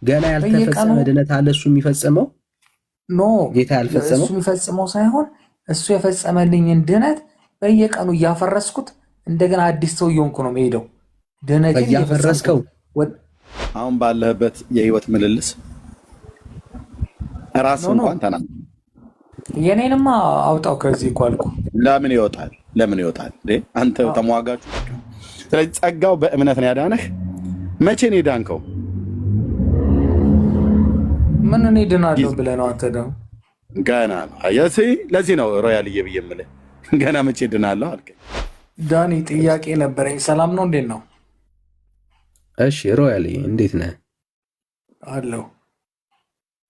ገና ያልተፈጸመ ድነት አለ እሱ የሚፈጽመው ኖ ጌታ ያልፈጸመው እሱ የሚፈጽመው ሳይሆን እሱ የፈጸመልኝን ድነት በየቀኑ እያፈረስኩት እንደገና አዲስ ሰው እየሆንኩ ነው የምሄደው። ድነትን እያፈረስከው አሁን ባለህበት የህይወት ምልልስ ራስህ እንኳን ተና የኔንማ አውጣው ከዚህ እኮ አልኩ። ለምን ይወጣል? ለምን ይወጣል? አንተ ተሟጋቹ። ስለዚህ ጸጋው በእምነት ነው ያዳነህ። መቼ ነው የዳንከው? ምን እኔ ድናለሁ ብለህ ነው አንተ? ደግሞ ገና ነው። አየህ፣ ለዚህ ነው ሮያልዬ ብዬ የምልህ ገና መቼ ድናለሁ አልከኝ። ዳኒ ጥያቄ ነበረኝ። ሰላም ነው? እንዴት ነው? እሺ ሮያልዬ እንዴት ነህ? አለሁ።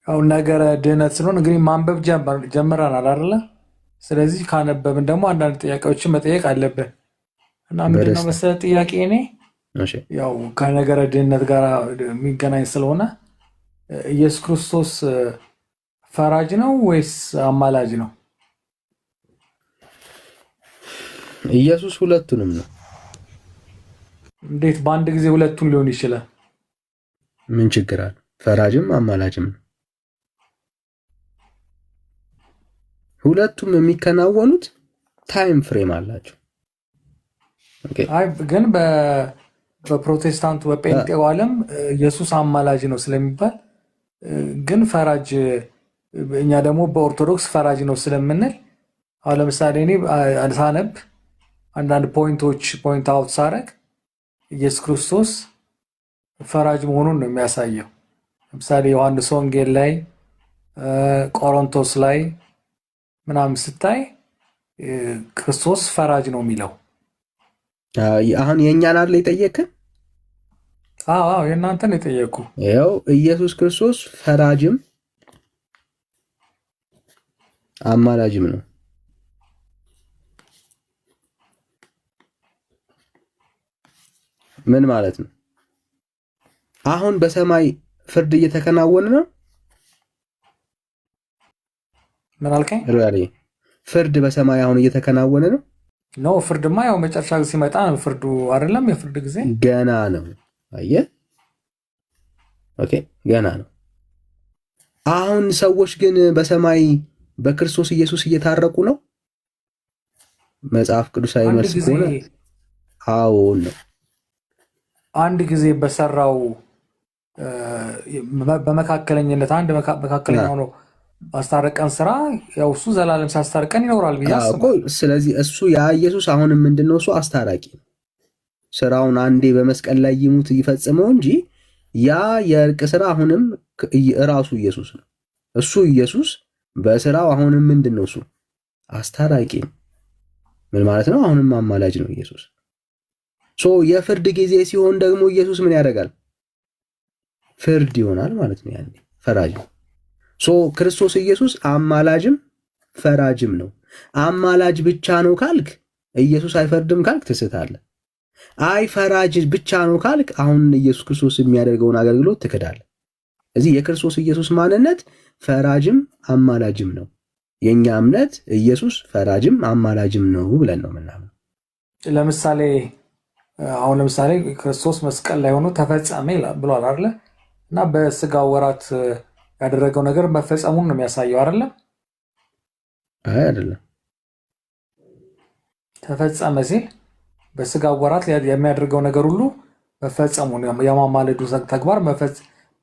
ያው ነገረ ድህነት ስለሆነ እንግዲህ ማንበብ ጀምረናል አይደለ? ስለዚህ ካነበብን ደግሞ አንዳንድ ጥያቄዎችን መጠየቅ አለብን እና ምንድነው መሰለህ ጥያቄ እኔ ያው ከነገረ ድህነት ጋር የሚገናኝ ስለሆነ ኢየሱስ ክርስቶስ ፈራጅ ነው ወይስ አማላጅ ነው? ኢየሱስ ሁለቱንም ነው። እንዴት በአንድ ጊዜ ሁለቱን ሊሆን ይችላል? ምን ችግር አለ? ፈራጅም አማላጅም ነው። ሁለቱም የሚከናወኑት ታይም ፍሬም አላቸው። አይ ግን በፕሮቴስታንቱ በጴንጤው ዓለም ኢየሱስ አማላጅ ነው ስለሚባል ግን ፈራጅ፣ እኛ ደግሞ በኦርቶዶክስ ፈራጅ ነው ስለምንል አሁን ለምሳሌ እኔ ሳነብ አንዳንድ ፖይንት አውት ሳረግ ኢየሱስ ክርስቶስ ፈራጅ መሆኑን ነው የሚያሳየው። ለምሳሌ ዮሐንስ ወንጌል ላይ ቆሮንቶስ ላይ ምናምን ስታይ ክርስቶስ ፈራጅ ነው የሚለው። አሁን የእኛን አለ የጠየቅን? አዎ የእናንተን የጠየቁ። ያው ኢየሱስ ክርስቶስ ፈራጅም አማላጅም ነው። ምን ማለት ነው? አሁን በሰማይ ፍርድ እየተከናወነ ነው። ምን አልከኝ? ፍርድ በሰማይ አሁን እየተከናወነ ነው። ነው ፍርድማ ያው መጨረሻ ጊዜ ሲመጣ ነው ፍርዱ አይደለም? የፍርድ ጊዜ ገና ነው። አየህ፣ ኦኬ፣ ገና ነው። አሁን ሰዎች ግን በሰማይ በክርስቶስ ኢየሱስ እየታረቁ ነው። መጽሐፍ ቅዱሳዊ መልስ ከሆነ አዎ ነው። አንድ ጊዜ በሰራው በመካከለኝነት አንድ መካከለኛ ሆኖ ማስታረቀን ስራ ያው እሱ ዘላለም ሲያስታርቀን ይኖራል ብዬ አስባለሁ። ስለዚህ እሱ ያ ኢየሱስ አሁንም ምንድነው? እሱ አስታራቂ ስራውን አንዴ በመስቀል ላይ ይሙት ይፈጽመው እንጂ ያ የእርቅ ስራ አሁንም ራሱ ኢየሱስ ነው። እሱ ኢየሱስ በስራው አሁንም ምንድነው? እሱ አስታራቂ ነው። ምን ማለት ነው? አሁንም አማላጅ ነው ኢየሱስ። የፍርድ ጊዜ ሲሆን ደግሞ ኢየሱስ ምን ያደርጋል? ፍርድ ይሆናል ማለት ነው። ያኔ ፈራጅ ነው። ክርስቶስ ኢየሱስ አማላጅም ፈራጅም ነው። አማላጅ ብቻ ነው ካልክ ኢየሱስ አይፈርድም ካልክ ትስታለህ። አይ ፈራጅ ብቻ ነው ካልክ አሁን ኢየሱስ ክርስቶስ የሚያደርገውን አገልግሎት ትክዳለህ። እዚህ የክርስቶስ ኢየሱስ ማንነት ፈራጅም አማላጅም ነው። የኛ እምነት ኢየሱስ ፈራጅም አማላጅም ነው ብለን ነው ምናምን። ለምሳሌ ክርስቶስ መስቀል ላይ ሆኖ ተፈጸመ ብሏል አይደለ? እና በስጋ ወራት ያደረገው ነገር መፈጸሙን ነው የሚያሳየው አይደለም? አይ አይደለም። ተፈጸመ ሲል በስጋ ወራት የሚያደርገው ነገር ሁሉ መፈጸሙን የማማለዱ ተግባር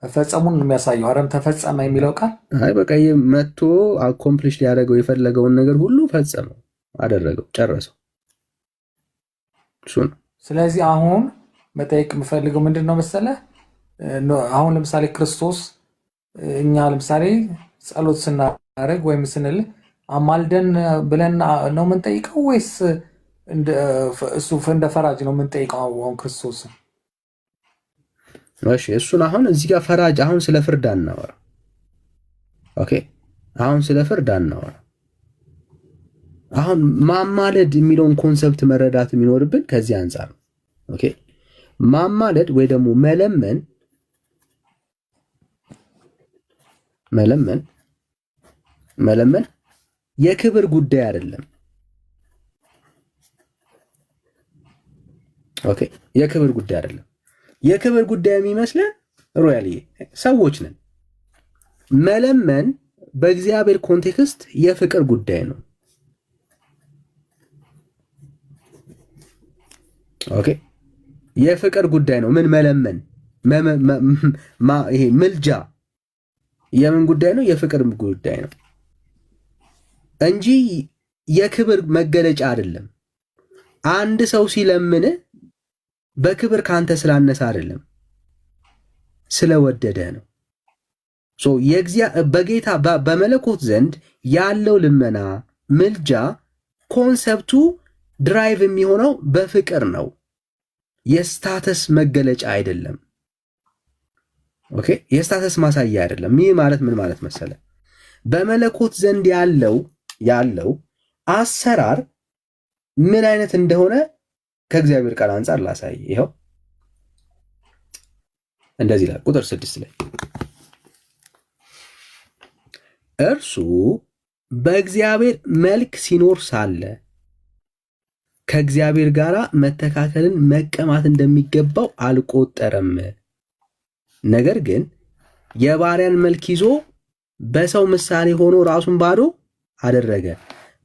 መፈጸሙን ነው የሚያሳየው አይደል? ተፈጸመ የሚለው ቃል አይ በቃ መጥቶ አኮምፕሊሽ ሊያደርገው የፈለገውን ነገር ሁሉ ፈጸመው፣ አደረገው፣ ጨረሰው። እሱ ነው። ስለዚህ አሁን መጠየቅ የምፈልገው ምንድን ነው መሰለህ? አሁን ለምሳሌ ክርስቶስ እኛ ለምሳሌ ጸሎት ስናደርግ ወይም ስንል አማልደን ብለን ነው የምንጠይቀው ወይስ እሱ እንደ ፈራጅ ነው የምንጠይቀው? አሁን ክርስቶስ እሺ፣ እሱን አሁን እዚህ ጋር ፈራጅ፣ አሁን ስለ ፍርድ አናወራ። ኦኬ፣ አሁን ስለ ፍርድ አናወራ። አሁን ማማለድ የሚለውን ኮንሰፕት መረዳት የሚኖርብን ከዚህ አንጻር ነው። ኦኬ፣ ማማለድ ወይ ደግሞ መለመን የክብር ጉዳይ አይደለም። ኦኬ፣ የክብር ጉዳይ አይደለም። የክብር ጉዳይ የሚመስለን ሮያል ሰዎች ነን። መለመን በእግዚአብሔር ኮንቴክስት የፍቅር ጉዳይ ነው። ኦኬ የፍቅር ጉዳይ ነው። ምን መለመን ይሄ ምልጃ የምን ጉዳይ ነው? የፍቅር ጉዳይ ነው እንጂ የክብር መገለጫ አይደለም። አንድ ሰው ሲለምን በክብር ካንተ ስላነሰ አይደለም፣ ስለወደደ ነው። በጌታ በመለኮት ዘንድ ያለው ልመና ምልጃ ኮንሰፕቱ ድራይቭ የሚሆነው በፍቅር ነው፣ የስታተስ መገለጫ አይደለም። ኦኬ የስታተስ ማሳያ አይደለም። ይህ ማለት ምን ማለት መሰለ? በመለኮት ዘንድ ያለው አሰራር ምን አይነት እንደሆነ ከእግዚአብሔር ቃል አንጻር ላሳይ። ይኸው እንደዚህ ይላል ቁጥር 6 ላይ እርሱ በእግዚአብሔር መልክ ሲኖር ሳለ ከእግዚአብሔር ጋር መተካከልን መቀማት እንደሚገባው አልቆጠረም። ነገር ግን የባሪያን መልክ ይዞ በሰው ምሳሌ ሆኖ ራሱን ባዶ አደረገ።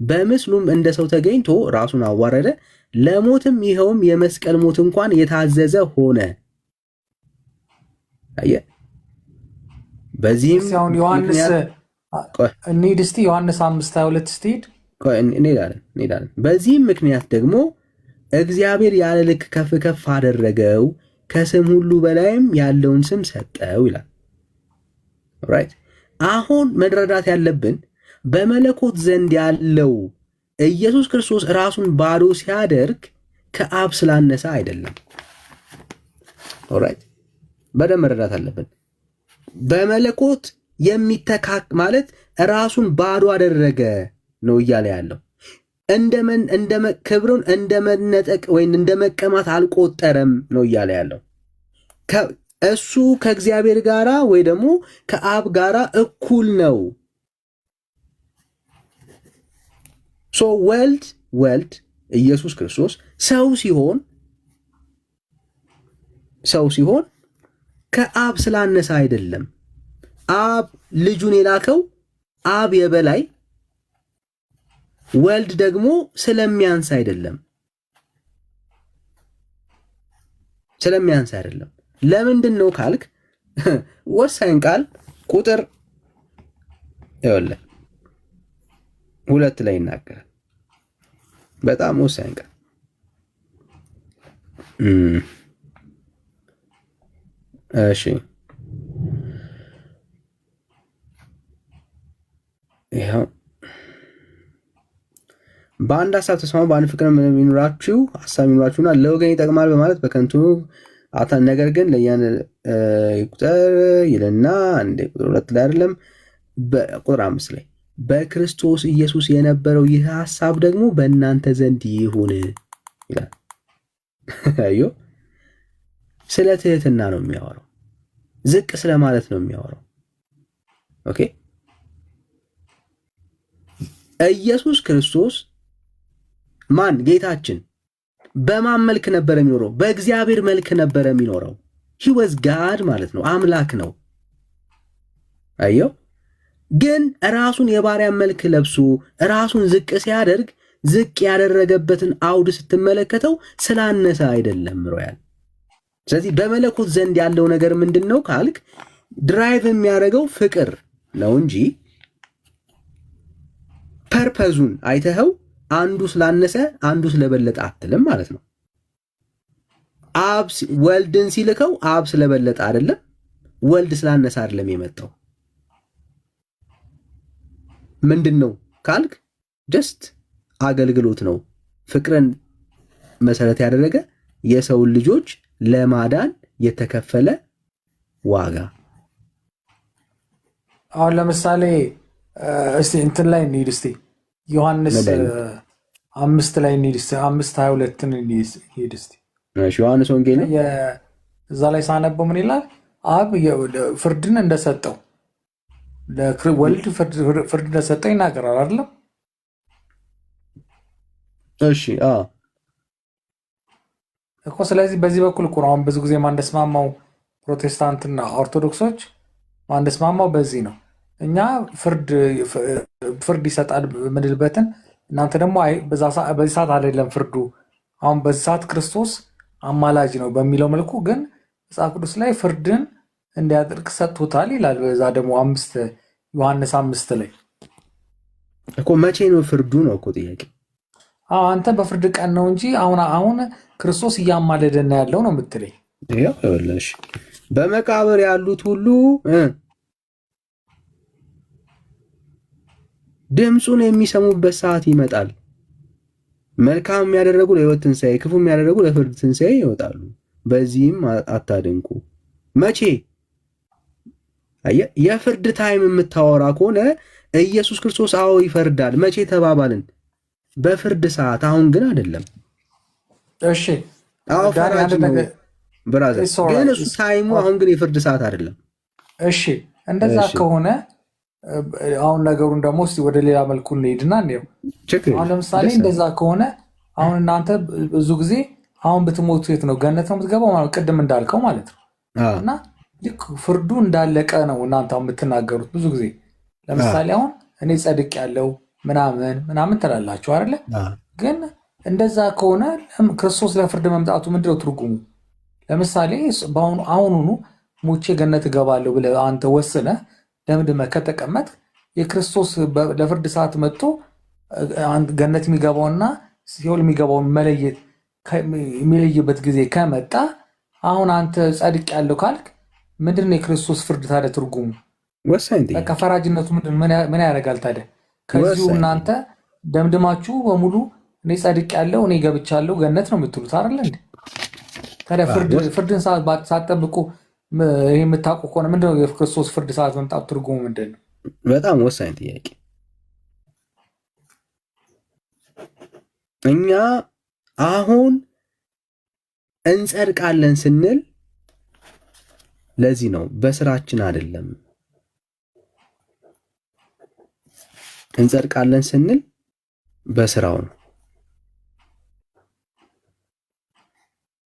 በምስሉም እንደ ሰው ተገኝቶ ራሱን አዋረደ፣ ለሞትም ይኸውም የመስቀል ሞት እንኳን የታዘዘ ሆነ። አየህ። በዚህም ዮሐንስ ዮሐንስ 5:22 ስትሄድ እንሄዳለን። በዚህም ምክንያት ደግሞ እግዚአብሔር ያለ ልክ ከፍ ከፍ አደረገው፣ ከስም ሁሉ በላይም ያለውን ስም ሰጠው ይላል። ራይት። አሁን መረዳት ያለብን በመለኮት ዘንድ ያለው ኢየሱስ ክርስቶስ ራሱን ባዶ ሲያደርግ ከአብ ስላነሰ አይደለም። ኦራይት፣ በደንብ መረዳት አለብን። በመለኮት የሚተካክ ማለት ራሱን ባዶ አደረገ ነው እያለ ያለው። ክብሩን እንደ መነጠቅ ወይም እንደ መቀማት አልቆጠረም ነው እያለ ያለው። እሱ ከእግዚአብሔር ጋራ ወይ ደግሞ ከአብ ጋራ እኩል ነው። ወልድ ኢየሱስ ክርስቶስ ሰው ሲሆን ከአብ ስላነሰ አይደለም። አብ ልጁን የላከው አብ የበላይ ወልድ ደግሞ ስለሚያንስ አይደለም። ለምንድን ነው ካልክ ወሳኝ ቃል ቁጥር 2 ላይ ይናገራል። በጣም ወሳኝ ቃል እሺ፣ ይኸው በአንድ ሀሳብ ተስማሙ፣ በአንድ ፍቅር የሚኖራችሁ ሀሳብ የሚኖራችሁና ለወገን ይጠቅማል በማለት በከንቱ ነገር ግን ለያን ቁጥር ይልና እንደ ቁጥር 2 ላይ አይደለም፣ በቁጥር 5 ላይ በክርስቶስ ኢየሱስ የነበረው ይህ ሐሳብ ደግሞ በእናንተ ዘንድ ይሁን ይላል። አዮ ስለ ትህትና ነው የሚያወራው፣ ዝቅ ስለማለት ነው የሚያወራው። ኦኬ ኢየሱስ ክርስቶስ ማን? ጌታችን በማን መልክ ነበር የሚኖረው? በእግዚአብሔር መልክ ነበር የሚኖረው። he was God ማለት ነው፣ አምላክ ነው። አየው። ግን ራሱን የባሪያን መልክ ለብሶ ራሱን ዝቅ ሲያደርግ ዝቅ ያደረገበትን አውድ ስትመለከተው ስላነሰ አይደለም ሮያል። ስለዚህ በመለኮት ዘንድ ያለው ነገር ምንድን ነው ካልክ ድራይቭ የሚያደርገው ፍቅር ነው እንጂ ፐርፐዙን አይተኸው አንዱ ስላነሰ አንዱ ስለበለጠ አትልም ማለት ነው። አብ ወልድን ሲልከው አብ ስለበለጠ አይደለም፣ ወልድ ስላነሰ አይደለም የመጣው። ምንድን ነው ካልክ ጀስት አገልግሎት ነው፣ ፍቅርን መሰረት ያደረገ የሰውን ልጆች ለማዳን የተከፈለ ዋጋ። አሁን ለምሳሌ እስቲ እንትን ላይ እንሂድ። እስቲ ዮሐንስ 5 ላይ እንሂድ። 5:22 እንሂድ እስቲ። ዮሐንስ ወንጌል እዛ ላይ ሳነበው ምን ይላል? አብ ፍርድን እንደሰጠው ለወልድ ፍርድ እንደሰጠው ይናገራል አይደለም? እሺ እኮ ስለዚህ በዚህ በኩል እኮ አሁን ብዙ ጊዜ ማንደስማማው ፕሮቴስታንትና ኦርቶዶክሶች ማንስማማው በዚህ ነው። እኛ ፍርድ ይሰጣል ምንልበትን እናንተ ደግሞ በዚህ ሰዓት አይደለም ፍርዱ፣ አሁን በዚህ ሰዓት ክርስቶስ አማላጅ ነው በሚለው መልኩ ግን መጽሐፍ ቅዱስ ላይ ፍርድን እንዲያደርግ ሰጥቶታል ይላል። በዛ ደግሞ ዮሐንስ 5 ላይ እኮ መቼ ነው ፍርዱ ነው እኮ ጥያቄ። አንተ በፍርድ ቀን ነው እንጂ አሁን ክርስቶስ እያማለደና ያለው ነው የምትለኝ። ይኸውልሽ በመቃብር ያሉት ሁሉ ድምፁን የሚሰሙበት ሰዓት ይመጣል። መልካም የሚያደረጉ ለሕይወት ትንሣኤ፣ ክፉ የሚያደረጉ ለፍርድ ትንሣኤ ይወጣሉ። በዚህም አታድንቁ። መቼ የፍርድ ታይም የምታወራ ከሆነ ኢየሱስ ክርስቶስ አዎ ይፈርዳል። መቼ ተባባልን? በፍርድ ሰዓት። አሁን ግን አይደለም። እሺ አዎ ፈራጅ ነው ብራዘር፣ ግን እሱ ታይሙ አሁን ግን የፍርድ ሰዓት አይደለም። እሺ እንደዛ ከሆነ አሁን ነገሩን ደግሞ እስኪ ወደ ሌላ መልኩ እንሄድና እንየው። አሁን ለምሳሌ እንደዛ ከሆነ አሁን እናንተ ብዙ ጊዜ አሁን ብትሞቱ የት ነው ገነት ነው የምትገባው? ቅድም እንዳልከው ማለት ነው። እና ልክ ፍርዱ እንዳለቀ ነው እናንተ የምትናገሩት ብዙ ጊዜ። ለምሳሌ አሁን እኔ ጸድቅ ያለው ምናምን ትላላችሁ አይደለ? ግን እንደዛ ከሆነ ክርስቶስ ለፍርድ መምጣቱ ምንድነው ትርጉሙ? ለምሳሌ አሁኑኑ ሙቼ ገነት እገባለሁ ብለህ አንተ ወስነህ ለምድመህ ከተቀመጥ የክርስቶስ ለፍርድ ሰዓት መጥቶ ገነት የሚገባውና ሲኦል የሚገባውን የሚለይበት ጊዜ ከመጣ አሁን አንተ ጸድቅ ያለው ካልክ ምንድን ነው የክርስቶስ ፍርድ ታዲያ ትርጉሙ? በቃ ፈራጅነቱ ምን ያደርጋል ታዲያ? ከዚሁ እናንተ ደምድማችሁ በሙሉ እኔ ጸድቅ ያለው እኔ ገብቻለሁ ገነት ነው የምትሉት አይደለ እንዴ? ታዲያ ፍርድን ሳትጠብቁ ይህ የምታውቁ ከሆነ ምንድነው የክርስቶስ ፍርድ ሰዓት መምጣቱ ትርጉሙ ምንድን ነው? በጣም ወሳኝ ጥያቄ። እኛ አሁን እንጸድቃለን ስንል ለዚህ ነው፣ በስራችን አይደለም። እንጸድቃለን ስንል በስራው ነው።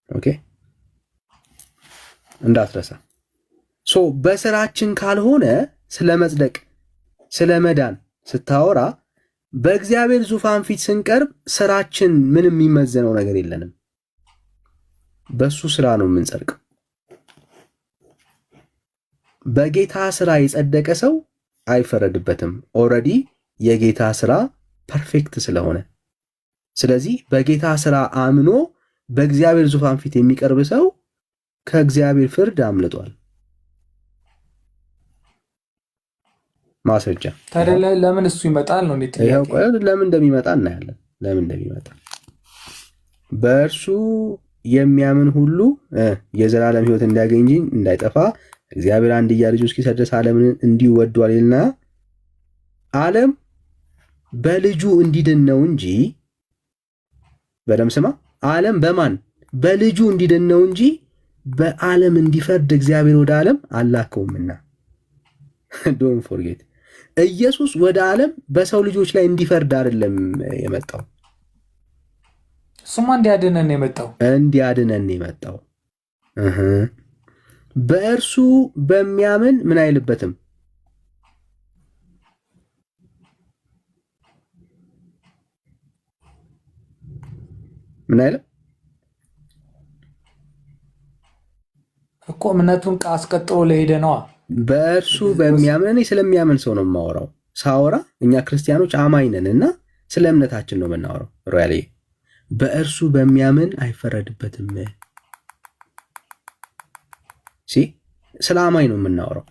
ኦኬ እንዳትረሳ። በስራችን ካልሆነ ስለ መጽደቅ ስለ መዳን ስታወራ በእግዚአብሔር ዙፋን ፊት ስንቀርብ ስራችን ምንም የሚመዘነው ነገር የለንም። በሱ ስራ ነው የምንጸድቀው። በጌታ ስራ የጸደቀ ሰው አይፈረድበትም። ኦልሬዲ የጌታ ስራ ፐርፌክት ስለሆነ፣ ስለዚህ በጌታ ስራ አምኖ በእግዚአብሔር ዙፋን ፊት የሚቀርብ ሰው ከእግዚአብሔር ፍርድ አምልጧል። ማስረጃ ታዲያ ለምን እሱ ይመጣል ነው? ለምን እንደሚመጣ እናያለን። ለምን እንደሚመጣ በእርሱ የሚያምን ሁሉ የዘላለም ሕይወት እንዲያገኝ እንጂ እንዳይጠፋ እግዚአብሔር አንድያ ልጁን እስኪሰጥ ድረስ ዓለምን እንዲሁ ወዷል ይልና ዓለም በልጁ እንዲድን ነው እንጂ በደምብ ስማ። ዓለም በማን በልጁ እንዲድን ነው እንጂ በዓለም እንዲፈርድ እግዚአብሔር ወደ ዓለም አላከውምና። ዶንት ፎርጌት ኢየሱስ ወደ ዓለም በሰው ልጆች ላይ እንዲፈርድ አይደለም የመጣው። እሱማ እንዲያድነን የመጣው እንዲያድነን የመጣው በእርሱ በሚያምን ምን አይልበትም? ምን አይልም እኮ እምነቱን አስቀጥሎ ለሄደ ነዋ። በእርሱ በሚያምን እኔ ስለሚያምን ሰው ነው የማወራው። ሳወራ እኛ ክርስቲያኖች አማኝ ነን እና ስለ እምነታችን ነው የምናወራው። ሮያሌ በእርሱ በሚያምን አይፈረድበትም። ስለ አማኝ ነው የምናወራው።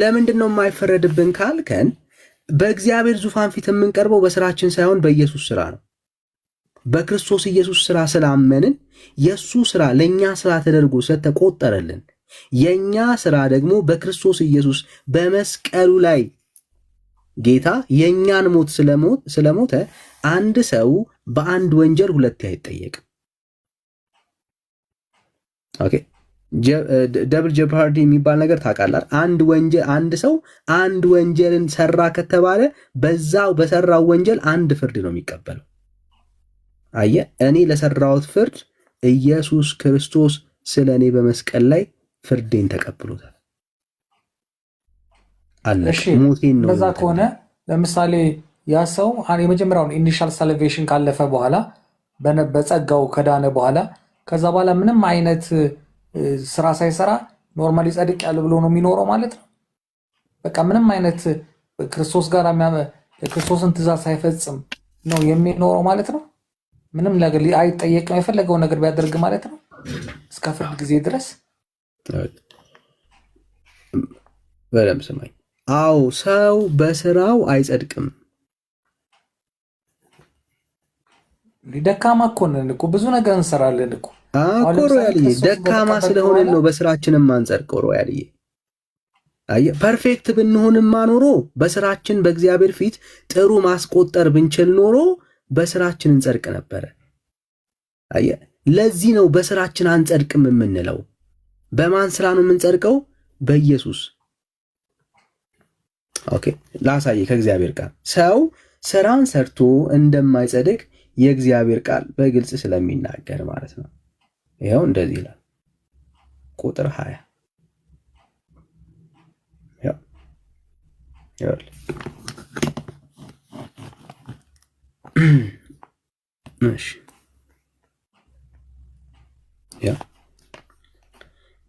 ለምንድን ነው የማይፈረድብን ካልከን በእግዚአብሔር ዙፋን ፊት የምንቀርበው በስራችን ሳይሆን በኢየሱስ ስራ ነው። በክርስቶስ ኢየሱስ ስራ ስላመንን የእሱ ስራ ለእኛ ስራ ተደርጎ ስለተቆጠረልን የእኛ ስራ ደግሞ በክርስቶስ ኢየሱስ በመስቀሉ ላይ ጌታ የእኛን ሞት ስለሞተ አንድ ሰው በአንድ ወንጀል ሁለቴ አይጠየቅም። ኦኬ ደብል ጀፓርዲ የሚባል ነገር ታውቃለህ? አንድ ሰው አንድ ወንጀልን ሰራ ከተባለ በዛው በሰራው ወንጀል አንድ ፍርድ ነው የሚቀበለው። አየህ፣ እኔ ለሰራሁት ፍርድ ኢየሱስ ክርስቶስ ስለ እኔ በመስቀል ላይ ፍርዴን ተቀብሎታል። አለቀ። እሺ ሞቴን ነው እንደዛ ከሆነ ለምሳሌ ያ ሰው የመጀመሪያውን ኢኒሻል ሳልቬሽን ካለፈ በኋላ በጸጋው ከዳነ በኋላ ከዛ በኋላ ምንም አይነት ስራ ሳይሰራ ኖርማሊ ጸድቅ ያለ ብሎ ነው የሚኖረው ማለት ነው። በቃ ምንም አይነት ክርስቶስ ጋር የክርስቶስን ትእዛዝ ሳይፈጽም ነው የሚኖረው ማለት ነው። ምንም ነገር አይጠየቅም፣ የፈለገውን ነገር ቢያደርግ ማለት ነው እስከ ፍርድ ጊዜ ድረስ። በደምብ ስማኝ። አዎ ሰው በስራው አይጸድቅም። ደካማ እኮ ነን እኮ ብዙ ነገር እንሰራለን እኮ ሮያልዬ። ደካማ ስለሆነን ነው በስራችንም አንጸድቀው ሮያልዬ። አየህ ፐርፌክት ብንሆንማ ኖሮ በስራችን በእግዚአብሔር ፊት ጥሩ ማስቆጠር ብንችል ኖሮ በስራችን እንጸድቅ ነበረ። አየህ ለዚህ ነው በስራችን አንጸድቅም የምንለው። በማን ስራ ነው የምንጸድቀው? በኢየሱስ። ኦኬ ላሳይ ከእግዚአብሔር ቃል ሰው ስራን ሰርቶ እንደማይጸድቅ የእግዚአብሔር ቃል በግልጽ ስለሚናገር ማለት ነው። ይኸው እንደዚህ ይላል ቁጥር 20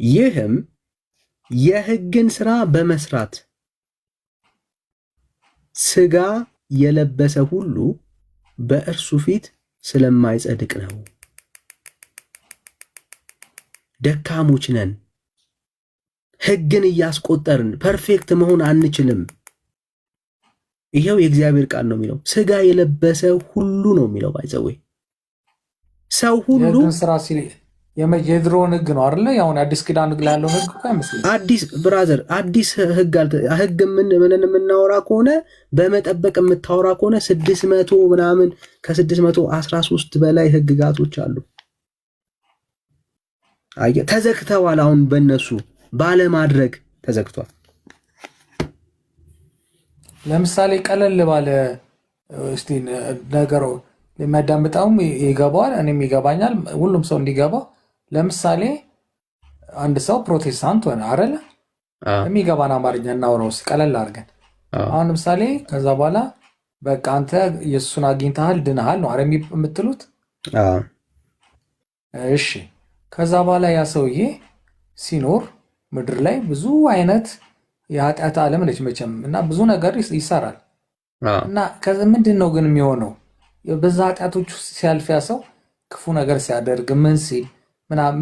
ይህም የሕግን ሥራ በመስራት ሥጋ የለበሰ ሁሉ በእርሱ ፊት ስለማይጸድቅ ነው። ደካሞች ነን። ሕግን እያስቆጠርን ፐርፌክት መሆን አንችልም። ይሄው የእግዚአብሔር ቃል ነው የሚለው። ሥጋ የለበሰ ሁሉ ነው የሚለው። ባይዘወይ ሰው ሁሉ ስራ ሲል የድሮውን ሕግ ነው አይደለ? ያሁን አዲስ ኪዳን ሕግ ላይ ያለውን ሕግ እኮ አይመስልም። አዲስ ብራዘር፣ አዲስ ሕግ ምን የምናወራ ከሆነ በመጠበቅ የምታወራ ከሆነ 600 ምናምን ከ613 በላይ ሕግጋቶች አሉ። አየህ ተዘግተዋል። አሁን በእነሱ ባለማድረግ ተዘግቷል። ለምሳሌ ቀለል ባለ እስቲ ነገሩ የሚያዳምጠውም ይገባዋል፣ እኔም ይገባኛል፣ ሁሉም ሰው እንዲገባው። ለምሳሌ አንድ ሰው ፕሮቴስታንት ሆነ አይደለ? የሚገባን አማርኛ እናውራው ቀለል አድርገን። አሁን ለምሳሌ ከዛ በኋላ በቃ አንተ ኢየሱስን አግኝተሃል ድነሃል ነው አረ የምትሉት? እሺ ከዛ በኋላ ያ ሰውዬ ሲኖር ምድር ላይ ብዙ አይነት የኃጢአት ዓለም ነች መቼም እና ብዙ ነገር ይሰራል እና ምንድን ነው ግን የሚሆነው? በዛ ኃጢአቶች ውስጥ ሲያልፍ ያ ሰው ክፉ ነገር ሲያደርግ ምን ሲል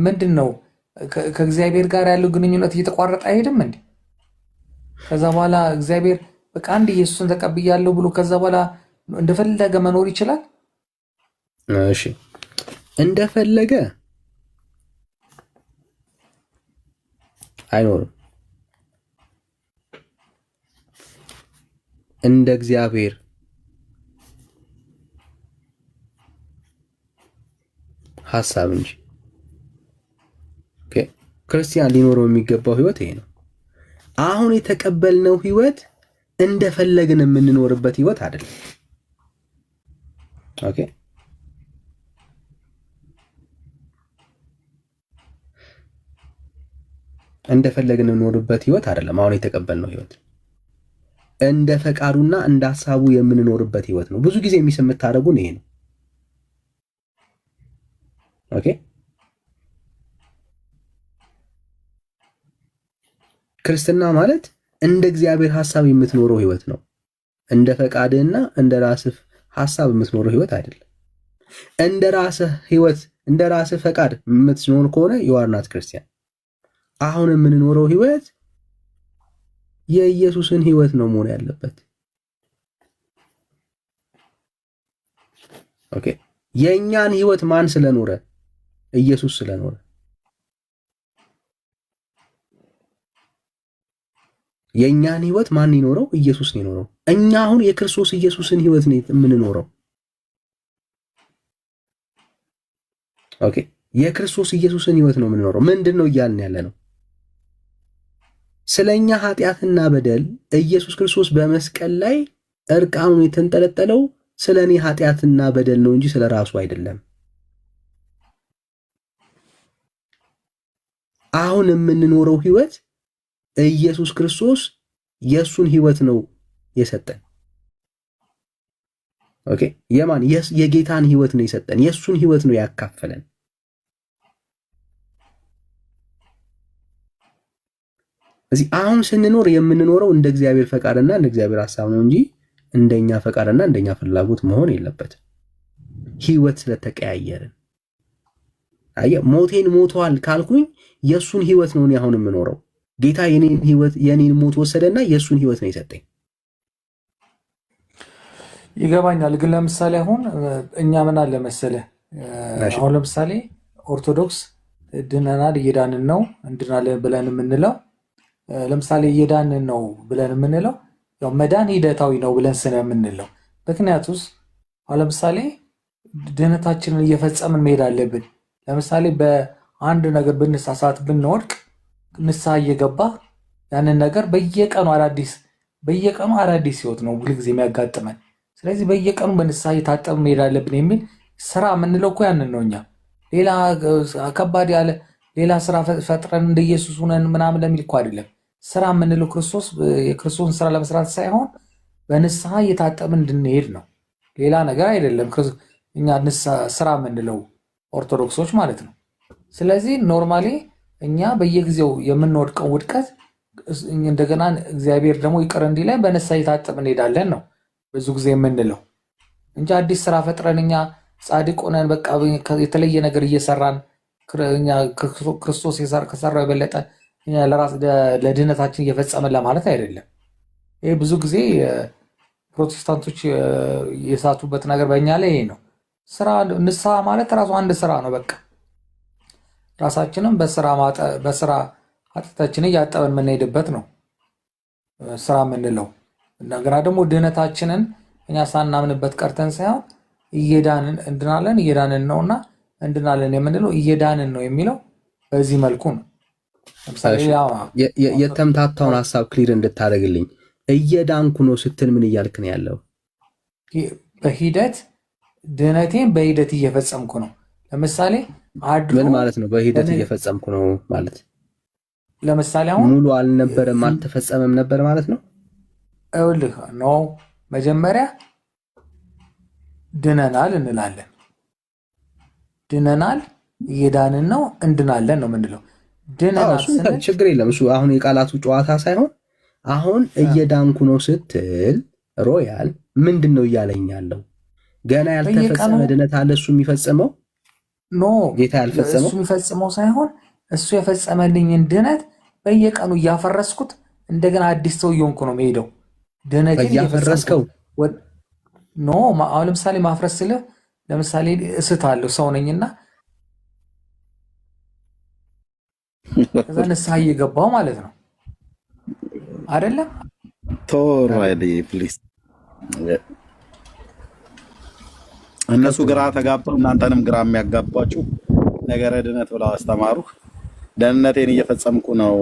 ምንድን ነው ከእግዚአብሔር ጋር ያለው ግንኙነት እየተቋረጠ አይሄድም እንዴ? ከዛ በኋላ እግዚአብሔር በቃ አንድ ኢየሱስን ተቀብያለሁ ብሎ ከዛ በኋላ እንደፈለገ መኖር ይችላል? እሺ እንደፈለገ አይኖርም። እንደ እግዚአብሔር ሐሳብ እንጂ። ኦኬ ክርስቲያን ሊኖረው የሚገባው ህይወት ይሄ ነው። አሁን የተቀበልነው ህይወት እንደፈለግን የምንኖርበት ህይወት አይደለም። ኦኬ እንደፈለግን የምንኖርበት ህይወት አይደለም። አሁን የተቀበልነው ህይወት እንደ ፈቃዱና እንደ ሐሳቡ የምንኖርበት ህይወት ነው። ብዙ ጊዜ የሚስ የምታደርጉን ይሄ ነው። ኦኬ ክርስትና ማለት እንደ እግዚአብሔር ሐሳብ የምትኖረው ህይወት ነው። እንደ ፈቃድህና እንደ ራስህ ሐሳብ የምትኖረው ህይወት አይደለም። እንደ ራስህ ህይወት እንደ ራስህ ፈቃድ የምትኖር ከሆነ you are not ክርስቲያን። አሁን የምንኖረው ህይወት የኢየሱስን ህይወት ነው መሆን ያለበት። ኦኬ የኛን ህይወት ማን ስለኖረ? ኢየሱስ ስለኖረ። የኛን ህይወት ማን ይኖረው? ኢየሱስ ነው ይኖረው። እኛ አሁን የክርስቶስ ኢየሱስን ህይወት ነው የምንኖረው። ኦኬ የክርስቶስ ኢየሱስን ህይወት ነው የምንኖረው። ምንድነው እያልን ያለ ነው? ስለኛ ኃጢአትና በደል ኢየሱስ ክርስቶስ በመስቀል ላይ እርቃኑን የተንጠለጠለው ስለኔ ኃጢአትና በደል ነው እንጂ ስለራሱ አይደለም። አሁን የምንኖረው ህይወት ኢየሱስ ክርስቶስ የሱን ህይወት ነው የሰጠን። ኦኬ የማን የጌታን ህይወት ነው የሰጠን፣ የሱን ህይወት ነው ያካፈለን። እዚህ አሁን ስንኖር የምንኖረው እንደ እግዚአብሔር ፈቃድና እንደ እግዚአብሔር ሐሳብ ነው እንጂ እንደኛ ፈቃድና እንደኛ ፍላጎት መሆን የለበትም። ህይወት ስለተቀያየርን ሞቴን ሞቷል ካልኩኝ የሱን ህይወት ነው አሁን የምኖረው። ጌታ የኔን ሞት ወሰደና የሱን ህይወት ነው የሰጠኝ። ይገባኛል። ግን ለምሳሌ አሁን እኛ ምን አለ መሰለህ፣ አሁን ለምሳሌ ኦርቶዶክስ ድነናል እየዳንን ነው እንድናለን ብለን የምንለው ለምሳሌ እየዳንን ነው ብለን የምንለው ያው መዳን ሂደታዊ ነው ብለን ስለምንለው፣ ምክንያቱስ አሁን ለምሳሌ ድነታችንን እየፈጸምን መሄድ አለብን። ለምሳሌ በአንድ ነገር ብንሳሳት ብንወድቅ ንስሐ እየገባ ያንን ነገር በየቀኑ አዳዲስ ህይወት ነው ሁልጊዜ የሚያጋጥመን። ስለዚህ በየቀኑ በንስሐ እየታጠብ መሄድ አለብን የሚል ስራ የምንለው እኮ ያንን ነው። እኛ ሌላ ከባድ ያለ ሌላ ስራ ፈጥረን እንደ ኢየሱስ ሆነን ምናምን ለሚል እኮ አይደለም። ስራ የምንለው የክርስቶስን ስራ ለመስራት ሳይሆን በንስሐ እየታጠብን እንድንሄድ ነው፣ ሌላ ነገር አይደለም። እኛ ስራ የምንለው ኦርቶዶክሶች ማለት ነው። ስለዚህ ኖርማሊ እኛ በየጊዜው የምንወድቀው ውድቀት እንደገና እግዚአብሔር ደግሞ ይቅር እንዲለን በንስሐ እየታጠብን እንሄዳለን ነው ብዙ ጊዜ የምንለው እንጂ አዲስ ስራ ፈጥረን እኛ ጻድቅ ሆነን በቃ የተለየ ነገር እየሰራን ክርስቶስ ከሰራው የበለጠ ለድህነታችን እየፈጸመን ለማለት አይደለም። ይህ ብዙ ጊዜ ፕሮቴስታንቶች የሳቱበት ነገር በእኛ ላይ ይሄ ነው። ንስሐ ማለት ራሱ አንድ ስራ ነው። በቃ ራሳችንም በስራ ኃጢአታችንን እያጠበን የምንሄድበት ነው ስራ የምንለው። እንደገና ደግሞ ድህነታችንን እኛ ሳናምንበት ቀርተን ሳይሆን እየዳንን እየዳንን ነውና እንድናለን የምንለው እየዳንን ነው የሚለው በዚህ መልኩ ነው። የተምታታውን ሀሳብ ክሊር እንድታደርግልኝ እየዳንኩ ነው ስትል ምን እያልክ ነው ያለው? በሂደት ድህነቴን በሂደት እየፈጸምኩ ነው። ለምሳሌ ምን ማለት ነው በሂደት እየፈጸምኩ ነው ማለት? ለምሳሌ አሁን ሙሉ አልነበረም አልተፈጸመም ነበር ማለት ነው። እውልህ ነው መጀመሪያ ድነናል እንላለን። ድነናል እየዳንን ነው እንድናለን ነው የምንለው። ድነናል ችግር የለም እሱ አሁን የቃላቱ ጨዋታ ሳይሆን አሁን እየዳንኩ ነው ስትል ሮያል ምንድን ነው እያለኝ ያለው? ገና ያልተፈጸመ ድነት አለ እሱ የሚፈጽመው ኖ ጌታ ያልፈጸመው እሱ የሚፈጽመው ሳይሆን እሱ የፈጸመልኝን ድነት በየቀኑ እያፈረስኩት እንደገና አዲስ ሰው እየሆንኩ ነው የምሄደው። ድነቴን እያፈረስከው ኖ አሁን ለምሳሌ ማፍረስ ስልህ ለምሳሌ እስታለሁ ሰው ነኝና ከዛ ንስሐ እየገባው ማለት ነው አይደለም? ቶራይሊ ፕሊዝ እነሱ ግራ ተጋብተው እናንተንም ግራ የሚያጋባችሁ ነገረ ድነት ብለው አስተማሩ። ደህንነቴን እየፈጸምኩ ነው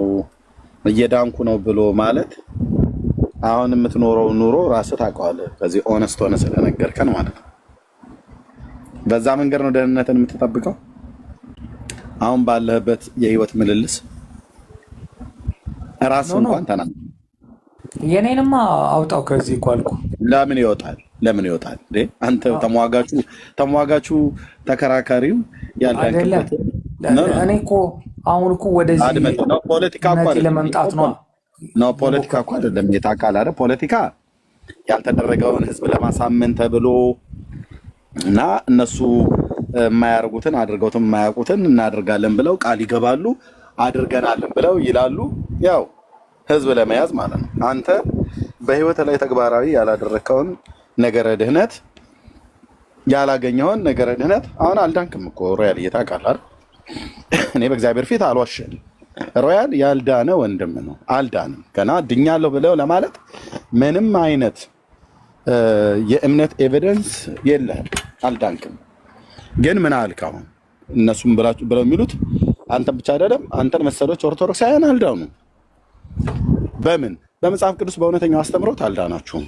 እየዳንኩ ነው ብሎ ማለት አሁን የምትኖረው ኑሮ ራስህ ታውቀዋለህ። ከዚህ ኦነስት ሆነ ስለነገርከን ማለት ነው። በዛ መንገድ ነው ደህንነትን የምትጠብቀው። አሁን ባለህበት የህይወት ምልልስ ራስህ እንኳን ተናገር። የኔንማ አውጣው ከዚህ እኮ አልኩ። ለምን ይወጣል እንዴ? አንተ ተሟጋቹ ተከራካሪው ያለበት እኔ እኮ አሁን እኮ ወደዚህ ፖለቲካ እኮ ለመምጣት ነው። ፖለቲካ እኮ አይደለም የታውቃል አይደል? ፖለቲካ ያልተደረገውን ህዝብ ለማሳመን ተብሎ እና እነሱ የማያደርጉትን አድርገውትም የማያውቁትን እናደርጋለን ብለው ቃል ይገባሉ፣ አድርገናልን ብለው ይላሉ። ያው ህዝብ ለመያዝ ማለት ነው። አንተ በህይወት ላይ ተግባራዊ ያላደረከውን ነገረ ድህነት ያላገኘውን ነገረ ድህነት አሁን አልዳንክም እኮ ሮያል እየታውቃል አይደል? እኔ በእግዚአብሔር ፊት አልዋሸን። ሮያል ያልዳነ ወንድም ነው። አልዳንም ገና ድኛለሁ ብለው ለማለት ምንም አይነት የእምነት ኤቪደንስ የለህም። አልዳንክም። ግን ምን አልክ አሁን? እነሱም ብለው የሚሉት አንተን ብቻ አይደለም አንተን መሰሎች ኦርቶዶክሳውያን አልዳኑ። በምን? በመጽሐፍ ቅዱስ በእውነተኛው አስተምሮት አልዳናችሁም።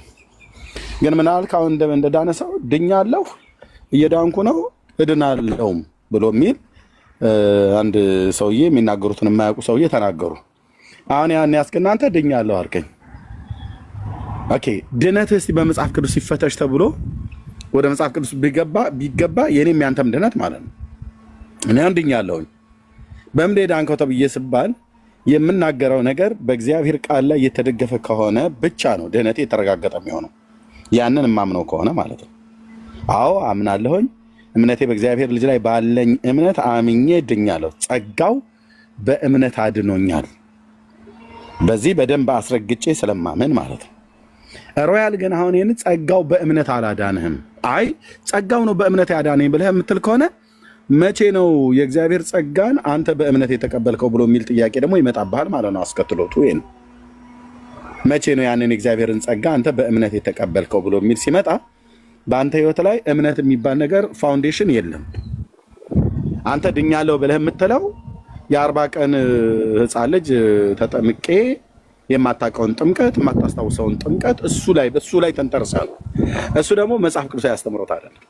ግን ምን አልክ አሁን? እንደዳነ ሰው ድኛለሁ እየዳንኩ ነው እድናለሁም ብሎ የሚል አንድ ሰውዬ የሚናገሩትን የማያውቁ ሰውዬ ተናገሩ። አሁን ያን ያስከና አንተ ድኛለሁ አልከኝ። ኦኬ ድነት እስቲ በመጽሐፍ ቅዱስ ሲፈተሽ ተብሎ ወደ መጽሐፍ ቅዱስ ቢገባ የኔም ያንተም ድነት ማለት ነው። እኔ ድኛለሁኝ በምን ዳንከው ተብዬ ስባል የምናገረው ነገር በእግዚአብሔር ቃል ላይ የተደገፈ ከሆነ ብቻ ነው ድነቴ የተረጋገጠ የሚሆነው። ያንን የማምነው ከሆነ ማለት ነው። አዎ አምናለሁኝ። እምነቴ በእግዚአብሔር ልጅ ላይ ባለኝ እምነት አምኜ ድኛለሁ። ጸጋው በእምነት አድኖኛል። በዚህ በደንብ አስረግጬ ስለማመን ማለት ነው። ሮያል ግን አሁን ይህን ጸጋው በእምነት አላዳንህም፣ አይ ጸጋው ነው በእምነት ያዳነኝ ብለህ የምትል ከሆነ መቼ ነው የእግዚአብሔር ጸጋን አንተ በእምነት የተቀበልከው ብሎ የሚል ጥያቄ ደግሞ ይመጣብሃል ማለት ነው። አስከትሎቱ ይሄን መቼ ነው ያንን የእግዚአብሔርን ጸጋ አንተ በእምነት የተቀበልከው ብሎ የሚል ሲመጣ በአንተ ህይወት ላይ እምነት የሚባል ነገር ፋውንዴሽን የለም። አንተ ድኛለሁ ብለህ የምትለው የ40 ቀን ህፃን ልጅ ተጠምቄ የማታውቀውን ጥምቀት የማታስታውሰውን ጥምቀት በሱ ላይ ተንተርሳሉ። እሱ ደግሞ መጽሐፍ ቅዱስ ያስተምሮት አይደለም።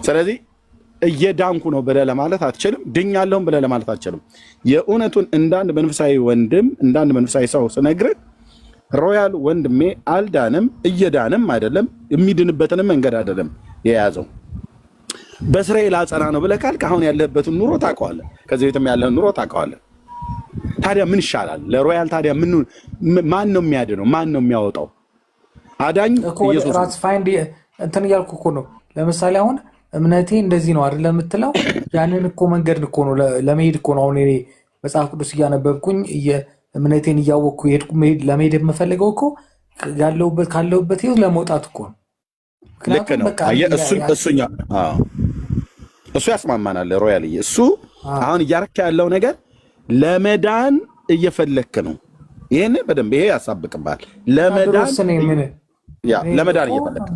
ስለዚህ እየዳንኩ ነው ብለህ ለማለት አትችልም። ድኛለሁም ብለህ ለማለት አትችልም። የእውነቱን እንዳንድ መንፈሳዊ ወንድም እንዳንድ መንፈሳዊ ሰው ስነግርህ ሮያል ወንድሜ አልዳንም፣ እየዳንም አይደለም፣ የሚድንበትንም መንገድ አይደለም የያዘው። በእስራኤል አጸና ነው ብለህ ካልክ አሁን ያለህበትን ኑሮ ታውቀዋለህ፣ ከዚህ ቤትም ያለህን ኑሮ ታውቀዋለህ። ታዲያ ምን ይሻላል ለሮያል? ታዲያ ማን ነው የሚያድነው? ማን ነው የሚያወጣው? አዳኝ ኢየሱስ ራስ ፋይንድ እንትን እያልኩ እኮ ነው። ለምሳሌ አሁን እምነቴ እንደዚህ ነው አይደል የምትለው? ያንን እኮ መንገድ እኮ ነው ለመሄድ እኮ ነው። አሁን እኔ መጽሐፍ ቅዱስ እያነበብኩኝ እምነቴን እያወቅኩ ለመሄድ የምፈልገው እኮ ካለሁበት ህይወት ለመውጣት እኮ ነው። ልክ ነው። እሱ ያስማማናል ሮያል። እሱ አሁን እያረካ ያለው ነገር ለመዳን እየፈለክ ነው። ይሄን በደንብ ይሄ ያሳብቅባል። ለመዳን እየፈለክ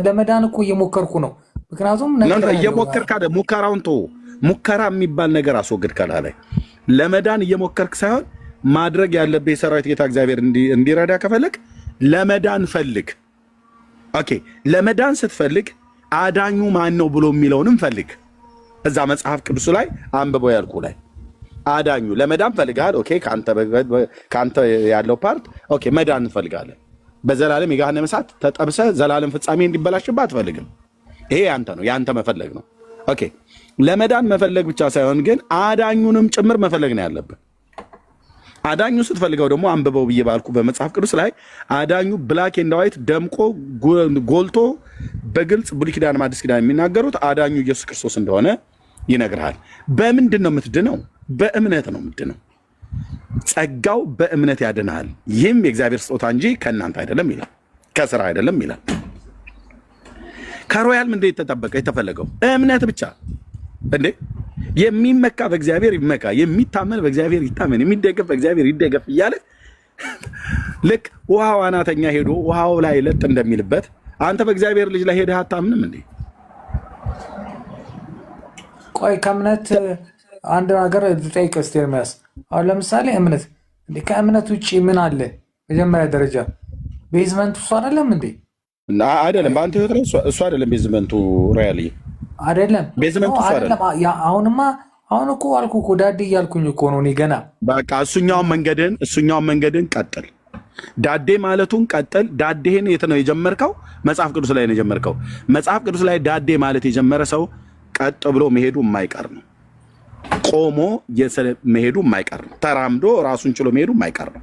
ለመዳን እኮ እየሞከርኩ ነው። ምክንያቱም እየሞከርክ አይደል? ሙከራውን ተው። ሙከራ የሚባል ነገር አስወግድ ከላ ላይ ለመዳን እየሞከርክ ሳይሆን ማድረግ ያለብህ የሰራዊት ጌታ እግዚአብሔር እንዲረዳ ከፈለክ ለመዳን ፈልግ። ኦኬ ለመዳን ስትፈልግ አዳኙ ማን ነው ብሎ የሚለውንም ፈልግ። እዛ መጽሐፍ ቅዱስ ላይ አንብበው ያልኩ ላይ አዳኙ ለመዳን ፈልጋል። ኦኬ ካንተ ያለው ፓርት ኦኬ መዳን እንፈልጋለን። በዘላለም የገሃነመ እሳት ተጠብሰ ዘላለም ፍጻሜ እንዲበላሽባት አትፈልግም። ይሄ ያንተ ነው፣ ያንተ መፈለግ ነው። ኦኬ ለመዳን መፈለግ ብቻ ሳይሆን ግን አዳኙንም ጭምር መፈለግ ነው ያለብን። አዳኙ ስትፈልገው ደግሞ አንብበው ብዬ ባልኩ በመጽሐፍ ቅዱስ ላይ አዳኙ ብላክ ኤንድ ዋይት ደምቆ ጎልቶ በግልጽ ብሉይ ኪዳን አዲስ ኪዳን የሚናገሩት አዳኙ ኢየሱስ ክርስቶስ እንደሆነ ይነግርሃል። በምንድን ነው የምትድነው? በእምነት ነው የምትድነው። ጸጋው በእምነት ያድናል፣ ይህም የእግዚአብሔር ስጦታ እንጂ ከእናንተ አይደለም ይላል፣ ከስራ አይደለም ይላል። ከሮያል ምንድን የተጠበቀ የተፈለገው እምነት ብቻ እንዴ? የሚመካ በእግዚአብሔር ይመካ፣ የሚታመን በእግዚአብሔር ይታመን፣ የሚደገፍ በእግዚአብሔር ይደገፍ እያለ ልክ ውሃው አናተኛ ሄዶ ውሃው ላይ ለጥ እንደሚልበት አንተ በእግዚአብሔር ልጅ ላይ ሄደህ አታምንም እንዴ? ቆይ ከእምነት አንድ ነገር ልጠይቅ እስኪ ኤርምያስ። አሁን ለምሳሌ እምነት ከእምነት ውጭ ምን አለ? መጀመሪያ ደረጃ ቤዝመንቱ እሱ አይደለም እንዴ? አይደለም። በአንተ ህይወት ላይ እሱ አይደለም ቤዝመንቱ። ሮያል አይደለም ቤዝመንቱ እሱ አይደለም። አሁን እኮ አልኩ እኮ ዳዴ እያልኩኝ እኮ ነው እኔ ገና። በቃ እሱኛውን መንገድን ቀጥል። ዳዴ ማለቱን ቀጥል። ዳዴህን የት ነው የጀመርከው? መጽሐፍ ቅዱስ ላይ ነው የጀመርከው። መጽሐፍ ቅዱስ ላይ ዳዴ ማለት የጀመረ ሰው ቀጥ ብሎ መሄዱ የማይቀር ነው። ቆሞ መሄዱ የማይቀር ነው። ተራምዶ ራሱን ችሎ መሄዱ የማይቀር ነው።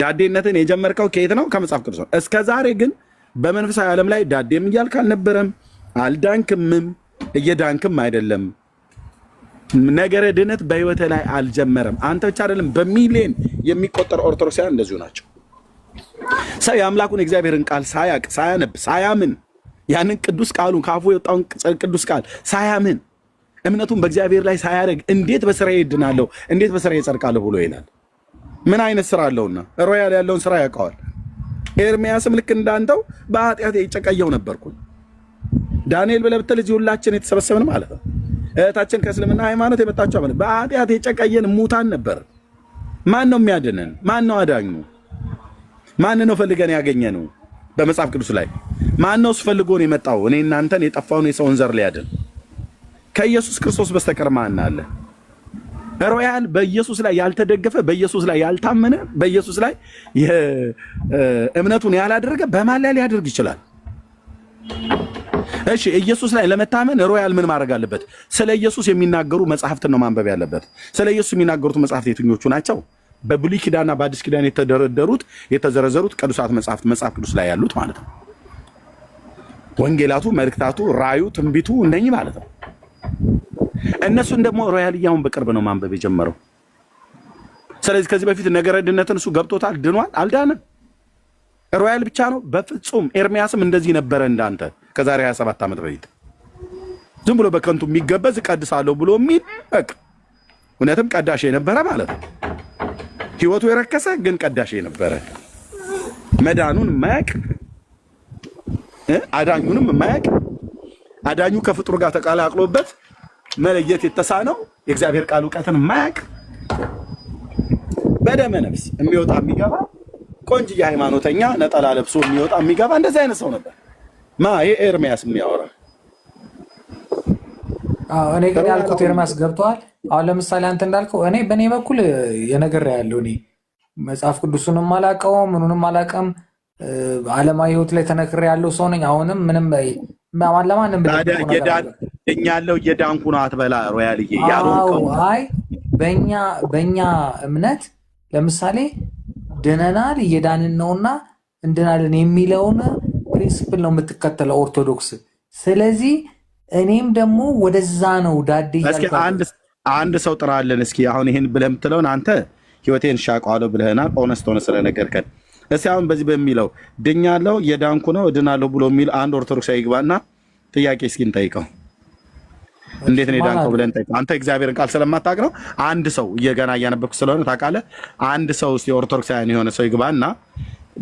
ዳዴነትን የጀመርከው ከየት ነው? ከመጽሐፍ ቅዱስ ነው። እስከ ዛሬ ግን በመንፈሳዊ ዓለም ላይ ዳዴም እያልክ አልነበረም፣ አልዳንክምም፣ እየዳንክም አይደለም። ነገረ ድነት በህይወት ላይ አልጀመረም። አንተ ብቻ አይደለም፣ በሚሊዮን የሚቆጠር ኦርቶዶክሳውያን እንደዚሁ ናቸው። ሰው የአምላኩን የእግዚአብሔርን ቃል ሳያቅ፣ ሳያነብ፣ ሳያምን ያንን ቅዱስ ቃሉን ካፉ የወጣውን ቅዱስ ቃል ሳያምን እምነቱን በእግዚአብሔር ላይ ሳያደርግ እንዴት በስራ ይድናለሁ፣ እንዴት በስራ ይጸድቃለሁ ብሎ ይላል። ምን አይነት ስራ አለውና? ሮያል ያለውን ስራ ያውቀዋል። ኤርምያስም ልክ እንዳንተው በኃጢአት የጨቀየው ነበርኩኝ። ዳንኤል ብለህ ብትል እዚህ ሁላችን የተሰበሰብን ማለት ነው። እህታችን ከእስልምና ሃይማኖት የመጣችው ማለት በኃጢአት የጨቀየን ሙታን ነበር። ማን ነው የሚያድነን? ማን ነው አዳኙ? ማን ነው ፈልገን ያገኘነው? በመጽሐፍ ቅዱስ ላይ ማን ነው ፈልጎን የመጣው? እኔ እናንተን የጠፋውን የሰውን ዘር ሊያድን ከኢየሱስ ክርስቶስ በስተቀር ማን አለ? ሮያል በኢየሱስ ላይ ያልተደገፈ፣ በኢየሱስ ላይ ያልታመነ፣ በኢየሱስ ላይ እምነቱን ያላደረገ በማን ላይ ሊያደርግ ይችላል? እሺ ኢየሱስ ላይ ለመታመን ሮያል ምን ማድረግ አለበት? ስለ ኢየሱስ የሚናገሩ መጽሐፍትን ነው ማንበብ ያለበት። ስለ ኢየሱስ የሚናገሩት መጽሐፍት የትኞቹ ናቸው? በብሉይ ኪዳንና በአዲስ ኪዳን የተደረደሩት የተዘረዘሩት ቅዱሳት መጽሐፍት መጽሐፍ ቅዱስ ላይ ያሉት ማለት ነው። ወንጌላቱ፣ መልእክታቱ፣ ራዩ፣ ትንቢቱ እነኚህ ማለት ነው። እነሱን ደግሞ ሮያልያውን በቅርብ ነው ማንበብ የጀመረው። ስለዚህ ከዚህ በፊት ነገረ ድነትን እሱ ገብቶታል፣ ድኗል፣ አልዳንም። ሮያል ብቻ ነው በፍጹም። ኤርሚያስም እንደዚህ ነበረ እንዳንተ ከዛሬ 27 ዓመት በፊት ዝም ብሎ በከንቱ የሚገበዝ እቀድሳለሁ ብሎ የሚል በቃ እውነትም ቀዳሽ የነበረ ማለት ነው። ህይወቱ የረከሰ ግን ቀዳሽ የነበረ መዳኑን የማያውቅ አዳኙንም የማያውቅ አዳኙ ከፍጡር ጋር ተቀላቅሎበት መለየት የተሳነው የእግዚአብሔር ቃል እውቀትን የማያውቅ በደመ ነፍስ የሚወጣ የሚገባ ቆንጅዬ ሃይማኖተኛ ነጠላ ለብሶ የሚወጣ የሚገባ እንደዚህ አይነት ሰው ነበር። ይሄ ኤርሚያስ የሚያወራ እኔ ግን ያልኩት ኤርሚያስ ገብተዋል። አሁን ለምሳሌ አንተ እንዳልከው እኔ በእኔ በኩል የነገር ያለው እኔ መጽሐፍ ቅዱስንም አላውቀውም ምኑንም አላውቅም። ዓለማዊ ህይወት ላይ ተነክሬ ያለው ሰው ነኝ። አሁንም ምንም ለማንም እኛለው እየዳንኩ ነው አትበላ ሮያልዬ ያልሆንከው። አይ በእኛ እምነት ለምሳሌ ድነናል እየዳንን ነውና እንድናለን የሚለውን ፕሪንሲፕል ነው የምትከተለው ኦርቶዶክስ። ስለዚህ እኔም ደግሞ ወደዛ ነው ዳዴ። እስኪ አንድ ሰው ጥራለን እስኪ። አሁን ይሄን ብለህ የምትለውን አንተ ህይወቴን ሻቋለሁ ብለህናል። ኦነስት ሆነ ስለነገርከን እስኪ አሁን በዚህ በሚለው ድኛለሁ እየዳንኩ ነው እድናለሁ ብሎ የሚል አንድ ኦርቶዶክሳዊ ይግባና ጥያቄ እስኪ እንጠይቀው። እንዴት ነው የዳንከው ብለን እንጠይቀው። አንተ እግዚአብሔርን ቃል ስለማታውቅ ነው። አንድ ሰው እየገና እያነበብኩ ስለሆነ ታውቃለህ። አንድ ሰው እስኪ ኦርቶዶክሳውያን የሆነ ሰው ይግባና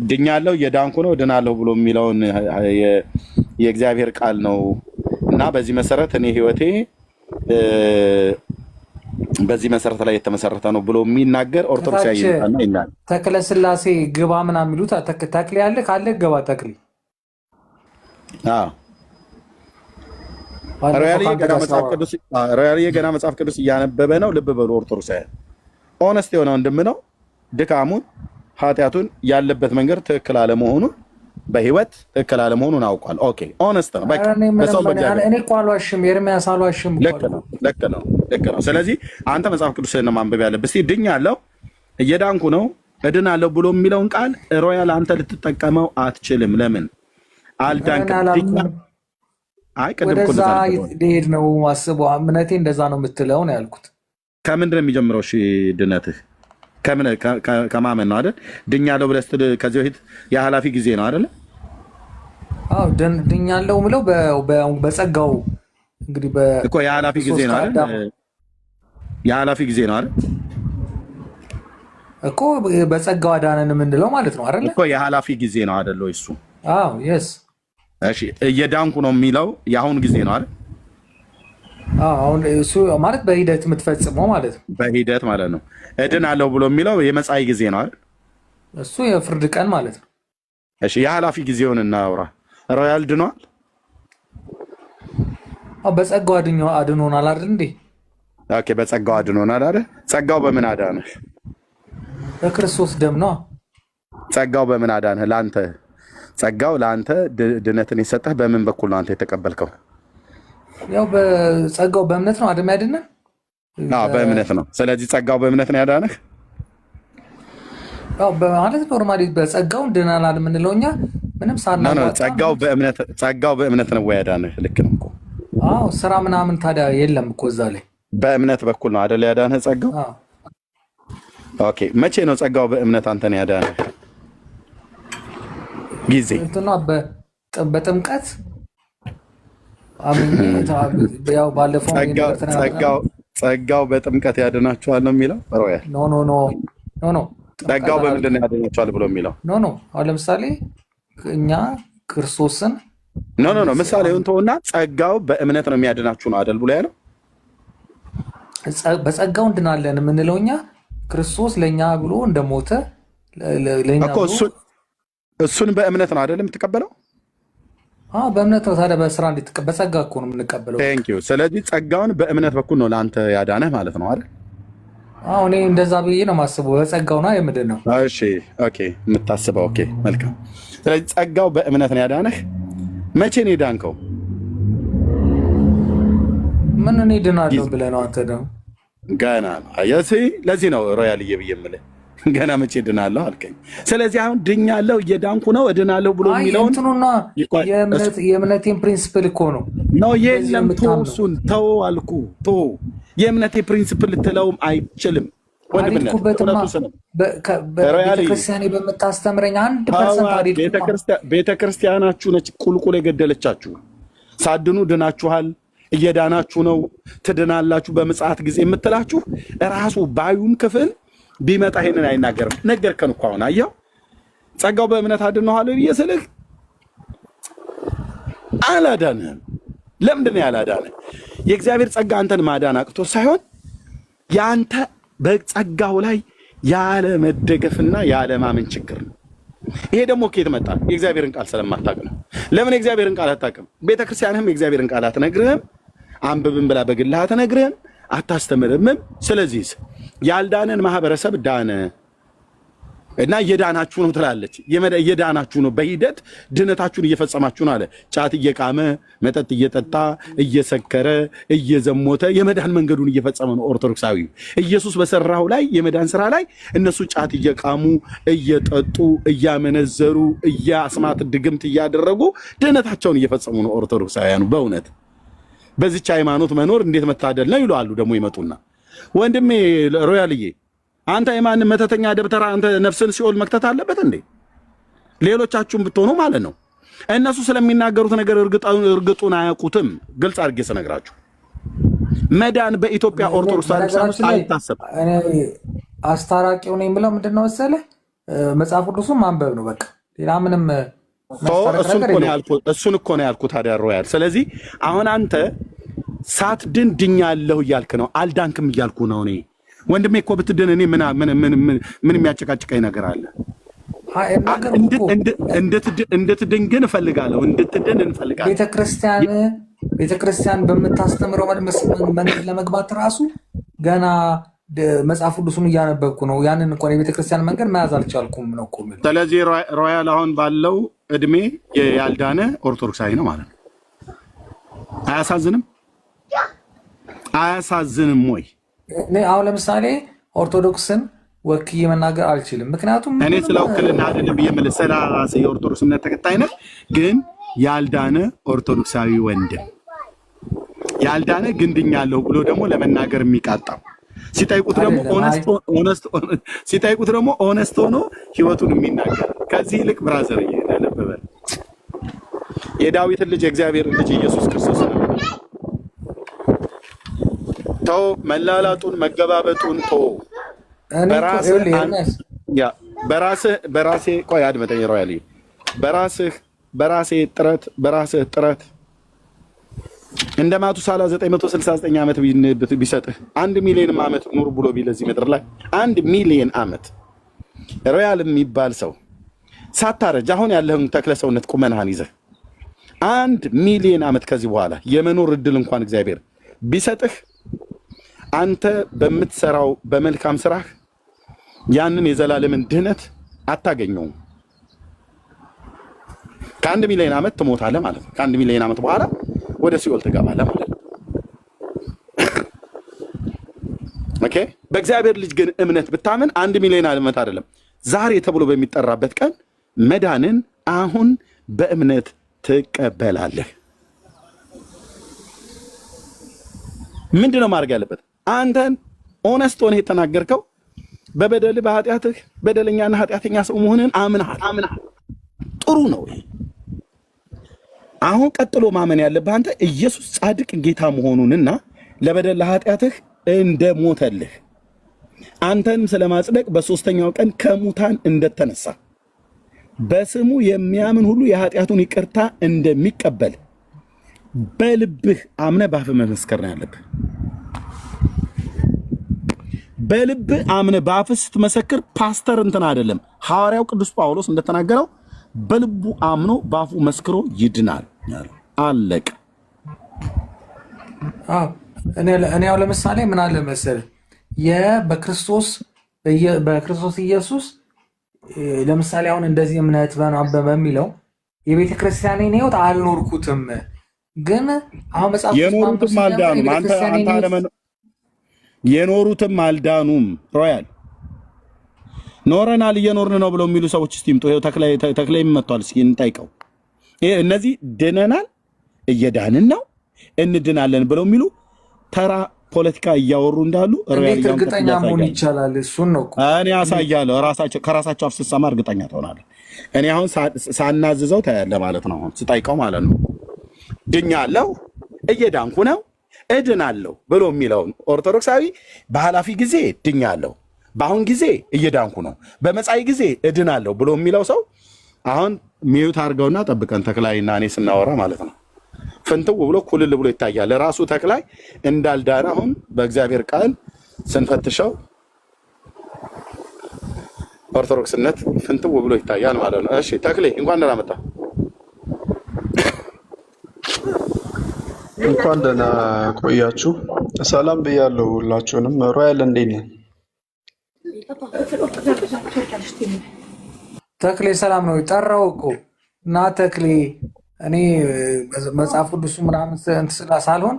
ድኛለሁ እየዳንኩ ነው እድናለሁ ብሎ የሚለውን የእግዚአብሔር ቃል ነው እና በዚህ መሰረት እኔ ህይወቴ በዚህ መሰረት ላይ የተመሰረተ ነው ብሎ የሚናገር ኦርቶዶክሳዊ ይናገር። ተክለ ስላሴ ግባ ምናምን የሚሉት ተክሌ ያለ ካለ ግባ ተክሌ። ሮያልዬ ገና መጽሐፍ ቅዱስ እያነበበ ነው። ልብ በሉ ኦርቶዶክሳውያን፣ ኦነስት የሆነ ወንድም ነው። ድካሙን ኃጢአቱን ያለበት መንገድ ትክክል አለመሆኑን በህይወት ትክክል አለመሆኑን አውቋል። ኦኬ ኦነስት ነው። በቃ እኔ እኮ አልዋሽም፣ ኤርሚያስ አልዋሽም። ልክ ነው። ስለዚህ አንተ መጽሐፍ ቅዱስን ነው ማንበብ ያለብህ። እስኪ ድኛለሁ እየዳንኩ ነው እድናለሁ ብሎ የሚለውን ቃል ሮያል አንተ ልትጠቀመው አትችልም። ለምን አልዳንክም? አይ ቅድም እኮ ሊሄድ ነው ማስበው። እምነቴ እንደዛ ነው የምትለው ነው ያልኩት። ከምንድን ነው የሚጀምረው? እሺ ድነትህ ከማመን ነው አይደል? ድኛለሁ ብለህ ስትል ከዚህ በፊት የኃላፊ ጊዜ ነው አይደል? አዎ ድኛለሁ ብለው በጸጋው እንግዲህ እኮ የኃላፊ ጊዜ ነው አይደል? የኃላፊ ጊዜ ነው አይደል? እኮ በጸጋው አዳነን የምንለው ማለት ነው አይደል? እኮ የኃላፊ ጊዜ ነው አይደል? እሱ አዎ የስ እሺ እየዳንኩ ነው የሚለው የአሁን ጊዜ ነው አይደል? አሁን እሱ ማለት በሂደት የምትፈጽመው ማለት ነው። በሂደት ማለት ነው። እድናለሁ ብሎ የሚለው የመጻኢ ጊዜ ነው አይደል? እሱ የፍርድ ቀን ማለት ነው። እሺ የኃላፊ ጊዜውን እናውራ። ሮያል ድኗል? በጸጋው አድኖናል አይደል እንዴ? ኦኬ በጸጋው አድኖናል አይደል? ጸጋው በምን አዳነህ? በክርስቶስ ደም ነው። ጸጋው በምን አዳነህ? ለአንተ ጸጋው ለአንተ ድነትን የሰጠህ በምን በኩል ነው አንተ የተቀበልከው? ያው በጸጋው በእምነት ነው አደም ያድነን። በእምነት ነው። ስለዚህ ጸጋው በእምነት ነው ያዳነህ። ያው በማለት ኖርማሊ በጸጋው ድነናል የምንለው እኛ ምንም ሳናውቅ ጸጋው በእምነት ነው ያዳነህ። ልክ ነው እኮ። አዎ ስራ ምናምን ታዲያ የለም እኮ እዛ ላይ በእምነት በኩል ነው አይደል ያዳነህ ጸጋው። ኦኬ መቼ ነው ጸጋው በእምነት አንተን ያዳነህ? ጊዜ እንትና በጥምቀት ያው ባለፈው ጸጋው በጥምቀት ያድናችኋል ነው የሚለው ሮያል። ኖ ጸጋው በምንድን ነው ያድናችኋል ብሎ የሚለው? ኖ አሁን ለምሳሌ እኛ ክርስቶስን ኖ ምሳሌውን ተውና ጸጋው በእምነት ነው የሚያድናችሁ ነው አይደል ብሎ ያለው። በጸጋው እንድናለን የምንለው እኛ ክርስቶስ ለእኛ ብሎ እንደሞተ ለእኛ እኮ እሱን በእምነት ነው አይደል የምትቀበለው? በእምነት ነው። ታዲያ በስራ እንዴት በጸጋ እኮ ነው የምንቀበለው። ቴንክ ዩ። ስለዚህ ጸጋውን በእምነት በኩል ነው ለአንተ ያዳነህ ማለት ነው አይደል? እኔ እንደዛ ብዬ ነው የማስበው። በጸጋው ነው የምድን ነው። እሺ ኦኬ፣ የምታስበው ኦኬ፣ መልካም። ስለዚህ ጸጋው በእምነት ነው ያዳነህ። መቼ ነው የዳንከው? ምን እኔ ድናለሁ ብለህ ነው አንተ ደግሞ ገና ነው። አየህ፣ ለዚህ ነው ሮያልዬ ብዬ የምልህ ገና መቼ ድናለሁ አልከኝ። ስለዚህ አሁን ድኛለሁ እየዳንኩ ነው እድናለሁ ብሎ የሚለውን እንትኑና የእምነቴን ፕሪንሲፕል እኮ ነው የለም እሱን ተው አልኩ። ተው የእምነቴ ፕሪንሲፕል ልትለውም አይችልም። ቤተክርስቲያኔ በምታስተምረኝ 1% ቤተክርስቲያናችሁ ነች ቁልቁል የገደለቻችሁ። ሳድኑ ድናችኋል፣ እየዳናችሁ ነው፣ ትድናላችሁ በምጽአት ጊዜ የምትላችሁ ራሱ ባዩም ክፍል ቢመጣ ይሄንን አይናገርም። ነገርከን እኮ አሁን አየኸው። ጸጋው በእምነት አድነዋል ብዬ ስልህ አላዳንህም። ለምንድን ነው ያላዳንህ? የእግዚአብሔር ጸጋ አንተን ማዳን አቅቶ ሳይሆን የአንተ በጸጋው ላይ ያለ መደገፍና ያለ ማመን ችግር ነው። ይሄ ደግሞ ከየት መጣ? የእግዚአብሔርን ቃል ስለማታውቅ ነው። ለምን የእግዚአብሔርን ቃል አታውቅም? ቤተክርስቲያንህም የእግዚአብሔርን ቃል አትነግርህም። አንብብም ብላ በግልህ አትነግርህም፣ አታስተምርምም። ስለዚህ ያልዳነን ማህበረሰብ ዳነ እና እየዳናችሁ ነው ትላለች። እየዳናችሁ ነው፣ በሂደት ድነታችሁን እየፈጸማችሁ ነው አለ። ጫት እየቃመ መጠጥ እየጠጣ እየሰከረ እየዘሞተ የመዳን መንገዱን እየፈጸመ ነው ኦርቶዶክሳዊ። ኢየሱስ በሰራው ላይ የመዳን ስራ ላይ እነሱ ጫት እየቃሙ እየጠጡ እያመነዘሩ እያስማት ድግምት እያደረጉ ድነታቸውን እየፈጸሙ ነው ኦርቶዶክሳውያኑ። በእውነት በዚች ሃይማኖት መኖር እንዴት መታደል ነው ይላሉ። ደግሞ ይመጡና ወንድሜ ሮያልዬ አንተ የማንም መተተኛ ደብተራ አንተ ነፍስን ሲኦል መክተት አለበት እንዴ? ሌሎቻችሁም ብትሆኑ ማለት ነው። እነሱ ስለሚናገሩት ነገር እርግጡን አያውቁትም። ግልጽ አድርጌ ስነግራችሁ መዳን በኢትዮጵያ ኦርቶዶክስ ተዋሕዶ አይታሰብ። አስታራቂው ነኝ ብለው ምንድነው መሰለህ መጽሐፍ ቅዱስን ማንበብ ነው በቃ። ሌላ ምንም እሱን እኮ ነው ያልኩት ታዲያ ሮያል። ስለዚህ አሁን አንተ ሳትድን ድኛለሁ እያልክ ነው፣ አልዳንክም እያልኩ ነው እኔ። ወንድሜ እኮ ብትድን እኔ ምን የሚያጨቃጭቀኝ ነገር አለ? እንድትድን ግን እፈልጋለሁ፣ እንድትድን እንፈልጋለሁ። ቤተክርስቲያን በምታስተምረው መንገድ ለመግባት ራሱ ገና መጽሐፍ ቅዱስን እያነበብኩ ነው። ያንን እንኳን የቤተክርስቲያን መንገድ መያዝ አልቻልኩም ነው እኮ። ስለዚህ ሮያል አሁን ባለው እድሜ ያልዳነ ኦርቶዶክሳዊ ነው ማለት ነው። አያሳዝንም? አያሳዝንም ወይ? አሁን ለምሳሌ ኦርቶዶክስን ወክዬ መናገር አልችልም። ምክንያቱም እኔ ስለ ውክልና አይደለም ብዬ የምልህ ስለ ራሴ የኦርቶዶክስ እምነት ተከታይ ነህ። ግን ያልዳነ ኦርቶዶክሳዊ ወንድም ያልዳነ ግን ድኛለሁ ብሎ ደግሞ ለመናገር የሚቃጣው ሲጠይቁት ደግሞ ኦነስት ሆኖ ህይወቱን የሚናገር ከዚህ ይልቅ ብራዘር እየነበበ የዳዊትን ልጅ የእግዚአብሔር ልጅ ኢየሱስ ክርስቶስ ነው። ተው መላላጡን መገባበጡን ተው። በራሴ ቆይ አድመጠኝ ሮያል። በራስህ ጥረት እንደ ማቱሳላ 969 ዓመት ቢሰጥህ 1 ሚሊዮን ዓመት ኑር ብሎ ቢል እዚህ ምድር ላይ 1 ሚሊዮን ዓመት ሮያል የሚባል ሰው ሳታረጅ አሁን ያለህን ተክለ ሰውነት ቁመናህን ይዘህ 1 ሚሊዮን ዓመት ከዚህ በኋላ የመኖር እድል እንኳን እግዚአብሔር ቢሰጥህ አንተ በምትሰራው በመልካም ስራህ ያንን የዘላለምን ድህነት አታገኘውም። ከ1 ሚሊዮን ዓመት ትሞታለህ ማለት ነው። ከ1 ሚሊዮን ዓመት በኋላ ወደ ሲኦል ትገባለህ ማለት ነው። ኦኬ። በእግዚአብሔር ልጅ ግን እምነት ብታምን 1 ሚሊዮን ዓመት አይደለም ዛሬ ተብሎ በሚጠራበት ቀን መዳንን አሁን በእምነት ትቀበላለህ። ምንድነው ማድረግ ያለበት? አንተን ኦነስት ሆነህ የተናገርከው በበደል በኃጢአትህ በደለኛና ኃጢአተኛ ሰው መሆንን አምነሃል። ጥሩ ነው። አሁን ቀጥሎ ማመን ያለብህ አንተ ኢየሱስ ጻድቅ ጌታ መሆኑንና ለበደል ለኃጢአትህ እንደሞተልህ አንተን ስለማጽደቅ በሶስተኛው ቀን ከሙታን እንደተነሳ በስሙ የሚያምን ሁሉ የኃጢአቱን ይቅርታ እንደሚቀበል በልብህ አምነህ በአፍህ መመስከር ነው ያለብህ። በልብህ አምነህ በአፍህ ስትመሰክር ፓስተር እንትን አይደለም፣ ሐዋርያው ቅዱስ ጳውሎስ እንደተናገረው በልቡ አምኖ በአፉ መስክሮ ይድናል። አለቅ። እኔ ያው ለምሳሌ ምን አለ መሰለህ በክርስቶስ ኢየሱስ ለምሳሌ አሁን እንደዚህ እምነት በሚለው የቤተ ክርስቲያኔን ሕይወት አልኖርኩትም፣ ግን አሁን መጽሐፍ የኖሩትም አልዳኑም። የኖሩትም አልዳኑም። ሮያል ኖረናል እየኖርን ነው ብለው የሚሉ ሰዎች እስቲ ይምጡ። ይኸው ተክላይ መጥቷል። እስኪ እንጠይቀው። እነዚህ ድነናል፣ እየዳንን ነው፣ እንድናለን ብለው የሚሉ ተራ ፖለቲካ እያወሩ እንዳሉ እንዴት እርግጠኛ መሆን ይቻላል? እሱን ነው እኔ ያሳያለሁ። ከራሳቸው አፍ ስትሰማ እርግጠኛ ትሆናለህ። እኔ አሁን ሳናዝዘው ታያለህ ማለት ነው። አሁን ስጠይቀው ማለት ነው ድኛለሁ፣ እየዳንኩ ነው፣ እድናለሁ ብሎ የሚለውን ኦርቶዶክሳዊ በኃላፊ ጊዜ ድኛለሁ፣ በአሁን ጊዜ እየዳንኩ ነው፣ በመጻኢ ጊዜ እድናለሁ ብሎ የሚለው ሰው አሁን ሚዩት አድርገውና ጠብቀን ተክላይና እኔ ስናወራ ማለት ነው ፍንትው ብሎ ኩልል ብሎ ይታያል። ራሱ ተክላይ እንዳልዳነ አሁን በእግዚአብሔር ቃል ስንፈትሸው ኦርቶዶክስነት ፍንትው ብሎ ይታያል ማለት ነው። እሺ ተክሌ እንኳን ደህና መጣ። እንኳን ደህና ቆያችሁ። ሰላም ብያለሁ ሁላችሁንም። ሮያል እንዴት ነህ? ተክሌ ሰላም ነው። ጠራው እኮ እና ተክሌ እኔ መጽሐፍ ቅዱሱ ምናምን ስላ ሳልሆን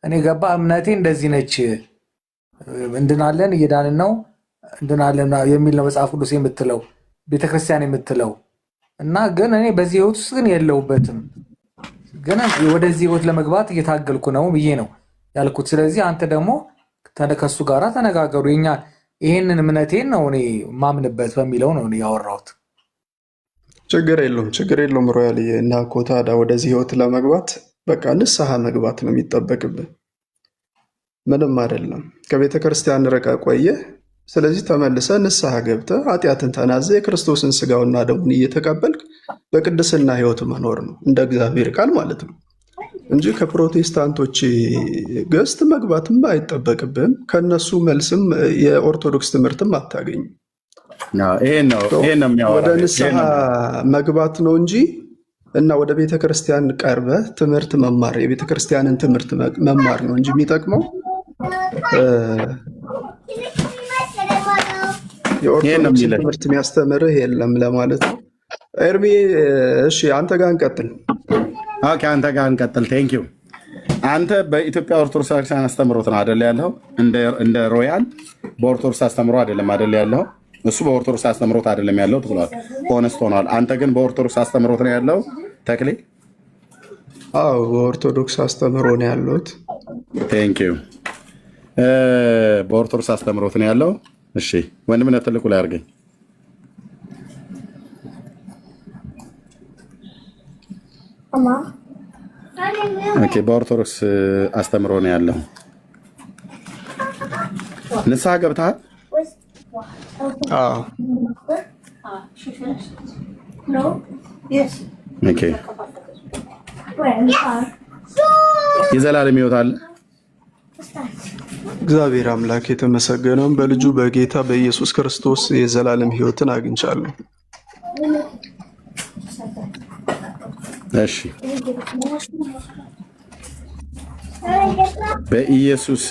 እኔ ገባ እምነቴ እንደዚህ ነች፣ እንድናለን እየዳንን ነው እንድናለን የሚል ነው መጽሐፍ ቅዱስ የምትለው ቤተክርስቲያን የምትለው እና ግን እኔ በዚህ ህይወት ውስጥ ግን የለውበትም፣ ግን ወደዚህ ህይወት ለመግባት እየታገልኩ ነው ብዬ ነው ያልኩት። ስለዚህ አንተ ደግሞ ከሱ ጋራ ተነጋገሩ። ይሄንን እምነቴን ነው እኔ ማምንበት በሚለው ነው ያወራሁት። ችግር የለውም ሮያል እና ኮታዳ ወደዚህ ህይወት ለመግባት በቃ ንስሐ መግባት ነው የሚጠበቅብን። ምንም አይደለም። ከቤተ ክርስቲያን ርቀ ቆየ። ስለዚህ ተመልሰ ንስሐ ገብተ ኃጢአትን ተናዘ የክርስቶስን ስጋውና ደሙን እየተቀበልክ በቅድስና ህይወት መኖር ነው እንደ እግዚአብሔር ቃል ማለት ነው እንጂ ከፕሮቴስታንቶች ገዝት መግባትም አይጠበቅብን። ከነሱ መልስም የኦርቶዶክስ ትምህርትም አታገኝም። ወደ ንስሐ መግባት ነው እንጂ እና ወደ ቤተ ክርስቲያን ቀርበ ትምህርት መማር የቤተ ክርስቲያንን ትምህርት መማር ነው እንጂ የሚጠቅመው የኦርቶዶክስ ትምህርት የሚያስተምርህ የለም ለማለት ነው። ኤርሚ እሺ፣ አንተ ጋር እንቀጥል። ኦኬ፣ አንተ ጋር እንቀጥል። ቴንክ ዩ። አንተ በኢትዮጵያ ኦርቶዶክስ ክርስቲያን አስተምሮት ነው አይደል ያለው? እንደ ሮያል በኦርቶዶክስ አስተምሮ አይደለም አይደል ያለው? እሱ በኦርቶዶክስ አስተምሮት አይደለም ያለው ብሏል። ሆነስት ሆኗል። አንተ ግን በኦርቶዶክስ አስተምሮት ነው ያለው ተክሌ? አዎ በኦርቶዶክስ አስተምሮ ነው ያለሁት። ቴንክ ዩ። በኦርቶዶክስ አስተምሮት ነው ያለው። እሺ ወንድምነት ትልቁ ላይ አድርገኝ። ኦኬ በኦርቶዶክስ አስተምሮ ነው ያለው። ንስሐ ገብተሃል? ኦኬ የዘላለም ሕይወት አለ። እግዚአብሔር አምላክ የተመሰገነውን በልጁ በጌታ በኢየሱስ ክርስቶስ የዘላለም ሕይወትን አግኝቻለሁ። እሺ በኢየሱስ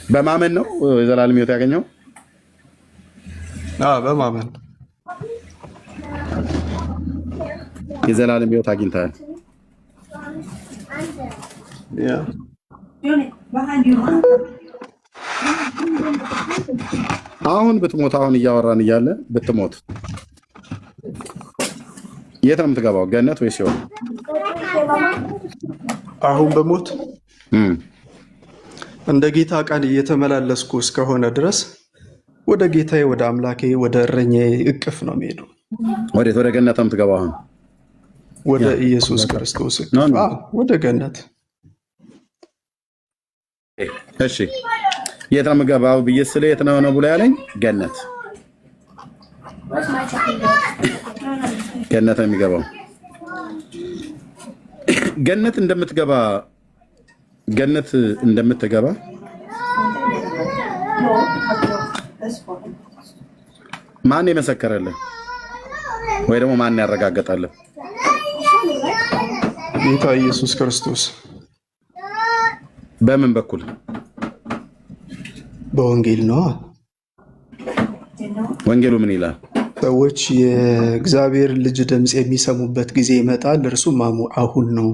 በማመን ነው የዘላለም ሕይወት ያገኘው? በማመን የዘላለም ሕይወት አግኝተሃል። አሁን ብትሞት፣ አሁን እያወራን እያለ ብትሞት የት ነው የምትገባው? ገነት ወይስ ሲኦል? አሁን በሞት እንደ ጌታ ቃል እየተመላለስኩ እስከሆነ ድረስ ወደ ጌታዬ ወደ አምላኬ ወደ እረኛዬ እቅፍ ነው የሚሄደው። ወዴት? ወደ ገነት ነው የምትገባው? አሁን ወደ ኢየሱስ ክርስቶስ ወደ ገነት። እሺ የት ነው የምገባው ብዬ ስለ የት ነው ብሎ ያለኝ ገነት። ገነት ነው የሚገባው። ገነት እንደምትገባ ማን የመሰከረልህ? ወይ ደግሞ ማን ያረጋገጠልህ? ጌታ ኢየሱስ ክርስቶስ በምን በኩል? በወንጌል ነው። ወንጌሉ ምን ይላል? ሰዎች የእግዚአብሔር ልጅ ድምፅ የሚሰሙበት ጊዜ ይመጣል፣ እርሱም አሁን ነው፣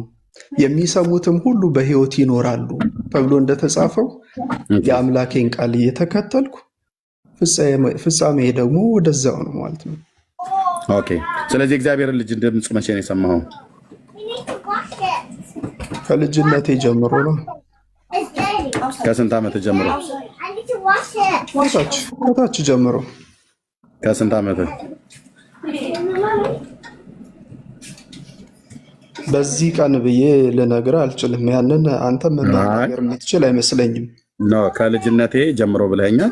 የሚሰሙትም ሁሉ በሕይወት ይኖራሉ ተብሎ እንደተጻፈው የአምላኬን ቃል እየተከተልኩ ፍጻሜ ደግሞ ወደዛው ነው ማለት ነው። ኦኬ። ስለዚህ እግዚአብሔርን ልጅ ድምፅ መቼ ነው የሰማኸው? ከልጅነቴ ጀምሮ ነው። ከስንት ዓመት ጀምሮ? ከታች ጀምሮ። ከስንት ዓመት? በዚህ ቀን ብዬ ልነግርህ አልችልም። ያንን አንተ መናገር የምትችል አይመስለኝም። ከልጅነቴ ጀምሮ ብለኸኛል።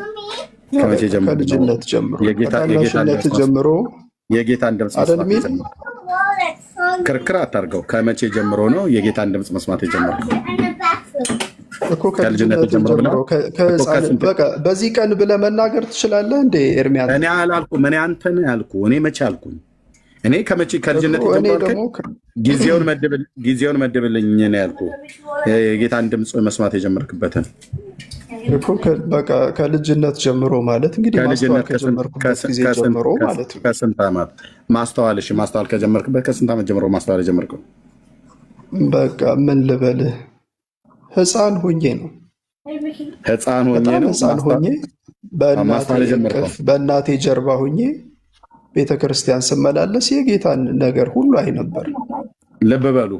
ከመቼ ጀምሮ? ከልጅነት ጀምሮ፣ ከታናሽነት ጀምሮ የጌታን ድምፅ መስማት ጀምሮ። ክርክር አታርገው። ከመቼ ጀምሮ ነው የጌታን ድምፅ መስማት የጀመረው? እኮ ከልጅነት ጀምሮ። በዚህ ቀን ብለህ መናገር ትችላለህ እንዴ ኤርሚያስ? እኔ አላልኩም። እኔ አንተ ነህ ያልኩህ። እኔ መቼ አልኩኝ? እኔ ከመቼ ከልጅነት ጀምሮ ጊዜውን መድብልኝ ነው ያልኩህ። የጌታን ድምፅ መስማት የጀመርክበትን እኮ ከልጅነት ጀምሮ ማለት እንግዲህ ማስተዋል ከጀመርኩበት ጊዜ ጀምሮ ማለት ነው። ከስንት ዓመት ማስተዋል? እሺ ማስተዋል ከጀመርክበት ከስንት ዓመት ጀምሮ ማስተዋል የጀመርከው? በቃ ምን ልበልህ፣ ሕፃን ሆኜ ነው። ሕፃን ሆኜ በእናቴ ጀርባ ሆኜ ቤተክርስቲያን ስመላለስ የጌታን ነገር ሁሉ አይ ነበር። ልብ በሉ።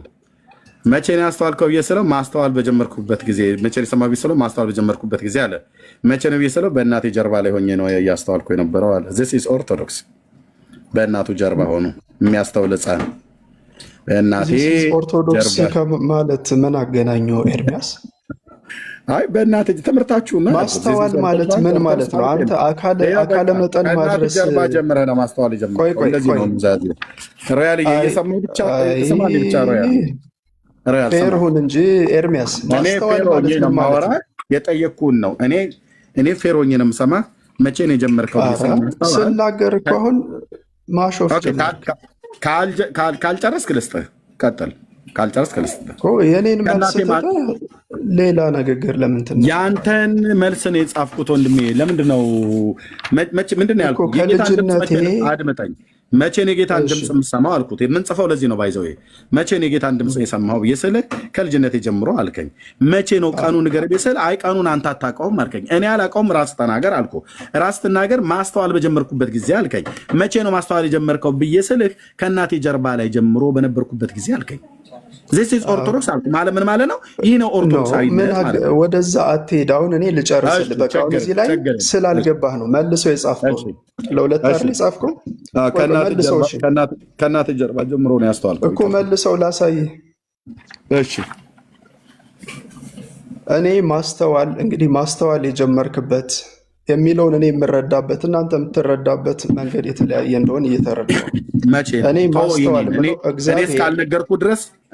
መቼ ነው ያስተዋልከው ብዬ ስለው ማስተዋል በጀመርኩበት ጊዜ። መቼ ነው የሰማኸው ብዬ ስለው ማስተዋል በጀመርኩበት ጊዜ አለ። መቼ ነው ብዬ ስለው በእናቴ ጀርባ ላይ ሆኜ ነው እያስተዋልኩ የነበረው አለ። ዚስ ኢዝ ኦርቶዶክስ። በእናቱ ጀርባ ሆኖ የሚያስተውል ሕፃን በእናቴ ኦርቶዶክስ ማለት ምን አገናኘው ኤርሚያስ? አይ በእናቴ ትምህርታችሁ ነው። ማስተዋል ማለት ምን ማለት ነው? አንተ አካለ መጠን ማድረስ ጀርባ ጀምረህ ነው ማስተዋል ጀምረህ። እንደዚህ ነው ምዛዝ ሮያል እየሰማሁ ብቻ ተሰማኝ ብቻ ሮያል ፌር ሁን እንጂ ኤርሚያስ። ማስተዋል ማለት ነው ማወራ የጠየቅኩህን ነው። እኔ ፌር ሆኜ ነው የምሰማህ። መቼ ነው የጀመርከው? ስናገር እኮ አሁን ማሾፍ ካልጨረስክ ልስጥህ። ቀጥል። ካልጨረስክ ልስጥህ። የኔን መልስ ሌላ ንግግር ለምን ትነው? ያንተን መልስ ነው የጻፍኩት ወንድሜ። ለምንድን ነው ምንድን ነው ያልኩት? አድምጠኝ። መቼ ነው የጌታን ድምፅ የምሰማው አልኩት። የምንጽፈው ለዚህ ነው። ባይዘው መቼ ነው የጌታን ድምፅ የሰማው ብዬ ስልህ ከልጅነቴ ጀምሮ አልከኝ። መቼ ነው ቀኑ ንገር ብዬ ስልህ አይ ቀኑን አንተ አታውቀውም አልከኝ። እኔ አላውቀውም ራስህ ተናገር አልኩ። ራስህ ትናገር። ማስተዋል በጀመርኩበት ጊዜ አልከኝ። መቼ ነው ማስተዋል የጀመርከው ብዬ ስልህ ከእናቴ ጀርባ ላይ ጀምሮ በነበርኩበት ጊዜ አልከኝ። ዚስ ኢዝ ኦርቶዶክስ አልኩ። ማለት ምን ማለት ነው? ይህ ነው ኦርቶዶክሳዊነት ማለት ነው። ወደዛ አትሄድ። አሁን እኔ ልጨርስልህ። በቃ እዚህ ላይ ስላልገባህ ነው መልሶ የጻፍከው። ለሁለት አይደል የጻፍከው? ከእናት ጀርባ ጀምሮ ነው ያስተዋልከው እኮ። መልሰው ላሳይ። እሺ እኔ ማስተዋል የጀመርክበት የሚለውን እኔ የምረዳበት እናንተ የምትረዳበት መንገድ የተለያየ እንደሆነ እየተረዳሁ መቼ እኔ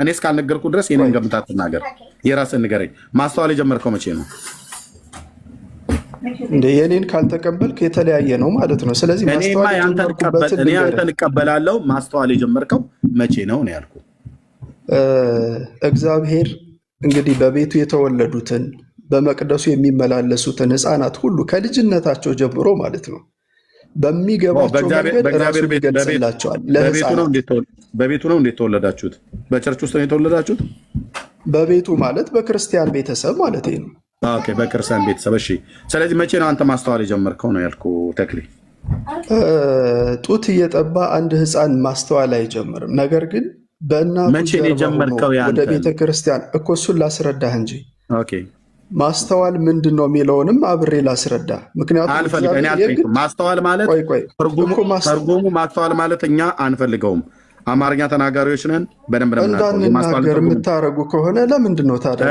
እስካልነገርኩ ድረስ የኔን ገምታ አትናገር። የራስህን ንገረኝ። ማስተዋል የጀመርከው መቼ ነው? እንደ የኔን ካልተቀበልክ የተለያየ ነው ማለት ነው። ስለዚህ ማስተዋል የጀመርኩበትን እኔ አንተን እቀበላለሁ። ማስተዋል የጀመርከው መቼ ነው ነው ያልኩህ። እግዚአብሔር እንግዲህ በቤቱ የተወለዱትን በመቅደሱ የሚመላለሱትን ሕፃናት ሁሉ ከልጅነታቸው ጀምሮ ማለት ነው በሚገባቸው መንገድ ራሱ ይገልጽላቸዋል። በቤቱ ነው እንዴት ተወለዳችሁት? በቸርች ውስጥ ነው የተወለዳችሁት? በቤቱ ማለት በክርስቲያን ቤተሰብ ማለት ነው። ኦኬ፣ በክርስቲያን ቤተሰብ። እሺ፣ ስለዚህ መቼ ነው አንተ ማስተዋል የጀመርከው ነው ያልኩህ ተክሌ? ጡት እየጠባ አንድ ሕፃን ማስተዋል አይጀምርም። ነገር ግን በእናቱ ጀርባ ወደ ቤተክርስቲያን እኮ እሱን ላስረዳህ እንጂ ኦኬ ማስተዋል ምንድን ነው የሚለውንም አብሬ ላስረዳ። ምክንያቱም ማስተዋል ማለት ትርጉሙ ማስተዋል ማለት እኛ አንፈልገውም። አማርኛ ተናጋሪዎች ነን። በደንብ እንዳንናገር የምታደርጉ ከሆነ ለምንድን ነው ታዲያ?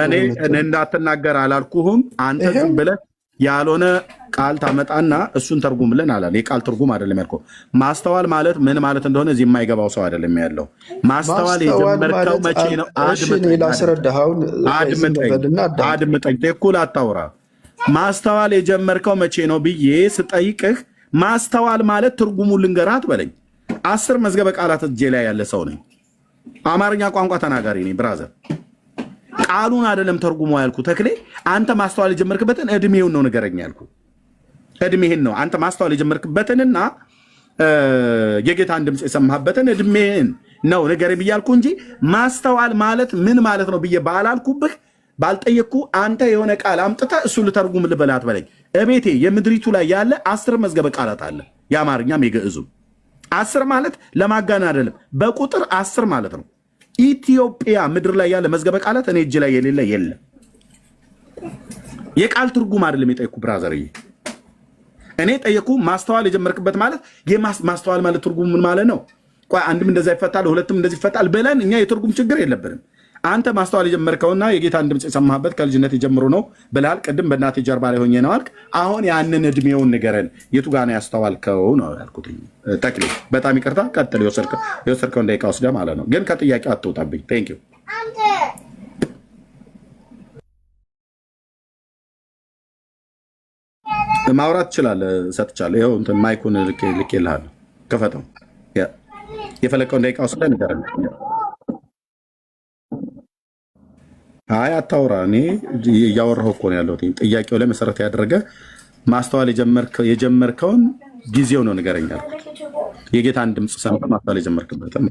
እኔ እንዳትናገር አላልኩህም። አንተ ዝም ብለህ ያልሆነ ቃል ታመጣና እሱን ተርጉምልን አላል። የቃል ትርጉም አይደለም ያልኩህ። ማስተዋል ማለት ምን ማለት እንደሆነ እዚህ የማይገባው ሰው አይደለም ያለው። ማስተዋል የጀመርከው መቼ ነው? አድምጠኝ፣ እኩል አታውራ። ማስተዋል የጀመርከው መቼ ነው ብዬ ስጠይቅህ ማስተዋል ማለት ትርጉሙ ልንገርህ አትበለኝ። 10 መዝገበ ቃላት እጄ ላይ ያለ ሰው ነኝ። አማርኛ ቋንቋ ተናጋሪ ነኝ ብራዘር። ቃሉን አይደለም ተርጉሞ ያልኩ ተክሌ፣ አንተ ማስተዋል የጀመርክበትን እድሜውን ነው ንገረኝ ያልኩ። እድሜህን ነው አንተ ማስተዋል የጀመርክበትንና የጌታን ድምፅ የሰማህበትን እድሜህን ነው ንገረኝ ብያልኩ እንጂ ማስተዋል ማለት ምን ማለት ነው ብዬ ባላልኩብህ ባልጠየቅኩ አንተ የሆነ ቃል አምጥተህ እሱ ልተርጉም ልበላት በለኝ። እቤቴ የምድሪቱ ላይ ያለ 10 መዝገበ ቃላት አለ፣ የአማርኛም የግዕዙም 10 ማለት ለማጋነን አይደለም፣ በቁጥር 10 ማለት ነው። ኢትዮጵያ ምድር ላይ ያለ መዝገበ ቃላት እኔ እጅ ላይ የሌለ የለም። የቃል ትርጉም አይደለም የጠየኩ ብራዘርዬ። እኔ ጠየኩ ማስተዋል የጀመርክበት ማለት ማስተዋል ማለት ትርጉም ምን ማለት ነው? ቆይ አንድም እንደዛ ይፈታል፣ ሁለትም እንደዚህ ይፈታል ብለን እኛ የትርጉም ችግር የለብንም። አንተ ማስተዋል የጀመርከውና የጌታን ድምፅ የሰማህበት ከልጅነት የጀምሮ ነው ብላል። ቅድም በእናቴ ጀርባ ላይ ሆኜ ነው አልክ። አሁን ያንን እድሜውን ንገረን፣ የቱ ጋር ነው ያስተዋልከው ነው ያልኩት። ተክሌ በጣም ይቅርታ፣ ቀጥል። የወሰድከውን ደቂቃ ወስደህ ማለት ነው፣ ግን ከጥያቄው አትውጣብኝ። ቴንክ ዩ። ማውራት ትችላለህ፣ ሰጥቻለሁ። ይኸው እንትን ማይኩን ልኬልሃለሁ፣ ክፈተው። የፈለከውን ደቂቃ ወስደህ ንገረን። አይ አታውራ፣ እኔ እያወራሁ እኮ ነው ያለሁት። ጥያቄው ላይ መሰረት ያደረገ ማስተዋል የጀመርከውን ጊዜው ነው ንገረኝ አልኩት። የጌታን ድምፅ ሰምተህ ማስተዋል የጀመርክበትን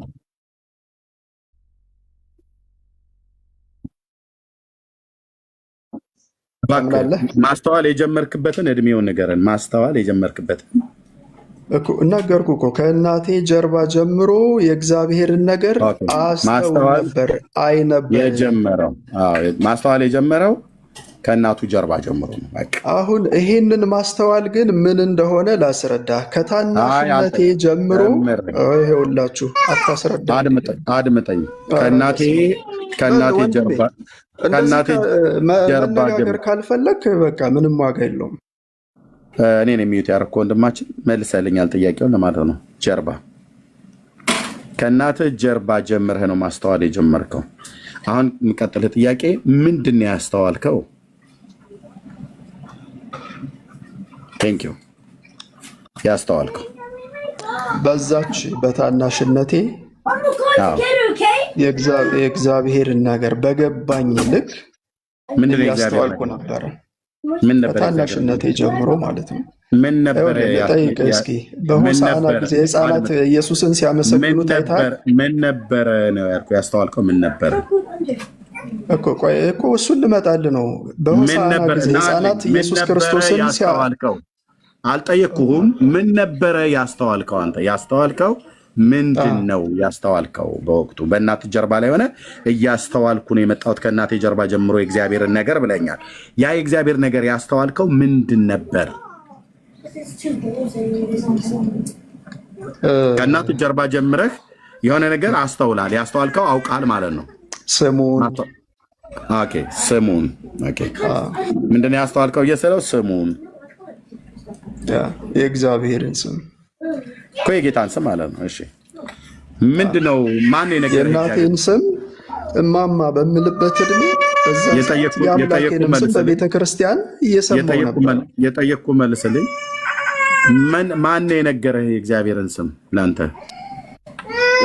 ማስተዋል የጀመርክበትን እድሜውን ንገረን። ማስተዋል የጀመርክበትን ነገርኩ እኮ ከእናቴ ጀርባ ጀምሮ የእግዚአብሔርን ነገር አስተውል ነበር፣ አይ ነበር የጀመረው። ማስተዋል የጀመረው ከእናቱ ጀርባ ጀምሮ ነው። አሁን ይሄንን ማስተዋል ግን ምን እንደሆነ ላስረዳ። ከታናሽነቴ ጀምሮ ይኸውላችሁ፣ አታስረዳ፣ አድምጠኝ። ከእናቴ ጀርባ መነጋገር ካልፈለግ በቃ ምንም ዋጋ የለውም። እኔን የሚዩት ያደረኩ ወንድማችን መልሰልኛል ጥያቄውን ለማለት ነው። ጀርባ ከእናትህ ጀርባ ጀምረህ ነው ማስተዋል የጀመርከው። አሁን የሚቀጥልህ ጥያቄ ምንድን ነው ያስተዋልከው? ቴንክ ዩ። ያስተዋልከው በዛች በታናሽነቴ የእግዚአብሔርን ነገር በገባኝ ልክ ያስተዋልኩ ነበረ። ከታናሽነቴ ጀምሮ ማለት ነው። ምን ነበር? ጠይቅ እስኪ። በሆሳዕና ጊዜ ህፃናት ኢየሱስን ሲያመሰግኑ ታይተሃል? ምን ነበረ ነው ያልኩህ? ያስተዋልከው ምን ነበረ እኮ እሱን ልመጣልህ ነው። በሆሳዕና ጊዜ ህፃናት ኢየሱስ ክርስቶስን ሲያስተዋልከው አልጠየቅኩህም። ምን ነበረ ያስተዋልከው? አንተ ያስተዋልከው ምንድን ነው ያስተዋልከው? በወቅቱ በእናት ጀርባ ላይ ሆነ እያስተዋልኩ ነው የመጣሁት ከእናቴ ጀርባ ጀምሮ የእግዚአብሔርን ነገር ብለኛል። ያ የእግዚአብሔር ነገር ያስተዋልከው ምንድን ነበር? ከእናት ጀርባ ጀምረህ የሆነ ነገር አስተውላል። ያስተዋልከው አውቃል ማለት ነው። ስሙን ምንድን ነው ያስተዋልከው? እየሰለው ስሙን የእግዚአብሔርን ስም እኮ የጌታን ስም ማለት ነው። እሺ ምንድነው? ማን የነገረህ? የእናቴን ስም እማማ በምልበት እድሜ የአምላኬንም ስም በቤተ ክርስቲያን እየሰማሁ ነበር። የጠየቅኩ መልስልኝ። ማን የነገረህ የእግዚአብሔርን ስም ለአንተ?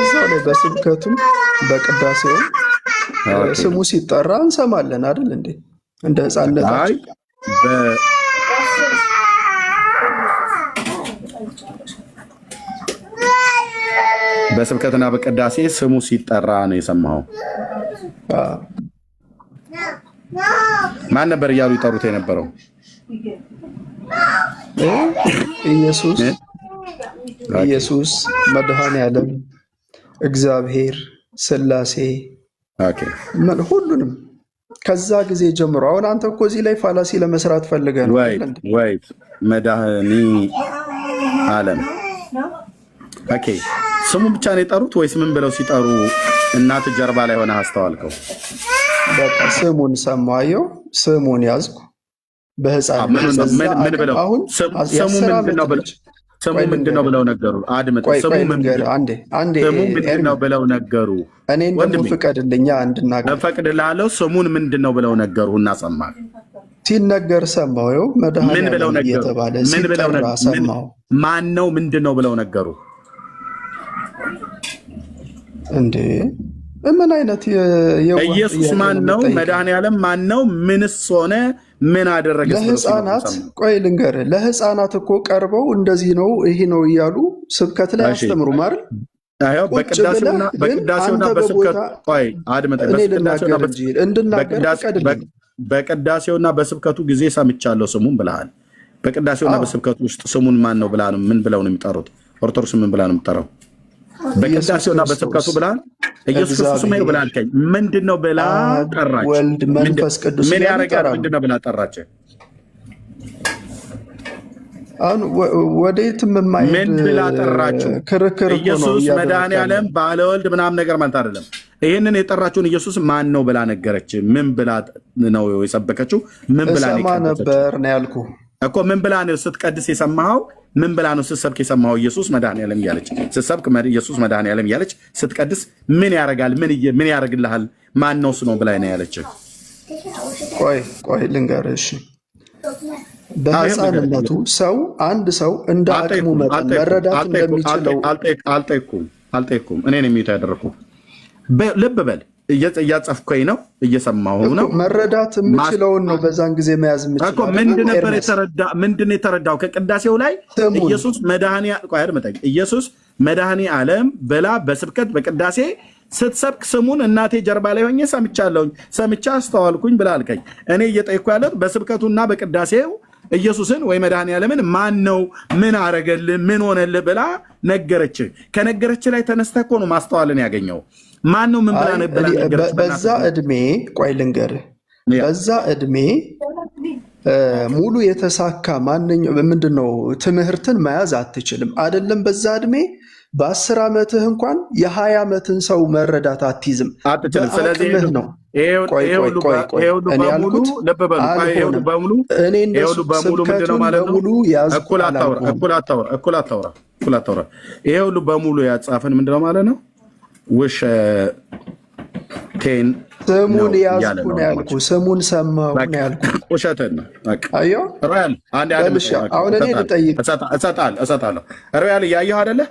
እዛው ላይ በስብከቱም በቅዳሴውም ስሙ ሲጠራ እንሰማለን አይደል እንዴ? እንደ ሕፃንነታችን በስብከትና በቅዳሴ ስሙ ሲጠራ ነው የሰማኸው። ማን ነበር እያሉ ይጠሩት የነበረው? ኢየሱስ፣ መድኃኔዓለም፣ እግዚአብሔር፣ ሥላሴ፣ ሁሉንም ከዛ ጊዜ ጀምሮ። አሁን አንተ እኮ እዚህ ላይ ፋላሲ ለመስራት ፈልገህ ነው። ወይት መድኃኔዓለም ስሙን ብቻ ነው የጠሩት ወይስ ምን ብለው ሲጠሩ እናት ጀርባ ላይ ሆነ አስተዋልከው? በቃ ስሙን ሰማየው፣ ስሙን ያዝኩ። በህፃን ምን ብለው ስሙ ምንድነው ብለው ነገሩ? አድምጥ። ስሙ ምንድነው ብለው ነገሩ? እኔን ደግሞ ፍቀድልኛ እንድናገር። እፈቅድልሃለሁ። ስሙን ምንድነው ብለው ነገሩ? እናሰማህ። ሲነገር ሰማየው፣ መድኃኔዓለም እየተባለ ሲጠራ ሰማው። ማን ነው ምንድነው ብለው ነገሩ? እንዴ ምን አይነት ኢየሱስ ማን ነው? መድኃኔዓለም ማን ነው? ምንስ ሆነ? ምን አደረገ? ለህፃናት ቆይ ልንገርህ፣ ለህፃናት እኮ ቀርበው እንደዚህ ነው ይሄ ነው እያሉ ስብከት ላይ ያስተምሩ ማለት በቅዳሴውና በስብከቱ ጊዜ ሰምቻለሁ ስሙን ብለሃል። በቅዳሴውና በስብከቱ ውስጥ ስሙን ማን ነው ብላ ምን ብለው ነው የሚጠሩት? ኦርቶዶክስ ምን ብላ ነው የምትጠራው? በቅዳሴውና በስብከቱ ብለሃል። ኢየሱስ ክርስቶስ ነው ብላ አልከኝ። ምንድን ነው ብላ ጠራች? ወልድ መንፈስ ቅዱስ ምን ያደርጋል? ምንድን ነው ብላ ጠራች? አሁን ወዴትም የማይሄድ ምን ብላ ጠራችሁ? ክርክር ኢየሱስ መድኃኔዓለም ባለወልድ ምናምን ነገር ማለት አይደለም። ይህንን የጠራችሁን ኢየሱስ ማን ነው ብላ ነገረች? ምን ብላ ነው የሰበከችው? ምን ብላ ነበር ነው ያልኩ እኮ። ምን ብላ ነው ስትቀድስ የሰማኸው? ምን ብላ ነው ስትሰብክ የሰማኸው? ኢየሱስ መድኃኔዓለም እያለች ስትሰብክ ኢየሱስ መድኃኔዓለም እያለች ስትቀድስ ምን ያደርጋል? ምን ያደርግልሃል? ማን ነው ነው ብላ ነው ያለች? ቆይ ልንገርህ። በህፃንነቱ ሰው አንድ ሰው እንደ አቅሙ መጠን መረዳት እንደሚችለው አልጠይኩም። እኔ ነው የሚታ ያደረኩ። ልብ በል እያጸፍኩኝ ነው፣ እየሰማሁ ነው። መረዳት የምችለውን ነው በዛን ጊዜ መያዝ የምችለው። ምንድን ነው የተረዳው? ከቅዳሴው ላይ ኢየሱስ ኢየሱስ መድኃኔዓለም ብላ በስብከት በቅዳሴ ስትሰብክ ስሙን እናቴ ጀርባ ላይ ሆኜ ሰምቻ አስተዋልኩኝ ብላ አልከኝ። እኔ እየጠየኩ ያለት በስብከቱና በቅዳሴው ኢየሱስን ወይ መድኃኔዓለምን ማን ነው ምን አረገልህ ምን ሆነልህ ብላ ነገረች። ከነገረች ላይ ተነስተህ እኮ ነው ማስተዋልን ያገኘው። ማን ነው ምን ብላ ነገረች? በዛ እድሜ ቆይ ልንገርህ፣ በዛ እድሜ ሙሉ የተሳካ ምንድነው ትምህርትን መያዝ አትችልም። አይደለም በዛ እድሜ በ10 ዓመትህ እንኳን የ20 ዓመትን ሰው መረዳት አትይዝም። በአቅምህ ነው። ይሄ ሁሉ በሙሉ ያጻፈን ምንድነው ማለት ነው? ውሸቴን ስሙን ያዝኩ ነው ያልኩ፣ ስሙን ሰማሁ ነው ያልኩ። ውሸትን ነው። አየሁ። ሮያል አሁን እኔ ልጠይቅ እሰጣለሁ። ሮያል እያየሁ አይደለ?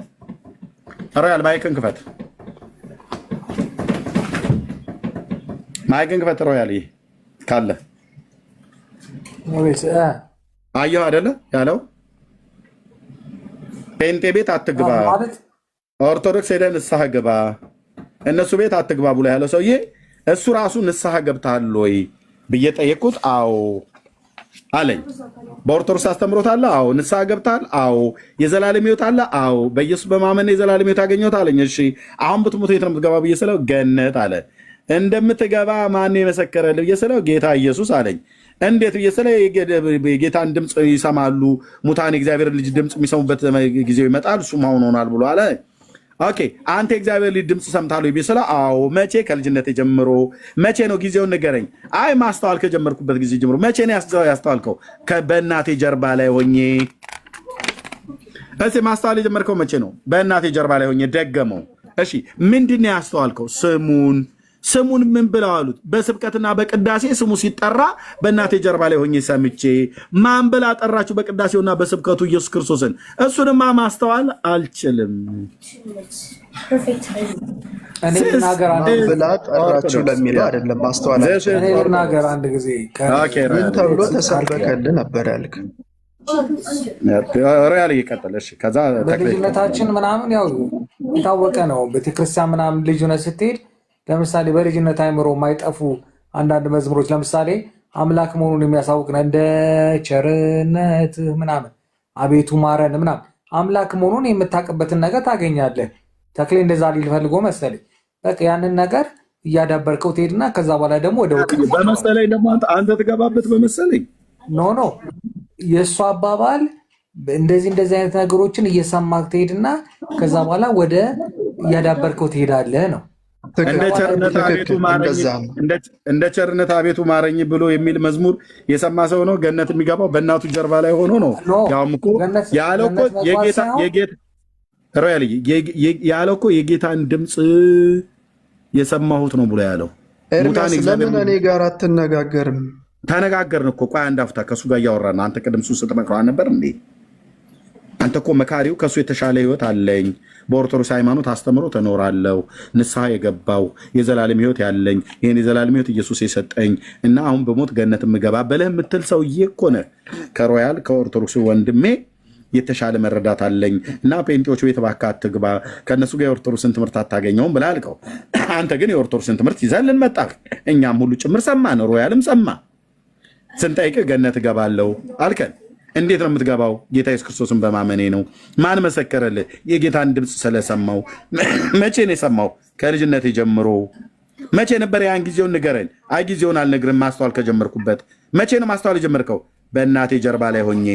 ሮያል ማይክን ክፈት፣ ማይክን ክፈት። ሮያል ይህ ካለ አየሁ አይደለ ያለው? ፔንቴ ቤት አትግባ፣ ኦርቶዶክስ ሄደህ ንስሐ ግባ፣ እነሱ ቤት አትግባ ብሎ ያለው ሰውዬ እሱ ራሱ ንስሐ ገብተሃል ወይ ብዬ ጠየቅኩት። አዎ አለኝ። በኦርቶዶክስ አስተምሮት አለ? አዎ። ንስሐ ገብተሃል? አዎ። የዘላለም ሕይወት አለ? አዎ። በኢየሱስ በማመን የዘላለም ሕይወት አገኘሁት አለኝ። እሺ አሁን ብትሞት የት ነው የምትገባ ብዬ ስለው ገነት አለ። እንደምትገባ ማን የመሰከረልህ ብዬ ስለው ጌታ ኢየሱስ አለኝ። እንዴት ብዬ ስለው የጌታን ድምፅ ይሰማሉ፣ ሙታን የእግዚአብሔር ልጅ ድምፅ የሚሰሙበት ጊዜው ይመጣል፣ እሱም አሁን ሆኗል ብሎ አለ። ኦኬ አንተ የእግዚአብሔር ልጅ ድምፅ ሰምታለሁ ብዬ ስለው አዎ። መቼ? ከልጅነት ጀምሮ። መቼ ነው ጊዜውን ንገረኝ። አይ ማስተዋል ከጀመርኩበት ጊዜ ጀምሮ። መቼ ነው ያስተዋልከው? በእናቴ ጀርባ ላይ ሆኜ። እሺ ማስተዋል የጀመርከው መቼ ነው? በእናቴ ጀርባ ላይ ሆኜ። ደገመው። እሺ ምንድን ነው ያስተዋልከው? ስሙን ምን ብለው አሉት? በስብከትና በቅዳሴ ስሙ ሲጠራ በእናቴ ጀርባ ላይ ሆኜ ሰምቼ። ማን ብላ ጠራችሁ? በቅዳሴውና በስብከቱ ኢየሱስ ክርስቶስን። እሱንማ ማስተዋል አልችልም። ብላ ጠራችሁ ለሚለው አይደለም ማስተዋል ናገር አንድ ጊዜ ምን ተብሎ ተሰበከልህ ነበር ያልክ? ሪያል እየቀጠለሽ ከዛ በልጅነታችን ምናምን ያው የታወቀ ነው። ቤተክርስቲያን ምናምን ልጅ ሆነህ ስትሄድ ለምሳሌ በልጅነት አይምሮ የማይጠፉ አንዳንድ መዝሙሮች ለምሳሌ አምላክ መሆኑን የሚያሳውቅ እንደ ቸርነት ምናምን አቤቱ ማረን ምናምን አምላክ መሆኑን የምታውቅበትን ነገር ታገኛለህ። ተክሌ እንደዛ ሊል ፈልጎ መሰለኝ። በቃ ያንን ነገር እያዳበርከው ትሄድና ከዛ በኋላ ደግሞ ወደ እውቀት በመሰለኝ ደግሞ አንተ ትገባበት በመሰለኝ ኖ የእሱ አባባል እንደዚህ አይነት ነገሮችን እየሰማህ ትሄድና ከዛ በኋላ ወደ እያዳበርከው ትሄዳለህ ነው። እንደ ቸርነት አቤቱ ማረኝ ብሎ የሚል መዝሙር የሰማ ሰው ነው ገነት የሚገባው በእናቱ ጀርባ ላይ ሆኖ ነው። ያውም እኮ ያለው እኮ የጌታን ድምፅ የሰማሁት ነው ብሎ ያለው። ለምን እኔ ጋር አንተ እኮ መካሪው ከእሱ የተሻለ ህይወት አለኝ፣ በኦርቶዶክስ ሃይማኖት አስተምሮ ተኖራለሁ፣ ንስሐ የገባው የዘላለም ህይወት ያለኝ ይህን የዘላለም ህይወት ኢየሱስ የሰጠኝ እና አሁን በሞት ገነት የምገባ በለህ የምትል ሰውዬ እኮ ነህ። ከሮያል ከኦርቶዶክስ ወንድሜ የተሻለ መረዳት አለኝ እና ጴንጤዎች ቤት እባክህ አትግባ፣ ከእነሱ ጋር የኦርቶዶክስን ትምህርት አታገኘውም ብለህ አልከው። አንተ ግን የኦርቶዶክስን ትምህርት ይዘህልን መጣህ። እኛም ሁሉ ጭምር ሰማን፣ ሮያልም ሰማ። ስንጠይቅህ ገነት እገባለሁ አልከን። እንዴት ነው የምትገባው? ጌታ ኢየሱስ ክርስቶስን በማመኔ ነው። ማን መሰከረልህ? የጌታን ድምፅ ስለሰማው። መቼ ነው የሰማው? ከልጅነት ጀምሮ። መቼ ነበር? ያን ጊዜውን ንገረን። አይ ጊዜውን አልነግርም፣ ማስተዋል ከጀመርኩበት። መቼ ነው ማስተዋል የጀመርከው? በእናቴ ጀርባ ላይ ሆኜ።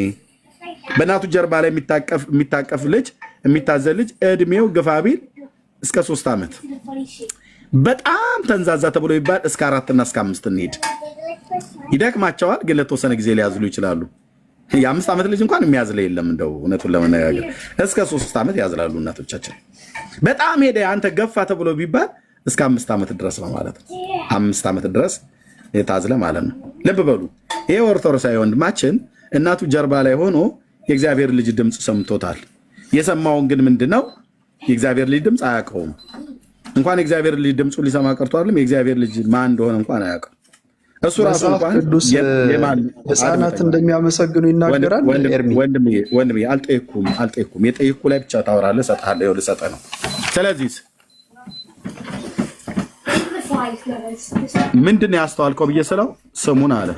በእናቱ ጀርባ ላይ የሚታቀፍ ልጅ የሚታዘል ልጅ እድሜው ግፋ ቢል እስከ 3 ዓመት በጣም ተንዛዛ ተብሎ ይባል እስከ 4 እና እስከ 5 እንሄድ። ይደክማቸዋል፣ ግን ለተወሰነ ጊዜ ሊያዝሉ ይችላሉ። የ5 ዓመት ልጅ እንኳን የሚያዝለ የለም። እንደው እውነቱን ለመነጋገር እስከ 3 ዓመት ያዝላሉ እናቶቻችን። በጣም ሄደ አንተ ገፋ ተብሎ ቢባል እስከ 5 ዓመት ድረስ ነው ማለት ነው። 5 ዓመት ድረስ የታዝለ ማለት ነው። ልብ በሉ። ይሄ ኦርቶዶክሳዊ ወንድማችን እናቱ ጀርባ ላይ ሆኖ የእግዚአብሔር ልጅ ድምፅ ሰምቶታል። የሰማውን ግን ምንድነው? የእግዚአብሔር ልጅ ድምፅ አያውቀውም። እንኳን የእግዚአብሔር ልጅ ድምፁ ሊሰማ ቀርቶ አይደለም የእግዚአብሔር ልጅ ማን እንደሆነ እንኳን አያውቅም። እሱ ራሱ እንኳን ቅዱስ ሕፃናት እንደሚያመሰግኑ ይናገራል። ወንድሜ አልጠየኩም። የጠየኩ ላይ ብቻ ታወራለህ። እሰጥሃለሁ፣ ልሰጥህ ነው። ስለዚህ ምንድን ነው ያስተዋልከው ብዬ ስለው ስሙን አለ።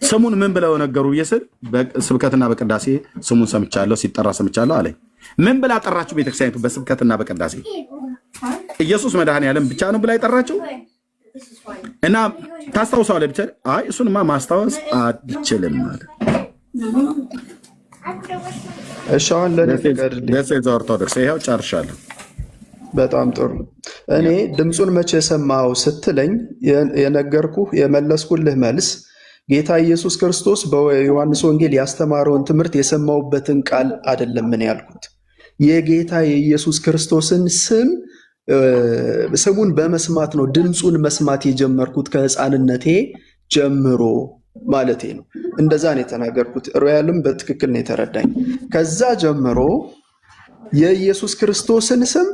ስሙን ምን ብለው ነገሩ ብዬ ስል በስብከትና በቅዳሴ ስሙን ሰምቻለሁ፣ ሲጠራ ሰምቻለሁ አለኝ። ምን ብላ ጠራችሁ ቤተክርስቲያኒቱ? በስብከትና በቅዳሴ ኢየሱስ መድኃኔዓለም ብቻ ነው ብላ የጠራችው እና ታስታውሰዋለህ ብቻ። አይ እሱንማ ማስታወስ አልችልም ማለት እሺ። አሁን ለኔ ኦርቶዶክስ ይኸው ጨርሻለሁ። በጣም ጥሩ። እኔ ድምፁን መቼ ሰማው ስትለኝ የነገርኩህ የመለስኩልህ መልስ ጌታ ኢየሱስ ክርስቶስ በዮሐንስ ወንጌል ያስተማረውን ትምህርት የሰማውበትን ቃል አይደለም ምን ያልኩት፣ የጌታ የኢየሱስ ክርስቶስን ስሙን በመስማት ነው። ድምፁን መስማት የጀመርኩት ከሕፃንነቴ ጀምሮ ማለቴ ነው። እንደዛ ነው የተናገርኩት። ሮያልም በትክክል ነው የተረዳኝ። ከዛ ጀምሮ የኢየሱስ ክርስቶስን ስም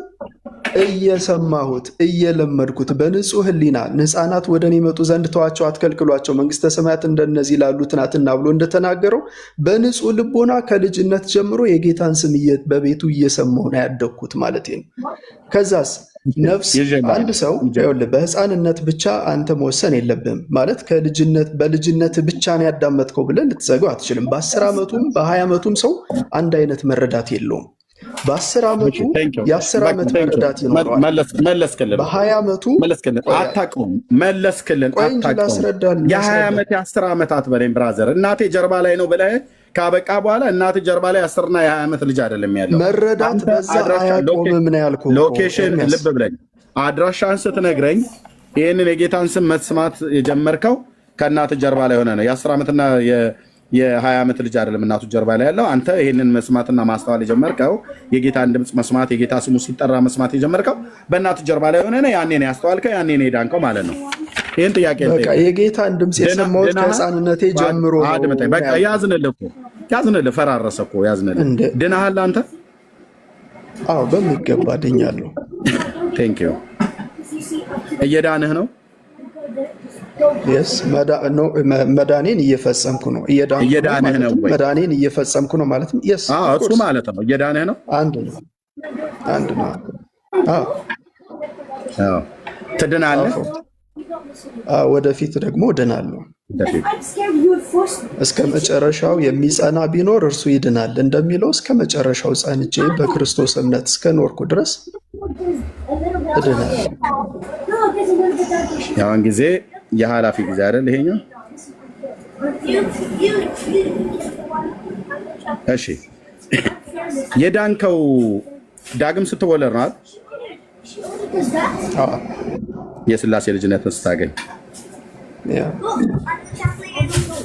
እየሰማሁት እየለመድኩት በንጹህ ሕሊና ሕፃናት ወደ እኔ ይመጡ ዘንድ ተዋቸው፣ አትከልክሏቸው፣ መንግስተ ሰማያት እንደነዚህ ላሉት ናትና ብሎ እንደተናገረው በንጹህ ልቦና ከልጅነት ጀምሮ የጌታን ስም በቤቱ እየሰማሁ ነው ያደግኩት ማለቴ ነው። ከዛስ ነፍስ አንድ ሰው በሕፃንነት ብቻ አንተ መወሰን የለብህም ማለት በልጅነት ብቻ ነው ያዳመጥከው ብለህ ልትዘጋው አትችልም። በ10 ዓመቱም በ20 ዓመቱም ሰው አንድ አይነት መረዳት የለውም። በ10 ዓመቱ የ10 ዓመት መረዳት ይኖረዋል። በ20 ዓመቱ አታውቀውም። መለስክልን አታውቀውም። የ20 ዓመት የ10 ዓመታት በለኝ ብራዘር። እናቴ ጀርባ ላይ ነው ብለህ ካበቃ በኋላ እናቴ ጀርባ ላይ 10 እና የ20 ዓመት ልጅ አይደለም ያለው። መረዳት በዛ አያቆምም ነው ያልኩህ። ሎኬሽን ልብ ብለኝ አድራሻን ስትነግረኝ ይህንን የጌታን ስም መስማት የጀመርከው ከእናት ጀርባ ላይ ሆነ ነው። የ10 ዓመትና የ20 ዓመት ልጅ አይደለም እናቱ ጀርባ ላይ ያለው። አንተ ይህንን መስማትና ማስተዋል የጀመርከው የጌታን ድምፅ መስማት የጌታ ስሙ ሲጠራ መስማት የጀመርከው በእናቱ ጀርባ ላይ ሆነ ነው። ያኔ ነው ያስተዋልከው፣ ያኔ ነው የዳንከው ማለት ነው። ይህን ጥያቄ የጌታን ድምፅ የሰማሁት ከሕፃንነቴ ጀምሮ። በቃ ያዝንልህ፣ ፈራረሰ እኮ ያዝንልህ። ድነሃል አንተ? አዎ በሚገባ ድኛለሁ። ቴንክ ዩ። እየዳንህ ነው? መዳኔን እየፈጸምኩ ነው። እየዳንህ ነው ወይ? መዳኔን እየፈጸምኩ ነው ማለት ነው። እሱ ማለት ነው። እየዳንህ ነው። አንድ ነው። ትድናለህ። ወደፊት ደግሞ እድናለሁ። እስከ መጨረሻው የሚጸና ቢኖር እርሱ ይድናል እንደሚለው እስከ መጨረሻው ጸንቼ በክርስቶስ እምነት እስከኖርኩ ድረስ እድናለሁ። ያውን ጊዜ የኃላፊ ጊዜ አይደል ይሄኛው? እሺ የዳንከው ዳግም ስትወለድ ነው አይደል? የሥላሴ ልጅነትን ስታገኝ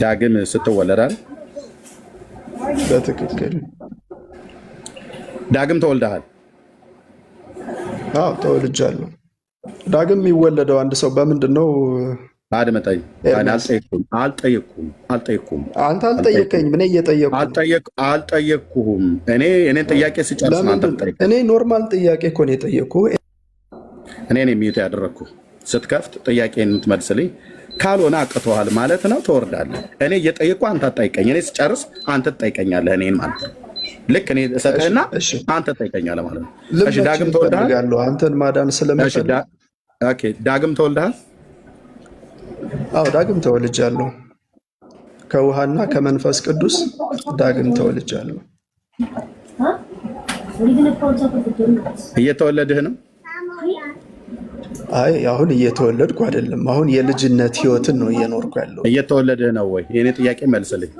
ዳግም ስትወለድ አይደል? በትክክል ዳግም ተወልደሃል? አዎ ተወልጃለሁ። ዳግም የሚወለደው አንድ ሰው በምንድን ነው? አድመጠኝ። አልጠየቅኩም። አንተ አልጠየቀኝም፣ እኔ እየጠየቅኩ አልጠየቅኩህም። እኔን ጥያቄ ስጨርስ ነው አንተ የምጠይቀኝ። እኔ ኖርማል ጥያቄ እኮ ነው የጠየቅኩህ። እኔ ሚዩት ያደረግኩህ ስትከፍት ጥያቄን የምትመልስልኝ ካልሆነ አቅቶሃል ማለት ነው፣ ትወርዳለህ። እኔ እየጠየቅኩ አንተ አትጠይቀኝ። እኔ ስጨርስ አንተ ትጠይቀኛለህ እኔን ማለት ነው። ልክ እኔ እሰጥህና አንተ ትጠይቀኛለህ ማለት ነው። እሺ፣ ዳግም ተወልደሃል? አንተን ማዳን ስለምፈልግ ዳግም ተወልደሃል? አዎ ዳግም ተወልጃለሁ። ከውሃና ከመንፈስ ቅዱስ ዳግም ተወልጃለሁ። እየተወለድህ ነው? አይ አሁን እየተወለድኩ አይደለም። አሁን የልጅነት ህይወትን ነው እየኖርኩ ያለው። እየተወለድህ ነው ወይ? የኔ ጥያቄ መልስልኝ።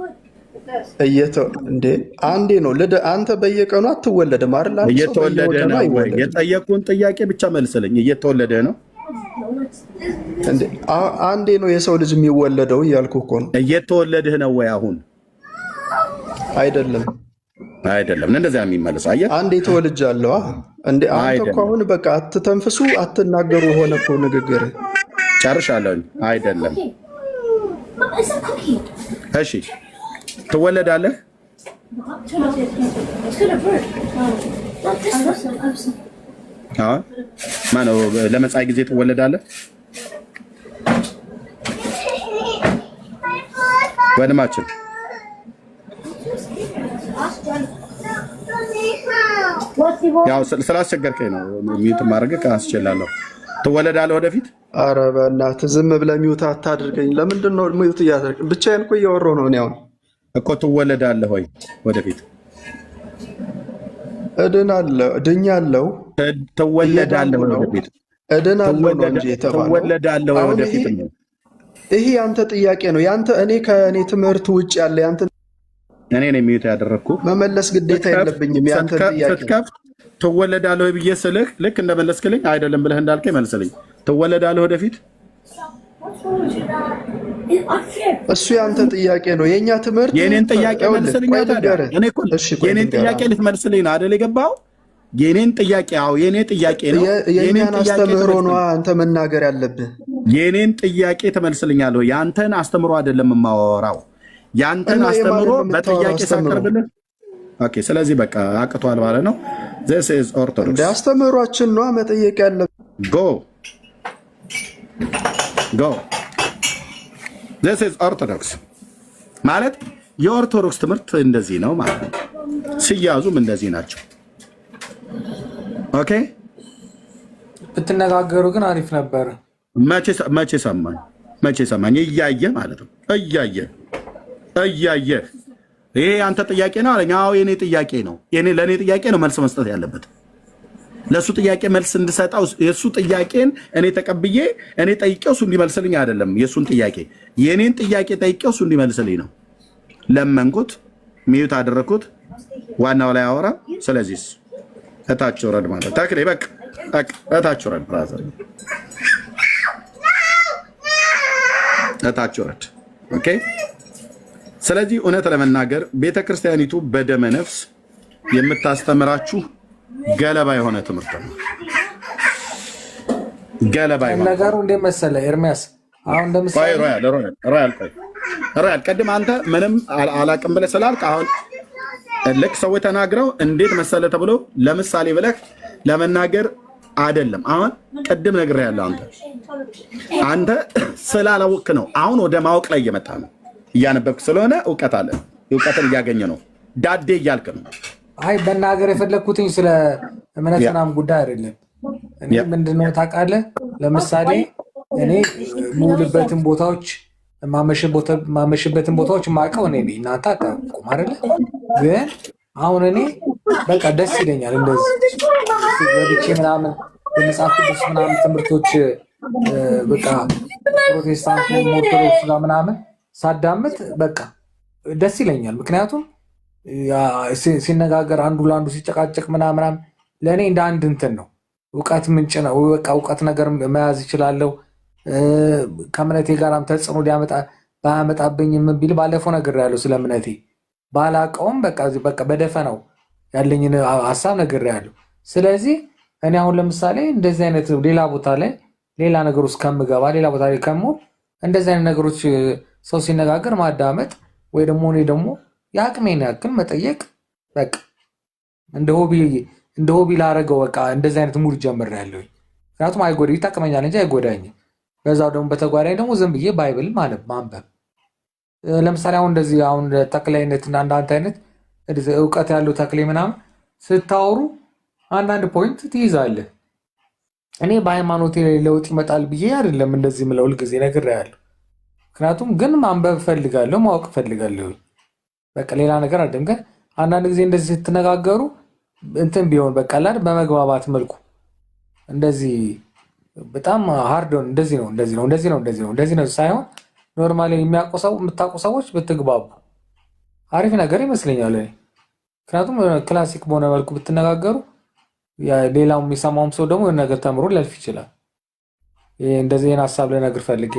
እንዴ አንዴ ነው አንተ በየቀኑ አትወለድም አይደል? እየተወለድህ ነው ወይ? የጠየቁን ጥያቄ ብቻ መልስልኝ። እየተወለድህ ነው? አንዴ ነው የሰው ልጅ የሚወለደው እያልኩ እኮ ነው። እየተወለድህ ነው ወይ አሁን? አይደለም እንደዚያ የሚመልስ አየህ። አንዴ ተወልጃለሁ። እንዴ አንተ እኮ አሁን በቃ አትተንፍሱ፣ አትናገሩ ሆነ እኮ ንግግር። ጨርሻለሁ። አይደለም። እሺ ትወለዳለህ? ማነው ለመጻኢ ጊዜ ትወለዳለህ? ወንድማችን ያው ስላስቸገርከኝ ነው ሚዩት ማድረግ ካስችላለሁ። ትወለዳለህ ወደፊት? ኧረ በእናትህ ዝም ብለህ ሚዩት አታድርገኝ። ለምንድን ነው ሚዩት እያደረግህ? ብቻዬን እኮ እያወራሁ ነው። እኔ አሁን እኮ ትወለዳለህ ወይ ወደፊት? ድኛለሁ። ትወለዳለህ ወይ ወደፊት? እድናለሁ ነው እንጂ የተባለው። ትወለዳለህ ወይ ወደፊት ነው? ይሄ ያንተ ጥያቄ ነው። እኔ ከእኔ ትምህርት ውጭ ያለ ያንተ እኔ ነኝ ሚዩት ያደረግኩህ። መመለስ ግዴታ የለብኝም። ያንተ ጥያቄ ስትከፍት ትወለዳለህ ወይ ብዬ ስልህ ልክ እንደመለስክልኝ አይደለም ብለህ እንዳልከኝ መልስልኝ። ትወለዳለህ ወደፊት? እሱ ያንተ ጥያቄ ነው። የኛ ትምህርት የኔን ጥያቄ መልስልኝ። የኔን ጥያቄ ልትመልስልኝ ነው አይደል የገባው? የኔን ጥያቄ የኔ ጥያቄ ነው። የኛን አስተምህሮ ነው አንተ መናገር ያለብህ። የኔን ጥያቄ ትመልስልኛለህ። ያንተን አስተምሮ አይደለም የማወራው። ያንተን አስተምሮ በጥያቄ ሳቀርብልህ ኦኬ። ስለዚህ በቃ አቅቷል ማለት ነው። this is orthodox አስተምሯችን ነው መጠየቅ ያለብህ። go this is orthodox ማለት የኦርቶዶክስ ትምህርት እንደዚህ ነው ማለት ነው። ሲያዙም እንደዚህ ናቸው። ኦኬ ብትነጋገሩ ግን አሪፍ ነበር። መቼ ሰማኝ? እያየ ማለት ነው። እያየ ይሄ አንተ ጥያቄ ነው አለኝ። አዎ የኔ ጥያቄ ነው። ለእኔ ጥያቄ ነው መልስ መስጠት ያለበት። ለእሱ ጥያቄ መልስ እንድሰጠው የእሱ ጥያቄን እኔ ተቀብዬ እኔ ጠይቄው እሱ እንዲመልስልኝ አይደለም። የእሱን ጥያቄ የኔን ጥያቄ ጠይቄው እሱ እንዲመልስልኝ ነው። ለመንኩት፣ ሚዩት አደረግኩት። ዋናው ላይ አወራ። ስለዚህ እታች ወረድ ማለት ተክሌ በቃ እታች ወረድ፣ ብራዘር እታች ወረድ። ኦኬ። ስለዚህ እውነት ለመናገር ቤተክርስቲያኒቱ በደመ ነፍስ የምታስተምራችሁ ገለባ የሆነ ትምህርት ነው። ገለባ የሆነ ነገሩ እንዴት መሰለህ ኤርሚያስ፣ አሁን ለምሳሌ ሮያል ቅድም አንተ ምንም አላቅም ብለህ ስላልክ አሁን ልክ ሰዎች ተናግረው እንዴት መሰለህ ተብሎ ለምሳሌ ብለህ ለመናገር አይደለም። አሁን ቅድም ነግሬሃለሁ። አንተ ስላላወቅህ ነው። አሁን ወደ ማወቅ ላይ እየመጣ ነው። እያነበብክ ስለሆነ እውቀት አለ። እውቀትን እያገኘ ነው። ዳዴ እያልክ ነው። አይ በናገር የፈለግኩትኝ ስለ እምነት ምናምን ጉዳይ አይደለም። እኔ ምንድነው ታውቃለህ፣ ለምሳሌ እኔ የምውልበትን ቦታዎች ማመሽበትን ቦታዎች የማውቀው እኔ ነኝ። እናንተ አታውቁም አይደለ? ግን አሁን እኔ በቃ ደስ ይለኛል እንደዚህ ወድቼ ምናምን የመጽሐፍ ቅዱስ ምናምን ትምህርቶች በቃ ፕሮቴስታንት ኦርቶዶክስ ምናምን ሳዳምጥ በቃ ደስ ይለኛል። ምክንያቱም ሲነጋገር አንዱ ለአንዱ ሲጨቃጨቅ ምናምን ለእኔ እንደ አንድ እንትን ነው፣ እውቀት ምንጭ ነው። በቃ እውቀት ነገር መያዝ ይችላለሁ። ከእምነቴ ጋርም ተጽዕኖ ባያመጣብኝ ቢል ባለፈው ነግሬያለሁ። ስለ እምነቴ ባላውቀውም በቃ በደፈናው ያለኝን ሀሳብ ነግሬያለሁ። ስለዚህ እኔ አሁን ለምሳሌ እንደዚህ አይነት ሌላ ቦታ ላይ ሌላ ነገር ውስጥ ከምገባ ሌላ ቦታ ላይ ከምሆን እንደዚህ አይነት ነገሮች ሰው ሲነጋገር ማዳመጥ ወይ ደግሞ እኔ ደግሞ የአቅሜን ያክል መጠየቅ በቃ እንደ ሆቢ ላረገው በቃ እንደዚህ አይነት ሙድ ጀምሬያለሁ። ምክንያቱም ይጠቅመኛል እንጂ አይጎዳኝም። በዛው ደግሞ በተጓዳኝ ደግሞ ዝም ብዬ ባይብል ማንበብ ለምሳሌ አሁን እንደዚህ አሁን ተክላይነት እና እንዳንተ አይነት እውቀት ያለው ተክሌ ምናምን ስታወሩ አንዳንድ ፖይንት ትይዛለህ። እኔ በሃይማኖቴ ላይ ለውጥ ይመጣል ብዬ አይደለም እንደዚህ ምለው ሁልጊዜ ነግሬሃለሁ። ምክንያቱም ግን ማንበብ ፈልጋለሁ፣ ማወቅ ፈልጋለሁ። በቃ ሌላ ነገር አይደለም። ግን አንዳንድ ጊዜ እንደዚህ ስትነጋገሩ እንትን ቢሆን በቃ አይደል በመግባባት መልኩ እንደዚህ በጣም ሃርድ እንደዚህ ነው ሳይሆን ኖርማሊ የምታውቁ ሰዎች ብትግባቡ አሪፍ ነገር ይመስለኛል። ምክንያቱም ክላሲክ በሆነ መልኩ ብትነጋገሩ ሌላው የሚሰማውም ሰው ደግሞ የሆነ ነገር ተምሮ ሊያልፍ ይችላል። እንደዚህ ይህን ሀሳብ ልነግር ፈልጌ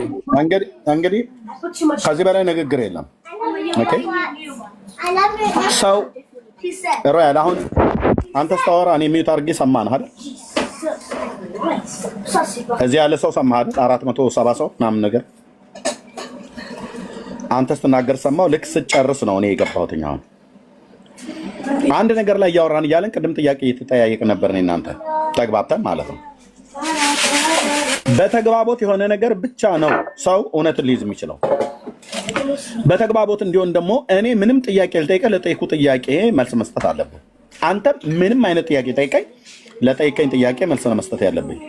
እንግዲህ ከዚህ በላይ ንግግር የለም። ሰው ሮያል አሁን አንተ ስታወራ እኔ ሚዩት አድርጌ ሰማህ አይደል? እዚህ ያለ ሰው ሰማህ አይደል? 470 ሰው ምናምን ነገር አንተ ስትናገር ሰማው። ልክ ስጨርስ ነው እኔ የገባሁት። አሁን አንድ ነገር ላይ እያወራን እያለን ቅድም ጥያቄ እየተጠያየቅ ነበር እኔ እናንተ ተግባብተን ማለት ነው። በተግባቦት የሆነ ነገር ብቻ ነው ሰው እውነትን ሊይዝ የሚችለው። በተግባቦት እንዲሆን ደግሞ እኔ ምንም ጥያቄ ልጠይቀህ ለጠይቁ ጥያቄ መልስ መስጠት አለብህ። አንተ ምንም አይነት ጥያቄ ጠይቀኝ፣ ለጠይቀኝ ጥያቄ መልስ ነው መስጠት ያለብኝ።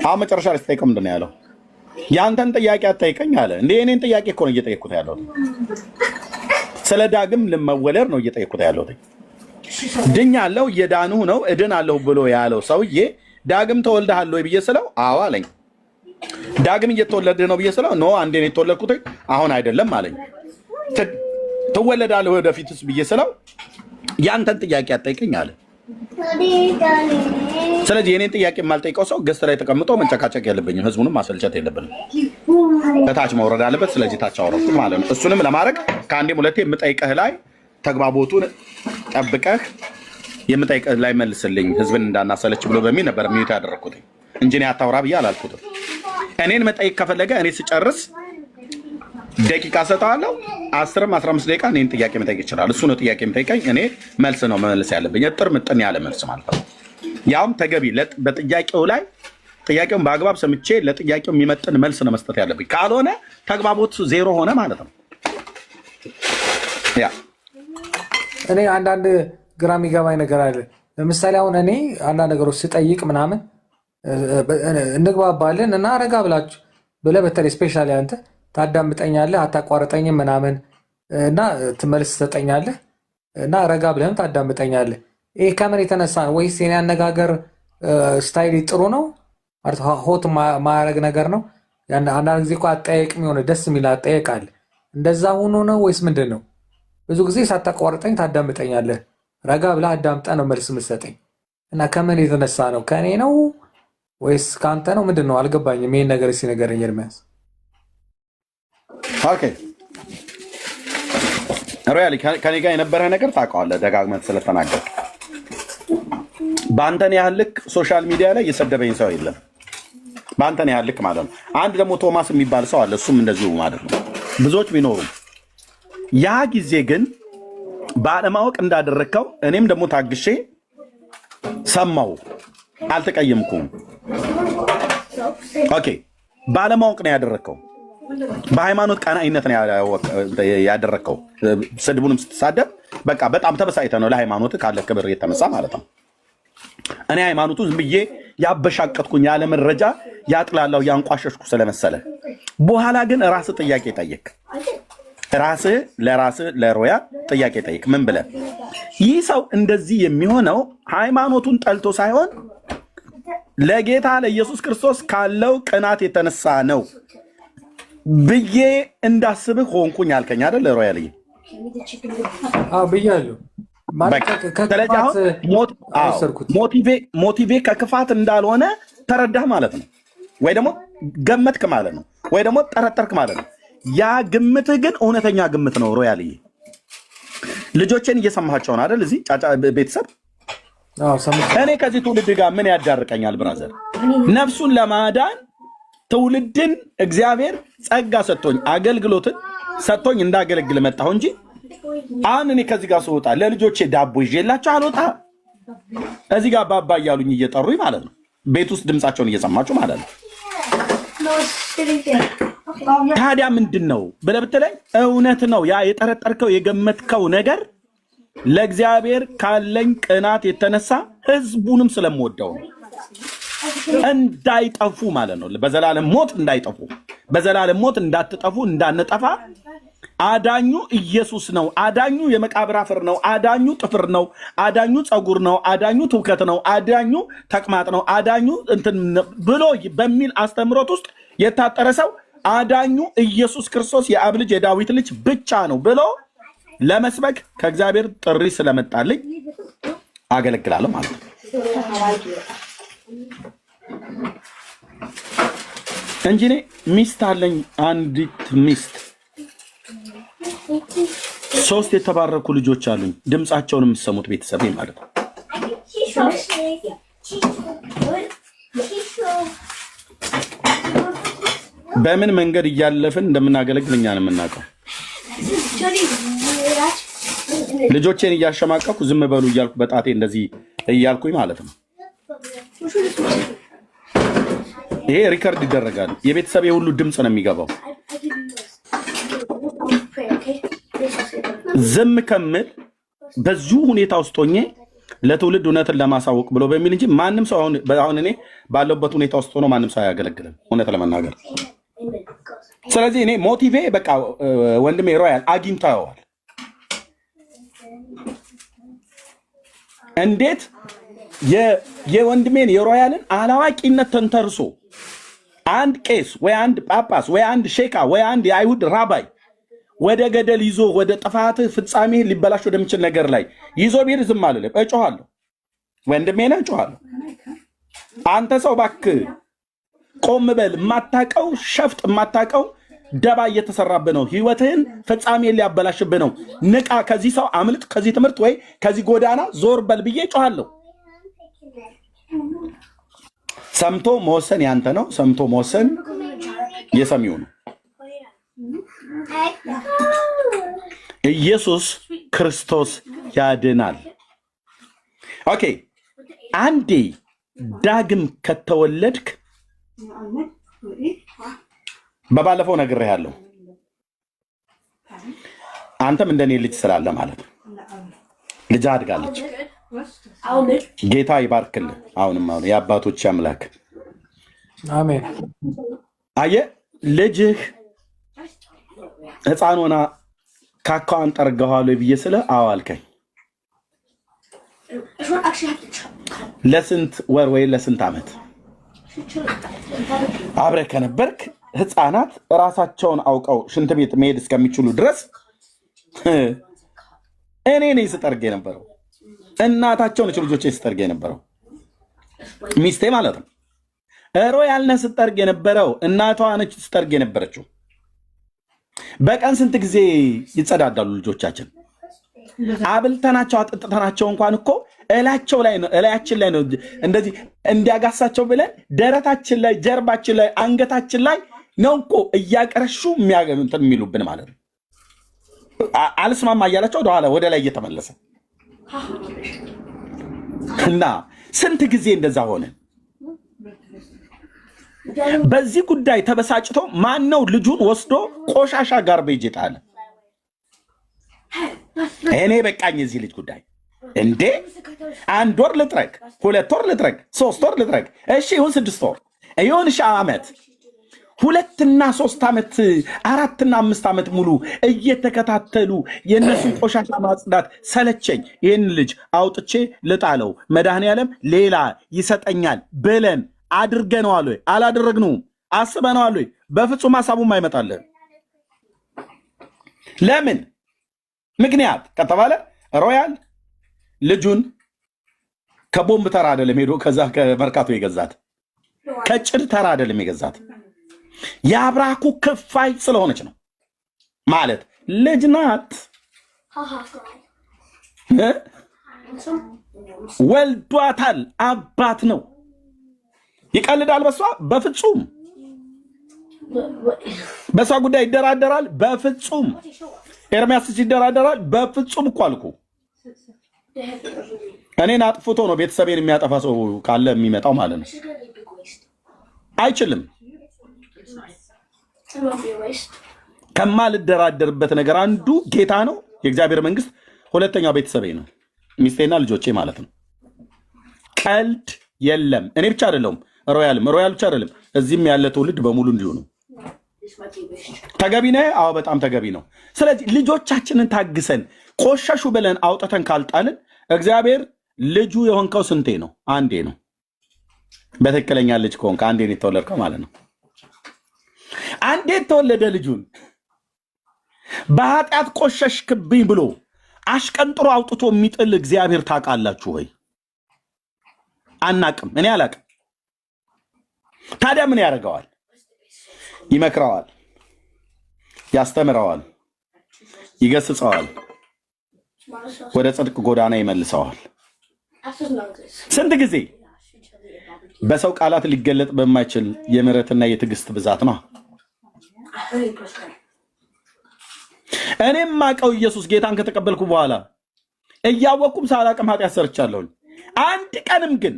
አሁን መጨረሻ ላይ ስጠይቀው ምንድን ነው ያለው? ያንተን ጥያቄ አትጠይቀኝ አለ። እንዴ እኔን ጥያቄ እኮ ነው እየጠየቅኩት ያለሁት። ስለ ዳግም ልመወለድ ነው እየጠየቅኩት ያለሁት። ድኛለሁ፣ እየዳንሁ ነው፣ እድናለሁ ብሎ ያለው ሰውዬ ዳግም ተወልደሃል ወይ ብዬ ስለው አዎ አለኝ። ዳግም እየተወለድህ ነው ብዬ ስለው ኖ አንዴ ነው የተወለድኩት አሁን አይደለም አለኝ። ትወለዳለህ ወደፊትስ ብዬ ስለው ያንተን ጥያቄ አትጠይቀኝ አለ። ስለዚህ የኔን ጥያቄ የማልጠይቀው ሰው ገስት ላይ ተቀምጦ መንጨቃጨቅ የለብኝም። ህዝቡንም ማሰልቸት የለብንም። ከታች መውረድ አለበት። ስለዚህ ታች አወረድኩ ማለት ነው። እሱንም ለማድረግ ከአንዴም ሁለቴ የምጠይቀህ ላይ ተግባቦቱን ጠብቀህ የምጠይቀህ ላይ መልስልኝ፣ ህዝብን እንዳናሰለች ብሎ በሚል ነበር ሚዩት ያደረግኩት እንጂ እኔ አታውራ ብዬ አላልኩትም። እኔን መጠየቅ ከፈለገ እኔ ስጨርስ ደቂቃ ሰጠዋለሁ። 10-15 ደቂቃ እኔን ጥያቄ መጠየቅ ይችላል። እሱ ነው ጥያቄ መጠየቀኝ፣ እኔ መልስ ነው መመለስ ያለብኝ። እጥር ምጥን ያለ መልስ ማለት ነው። ያውም ተገቢ በጥያቄው ላይ ጥያቄውን በአግባብ ሰምቼ ለጥያቄው የሚመጥን መልስ ነው መስጠት ያለብኝ። ካልሆነ ተግባቦት ዜሮ ሆነ ማለት ነው። ያ እኔ አንዳንድ ግራ የሚገባኝ ነገር አለ። ለምሳሌ አሁን እኔ አንዳንድ ነገሮች ስጠይቅ ምናምን እንግባባለን እና ረጋ ብላችሁ ብለህ በተለይ ስፔሻሊ አንተ ታዳምጠኛለህ፣ አታቋርጠኝም ምናምን እና ትመልስ ትሰጠኛለህ እና ረጋ ብለህም ታዳምጠኛለህ። ይሄ ከምን የተነሳ ነው? ወይስ የኔ አነጋገር ስታይል ጥሩ ነው ሆት ማያረግ ነገር ነው? አንዳንድ ጊዜ እኮ አጠያየቅም የሆነ ደስ የሚል አጠያየቅ አለ። እንደዛ ሆኖ ነው ወይስ ምንድን ነው? ብዙ ጊዜ ሳታቋርጠኝ ታዳምጠኛለህ፣ ረጋ ብለህ አዳምጠ ነው መልስ የምትሰጠኝ እና ከምን የተነሳ ነው? ከእኔ ነው ወይስ ከአንተ ነው? ምንድን ነው አልገባኝም። ይሄን ነገር ሲነገረኝ ኤርሚያስ። ኦኬ ሮያሊ ከኔ ጋር የነበረ ነገር ታውቀዋለህ፣ ደጋግመህ ስለተናገርክ። በአንተን ያህል ልክ ሶሻል ሚዲያ ላይ የሰደበኝ ሰው የለም። በአንተን ያህል ልክ ማለት ነው። አንድ ደግሞ ቶማስ የሚባል ሰው አለ፣ እሱም እንደዚሁ ማለት ነው። ብዙዎች ቢኖሩም ያ ጊዜ ግን ባለማወቅ እንዳደረግከው እኔም ደግሞ ታግሼ ሰማው፣ አልተቀየምኩም። ኦኬ ባለማወቅ ነው ያደረግከው። በሃይማኖት ቀናኢነት ነው ያደረግከው። ስድቡንም ስትሳደብ በቃ በጣም ተበሳጭተህ ነው ለሃይማኖት ካለ ክብር የተነሳ ማለት ነው። እኔ ሃይማኖቱ ዝም ብዬ ያበሻቀጥኩኝ ያለ መረጃ ያጥላላው ያንቋሸሽኩ ስለመሰለ፣ በኋላ ግን ራስህ ጥያቄ ጠየቅ። ራስህ ለራስህ ለሮያ ጥያቄ ጠይቅ። ምን ብለህ ይህ ሰው እንደዚህ የሚሆነው ሃይማኖቱን ጠልቶ ሳይሆን ለጌታ ለኢየሱስ ክርስቶስ ካለው ቅናት የተነሳ ነው ብዬ እንዳስብህ ሆንኩኝ አልከኝ አይደል ሮያልዬ? ብያለሁ። ስለዚህ አሁን ሞቲቬ ከክፋት እንዳልሆነ ተረዳህ ማለት ነው፣ ወይ ደግሞ ገመትክ ማለት ነው፣ ወይ ደግሞ ጠረጠርክ ማለት ነው። ያ ግምትህ ግን እውነተኛ ግምት ነው ሮያልዬ። ልጆችን እየሰማቸውን አይደል? እዚህ ጫጫ ቤተሰብ እኔ ከዚህ ትውልድ ጋር ምን ያዳርቀኛል ብራዘር? ነፍሱን ለማዳን ትውልድን እግዚአብሔር ጸጋ ሰጥቶኝ አገልግሎትን ሰጥቶኝ እንዳገለግል መጣሁ እንጂ አሁን እኔ ከዚህ ጋር ስወጣ ለልጆቼ ዳቦ ይዤላቸው አልወጣ። እዚህ ጋር ባባ እያሉኝ እየጠሩኝ ማለት ነው። ቤት ውስጥ ድምፃቸውን እየሰማችሁ ማለት ነው። ታዲያ ምንድን ነው ብለህ ብትለኝ እውነት ነው። ያ የጠረጠርከው የገመትከው ነገር ለእግዚአብሔር ካለኝ ቅናት የተነሳ ህዝቡንም ስለምወደው ነው። እንዳይጠፉ ማለት ነው። በዘላለም ሞት እንዳይጠፉ፣ በዘላለም ሞት እንዳትጠፉ፣ እንዳንጠፋ አዳኙ ኢየሱስ ነው። አዳኙ የመቃብር አፈር ነው። አዳኙ ጥፍር ነው። አዳኙ ፀጉር ነው። አዳኙ ትውከት ነው። አዳኙ ተቅማጥ ነው። አዳኙ እንትን ብሎ በሚል አስተምሮት ውስጥ የታጠረ ሰው አዳኙ ኢየሱስ ክርስቶስ የአብ ልጅ የዳዊት ልጅ ብቻ ነው ብሎ ለመስበክ ከእግዚአብሔር ጥሪ ስለመጣልኝ አገለግላለሁ ማለት ነው እንጂ እኔ ሚስት አለኝ። አንዲት ሚስት፣ 3 የተባረኩ ልጆች አሉኝ። ድምፃቸውን የምትሰሙት ቤተሰቤ ማለት ነው። በምን መንገድ እያለፍን እንደምናገለግል እኛ ነው የምናውቀው። ልጆቼን እያሸማቀኩ ዝም በሉ እያልኩ በጣቴ እንደዚህ እያልኩኝ ማለት ነው። ይሄ ሪከርድ ይደረጋል። የቤተሰብ የሁሉ ድምፅ ነው የሚገባው። ዝም ከምል በዚሁ ሁኔታ ውስጥ ሆኜ ለትውልድ እውነትን ለማሳወቅ ብሎ በሚል እንጂ ማንም ሰው አሁን እኔ ባለበት ሁኔታ ውስጥ ሆኖ ማንም ሰው አያገለግልም እውነት ለመናገር። ስለዚህ እኔ ሞቲቬ በቃ ወንድሜ ሮያል አግኝተዋል። እንዴት የወንድሜን የሮያልን አላዋቂነት ተንተርሶ አንድ ቄስ ወይ አንድ ጳጳስ ወይ አንድ ሼካ ወይ አንድ የአይሁድ ራባይ ወደ ገደል ይዞ ወደ ጥፋት ፍጻሜ ሊበላሽ ወደሚችል ነገር ላይ ይዞ ቢር ዝም አልልም፣ እጮሃለሁ። ወንድሜን እጮሃለሁ። አንተ ሰው እባክህ ቆም በል። የማታውቀው ሸፍጥ፣ የማታውቀው ደባ እየተሰራብህ ነው። ህይወትህን ፍጻሜ ሊያበላሽብህ ነው። ንቃ። ከዚህ ሰው አምልጥ፣ ከዚህ ትምህርት ወይ ከዚህ ጎዳና ዞር በል ብዬ እጮሃለሁ። ሰምቶ መወሰን ያንተ ነው። ሰምቶ መወሰን የሰሚው ነው። ኢየሱስ ክርስቶስ ያድናል። ኦኬ፣ አንዴ ዳግም ከተወለድክ በባለፈው ነግሬሃለሁ። አንተም እንደኔ ልጅ ስላለ ማለት ነው። ልጅ አድጋለች። ጌታ ይባርክልህ። አሁንም የአባቶች አምላክ አሜን። አየህ ልጅህ ሕፃን ሆና ካካዋን ጠርገዋለሁ ብዬ ስለ አዋልከኝ ለስንት ወር ወይ ለስንት ዓመት አብረህ ከነበርክ ሕፃናት ራሳቸውን አውቀው ሽንት ቤት መሄድ እስከሚችሉ ድረስ እኔ ነኝ ስጠርግ የነበረው። እናታቸው ነች ልጆቼ ስጠርግ የነበረው፣ ሚስቴ ማለት ነው። ሮያል ነህ ስጠርግ የነበረው፣ እናቷ ነች ስጠርግ የነበረችው። በቀን ስንት ጊዜ ይጸዳዳሉ ልጆቻችን? አብልተናቸው አጥጥተናቸው እንኳን እኮ እላቸው ላይ ነው እላያችን ላይ ነው እንደዚህ እንዲያጋሳቸው ብለን ደረታችን ላይ፣ ጀርባችን ላይ፣ አንገታችን ላይ ነው እኮ እያቀረሹ እንትን የሚሉብን ማለት ነው። አልስማማ እያላቸው ወደኋላ ወደ ላይ እየተመለሰ እና ስንት ጊዜ እንደዛ ሆነ። በዚህ ጉዳይ ተበሳጭቶ ማን ነው ልጁን ወስዶ ቆሻሻ ጋርቤጅ ጣለ? እኔ በቃኝ የዚህ ልጅ ጉዳይ። እንዴ 1 ወር ልጥረግ፣ 2 ወር ልጥረግ፣ 3 ወር ልጥረግ፣ እሺ ይሁን 6 ወር ይሁን ዓመት 2 እና 3 ዓመት 4 እና 5 ዓመት ሙሉ እየተከታተሉ የነሱን ቆሻሻ ማጽዳት ሰለቸኝ። ይህን ልጅ አውጥቼ ልጣለው፣ መድኃኔዓለም ሌላ ይሰጠኛል ብለን አድርገነዋል ወይ? አላደረግነውም። አስበነዋል ወይ? በፍጹም ሐሳቡም አይመጣልን። ለምን ምክንያት ከተባለ ሮያል ልጁን ከቦምብ ተራ አይደለም ሄዶ ከዛ ከመርካቶ የገዛት፣ ከጭድ ተራ አይደለም የገዛት። የአብራኩ ክፋይ ስለሆነች ነው። ማለት ልጅ ናት፣ ወልዷታል፣ አባት ነው። ይቀልዳል በሷ? በፍጹም በሷ ጉዳይ ይደራደራል? በፍጹም። ኤርሚያስ ይደራደራል? በፍጹም እኮ አልኩ። እኔን አጥፍቶ ነው ቤተሰቤን የሚያጠፋ ሰው ካለ የሚመጣው ማለት ነው። አይችልም። ከማልደራደርበት ነገር አንዱ ጌታ ነው፣ የእግዚአብሔር መንግስት። ሁለተኛው ቤተሰቤ ነው፣ ሚስቴና ልጆቼ ማለት ነው። ቀልድ የለም። እኔ ብቻ አይደለሁም፣ ሮያል ብቻ አይደለም፣ እዚህም ያለ ትውልድ በሙሉ እንዲሁ ነው። ተገቢ ነው? አዎ በጣም ተገቢ ነው። ስለዚህ ልጆቻችንን ታግሰን ቆሸሹ ብለን አውጥተን ካልጣልን እግዚአብሔር ልጁ የሆንከው ስንቴ ነው? አንዴ ነው። በትክክለኛ ልጅ ከሆንክ አንዴ ነው የተወለድከው ማለት ነው። አንዴ የተወለደ ልጁን በኃጢአት ቆሸሽክብኝ ብሎ አሽቀንጥሮ አውጥቶ የሚጥል እግዚአብሔር ታውቃላችሁ ወይ? አናቅም። እኔ አላቅም። ታዲያ ምን ያደርገዋል? ይመክረዋል፣ ያስተምረዋል፣ ይገስጸዋል፣ ወደ ጽድቅ ጎዳና ይመልሰዋል። ስንት ጊዜ? በሰው ቃላት ሊገለጥ በማይችል የምሕረትና የትዕግስት ብዛት ነው። እኔም ማቀው ኢየሱስ ጌታን ከተቀበልኩ በኋላ እያወቅኩም ሳላቅም ኃጢአት ሰርቻለሁ። አንድ ቀንም ግን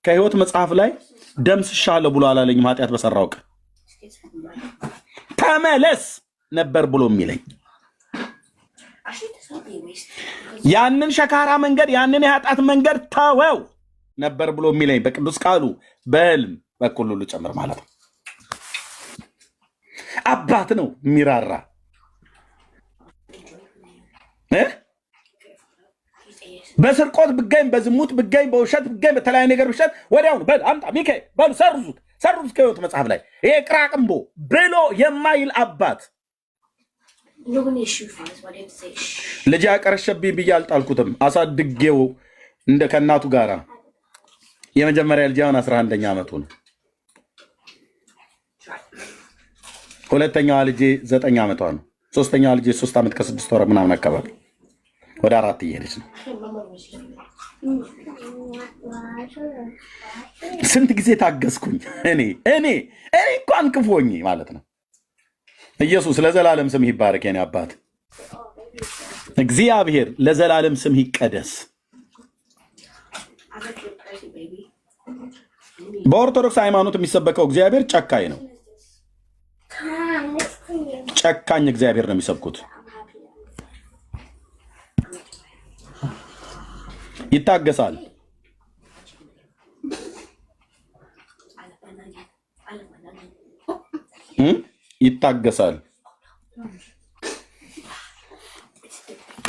ከሕይወት መጽሐፍ ላይ ደምስሻለሁ ብሎ አላለኝም። ኃጢአት በሰራው ቀን ተመለስ ነበር ብሎ የሚለኝ ያንን ሸካራ መንገድ፣ ያንን የኃጢአት መንገድ ተወው ነበር ብሎ የሚለኝ በቅዱስ ቃሉ በሕልም በኩል ሁሉ ጨምር ማለት ነው። አባት ነው የሚራራ። በስርቆት ብገኝ፣ በዝሙት ብገኝ፣ በውሸት ብገኝ፣ በተለያዩ ነገር ብሸት ወዲያውኑ በል አምጣ ሚካኤል በሉ ሰርዙት ከሕይወት መጽሐፍ ላይ ይሄ ቅራቅንቦ ብሎ የማይል አባት። ልጅ ያቀረሸብኝ ብዬ አልጣልኩትም። አሳድጌው እንደ ከእናቱ ጋራ የመጀመሪያ ልጅ አሁን 11ኛ ዓመቱ ነው። ሁለተኛዋ ልጄ 9 ዓመቷ ነው። ሶስተኛዋ ልጄ 3 ዓመት ከ6 ወር ምናምን አካባቢ ወደ 4 እየሄደች ነው። ስንት ጊዜ ታገስኩኝ እኔ እንኳን ክፎኝ ማለት ነው። ኢየሱስ ለዘላለም ስም ይባረክ። የኔ አባት እግዚአብሔር ለዘላለም ስም ይቀደስ። በኦርቶዶክስ ሃይማኖት የሚሰበከው እግዚአብሔር ጨካኝ ነው። ጨካኝ እግዚአብሔር ነው የሚሰብኩት። ይታገሳል።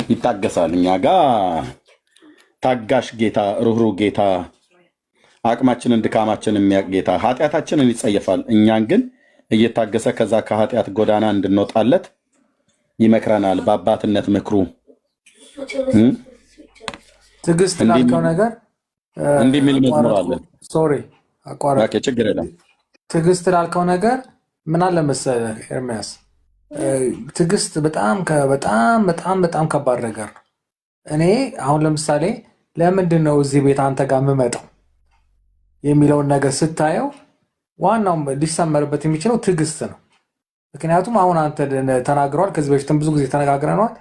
ይታገሳል። እኛ ጋር ታጋሽ ጌታ፣ ሩህሩህ ጌታ፣ አቅማችንን ድካማችንን የሚያውቅ ጌታ ኃጢአታችንን ይጸየፋል። እኛን ግን እየታገሰ ከዛ ከኃጢአት ጎዳና እንድንወጣለት ይመክረናል በአባትነት ምክሩ። ትዕግስት ላልከው ነገር እንዲህ የሚል መዝሙር አለ። ሶሪ አቋራጭ፣ ችግር የለም። ትዕግስት ላልከው ነገር ምን አለ መሰለህ ኤርሚያስ፣ ትዕግስት በጣም ከባድ ነገር ነው። እኔ አሁን ለምሳሌ ለምንድን ነው እዚህ ቤት አንተ ጋር የምመጣው የሚለውን ነገር ስታየው ዋናው ሊሰመርበት የሚችለው ትዕግስት ነው። ምክንያቱም አሁን አንተ ተናግረዋል፣ ከዚህ በፊትም ብዙ ጊዜ ተነጋግረነዋል።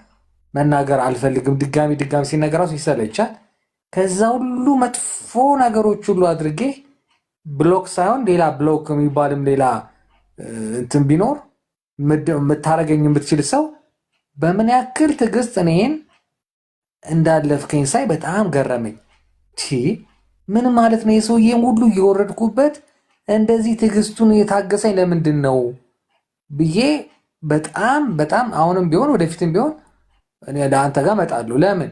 መናገር አልፈልግም፣ ድጋሚ ሲነገራው ይሰለቻል። ከዛ ሁሉ መጥፎ ነገሮች ሁሉ አድርጌ ብሎክ ሳይሆን ሌላ ብሎክ የሚባልም ሌላ እንትን ቢኖር የምታረገኝ የምትችል ሰው በምን ያክል ትዕግስት እኔን እንዳለፍከኝ ሳይ በጣም ገረመኝ። ምን ማለት ነው? የሰውዬም ሁሉ እየወረድኩበት እንደዚህ ትዕግስቱን የታገሰኝ ለምንድን ነው ብዬ በጣም አሁንም ቢሆን ወደፊትም ቢሆን እኔ ለአንተ ጋር እመጣለሁ። ለምን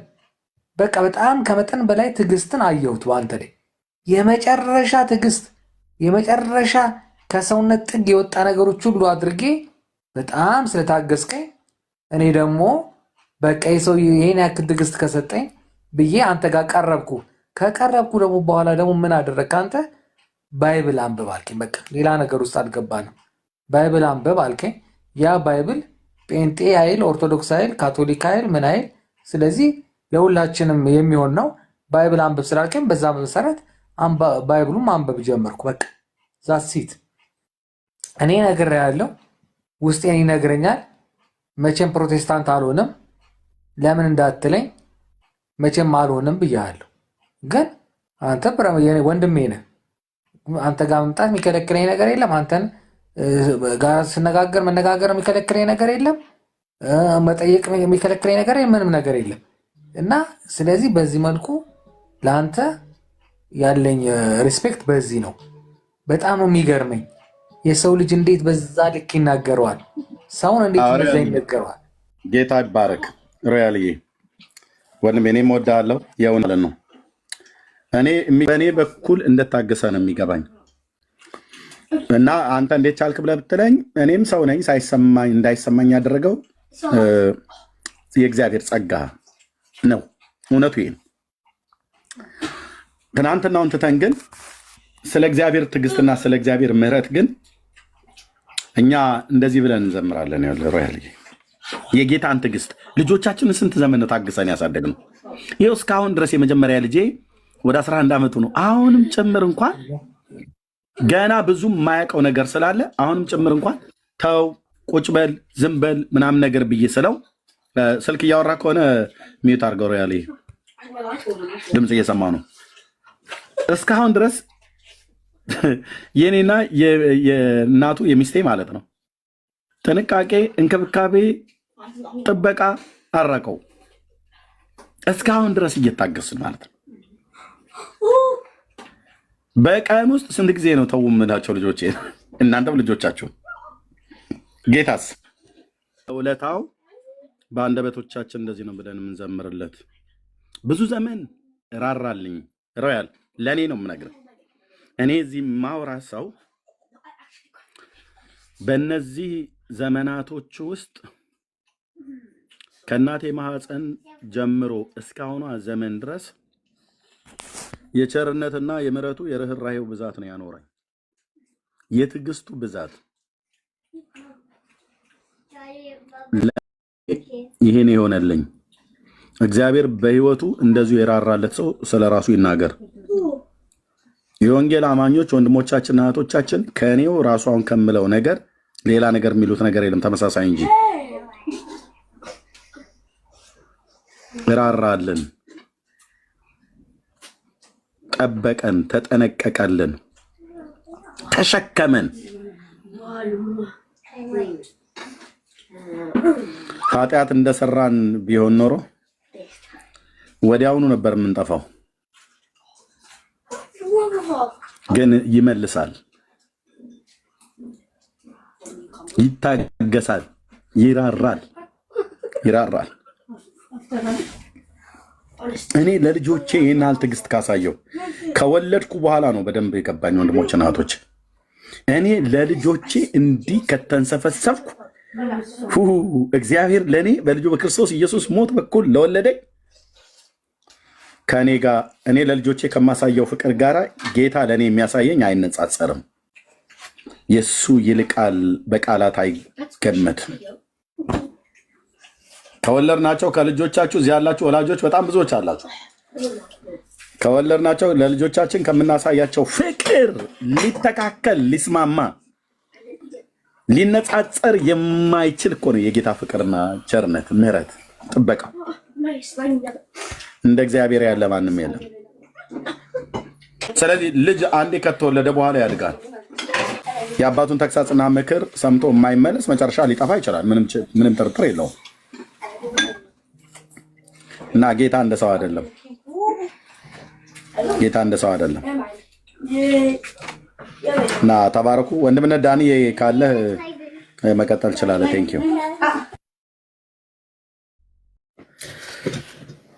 በቃ በጣም ከመጠን በላይ ትዕግስትን አየሁት በአንተ ላይ። የመጨረሻ ትዕግስት፣ የመጨረሻ ከሰውነት ጥግ የወጣ ነገሮች ሁሉ አድርጌ በጣም ስለታገስከኝ እኔ ደግሞ በቃ የሰው ይሄን ያክል ትዕግስት ከሰጠኝ ብዬ አንተ ጋር ቀረብኩ። ከቀረብኩ ደግሞ በኋላ ደግሞ ምን አደረግክ አንተ? ባይብል አንብብ አልከኝ። በቃ ሌላ ነገር ውስጥ አልገባንም። ባይብል አንብብ አልከኝ። ያ ባይብል ጴንጤ አይል፣ ኦርቶዶክስ አይል፣ ካቶሊክ አይል፣ ምን አይል። ስለዚህ ለሁላችንም የሚሆን ነው። ባይብል አንብብ ስላልከኝ በዛ መሰረት ባይብሉን ማንበብ ጀመርኩ። በቃ ዛሲት እኔ ነግሬሃለሁ፣ ውስጤን ይነግረኛል። መቼም ፕሮቴስታንት አልሆንም ለምን እንዳትለኝ፣ መቼም አልሆንም ብያለሁ። ግን አንተ ወንድሜ ነህ። አንተ ጋር መምጣት የሚከለክለኝ ነገር የለም። አንተን ጋር ስነጋገር መነጋገር የሚከለክለኝ ነገር የለም። መጠየቅ የሚከለክለኝ ነገር ምንም ነገር የለም። እና ስለዚህ በዚህ መልኩ ለአንተ ያለኝ ሪስፔክት በዚህ ነው። በጣም ነው የሚገርመኝ የሰው ልጅ እንዴት በዛ ልክ ይናገረዋል? ሰውን እንዴት በዛ ይነገረዋል? ጌታ ይባረክ። ሮያልዬ ወንድሜ እኔም እወድሃለሁ። የእውነት ነው። በእኔ በኩል እንደታገሰ ነው የሚገባኝ። እና አንተ እንዴት ቻልክ ብለህ ብትለኝ እኔም ሰው ነኝ። እንዳይሰማኝ ያደረገው የእግዚአብሔር ጸጋ ነው። እውነቱ ይሄ ነው። ትናንትናውን ትተን ግን ስለ እግዚአብሔር ትዕግስትና ስለ እግዚአብሔር ምሕረት ግን እኛ እንደዚህ ብለን እንዘምራለን። ያለ ሮያልዬ የጌታን ትዕግስት ልጆቻችንን ስንት ዘመን ታግሰን ያሳደግነው። ይኸው እስካሁን ድረስ የመጀመሪያ ልጄ ወደ 11 ዓመቱ ነው። አሁንም ጭምር እንኳን ገና ብዙ የማያውቀው ነገር ስላለ አሁንም ጭምር እንኳን ተው፣ ቁጭ በል፣ ዝም በል ምናምን ነገር ብዬ ስለው ስልክ እያወራ ከሆነ ሚዩት አድርገው ሮያልዬ፣ ድምፅ እየሰማ ነው። እስካሁን ድረስ የኔና የእናቱ የሚስቴ ማለት ነው ጥንቃቄ፣ እንክብካቤ፣ ጥበቃ አረቀው እስካሁን ድረስ እየታገስን ማለት ነው። በቀን ውስጥ ስንት ጊዜ ነው ተው የምላቸው ልጆቼ፣ እናንተም ልጆቻችሁ። ጌታስ ውለታው በአንደበቶቻችን እንደዚህ ነው ብለን የምንዘምርለት። ብዙ ዘመን ራራልኝ ሮያል፣ ለእኔ ነው የምነግርህ። እኔ እዚህ ማውራ ሰው በእነዚህ ዘመናቶች ውስጥ ከእናቴ ማህፀን ጀምሮ እስካሁኗ ዘመን ድረስ የቸርነትና የምሕረቱ የርኅራኄው ብዛት ነው ያኖረኝ። የትዕግስቱ ብዛት ይሄን የሆነልኝ እግዚአብሔር በሕይወቱ እንደዚሁ የራራለት ሰው ስለ ራሱ ይናገር። የወንጌል አማኞች ወንድሞቻችንና እህቶቻችን ከእኔው ራሱ አሁን ከምለው ነገር ሌላ ነገር የሚሉት ነገር የለም ተመሳሳይ እንጂ ራራልን፣ ጠበቀን፣ ተጠነቀቀልን፣ ተሸከመን። ኃጢአት እንደሰራን ቢሆን ኖሮ ወዲያውኑ ነበር የምንጠፋው። ግን ይመልሳል፣ ይታገሳል፣ ይራራል። እኔ ለልጆቼ ይህን ያህል ትዕግስት ካሳየው ከወለድኩ በኋላ ነው በደንብ የገባኝ። ወንድሞች እናቶች፣ እኔ ለልጆቼ እንዲህ ከተንሰፈሰፍኩ እግዚአብሔር ለእኔ በልጁ በክርስቶስ ኢየሱስ ሞት በኩል ለወለደኝ ከእኔ ጋር እኔ ለልጆቼ ከማሳየው ፍቅር ጋር ጌታ ለእኔ የሚያሳየኝ አይነጻጸርም። የእሱ ይልቃል፣ በቃላት አይገመትም። ከወለድናቸው ከልጆቻችሁ እዚህ ያላችሁ ወላጆች በጣም ብዙዎች አላችሁ። ከወለድናቸው ለልጆቻችን ከምናሳያቸው ፍቅር ሊተካከል፣ ሊስማማ፣ ሊነጻጸር የማይችል እኮ ነው የጌታ ፍቅርና ቸርነት፣ ምሕረት፣ ጥበቃ። እንደ እግዚአብሔር ያለ ማንም የለም። ስለዚህ ልጅ አንዴ ከተወለደ በኋላ ያድጋል። የአባቱን ተግሳጽና ምክር ሰምቶ የማይመለስ መጨረሻ ሊጠፋ ይችላል። ምንም ጥርጥር የለውም። እና ጌታ እንደ ሰው አይደለም። ጌታ እንደ ሰው አይደለም። እና ተባረኩ። ወንድምነት ዳኒ ካለህ መቀጠል ትችላለህ። ቴንክ ዩ።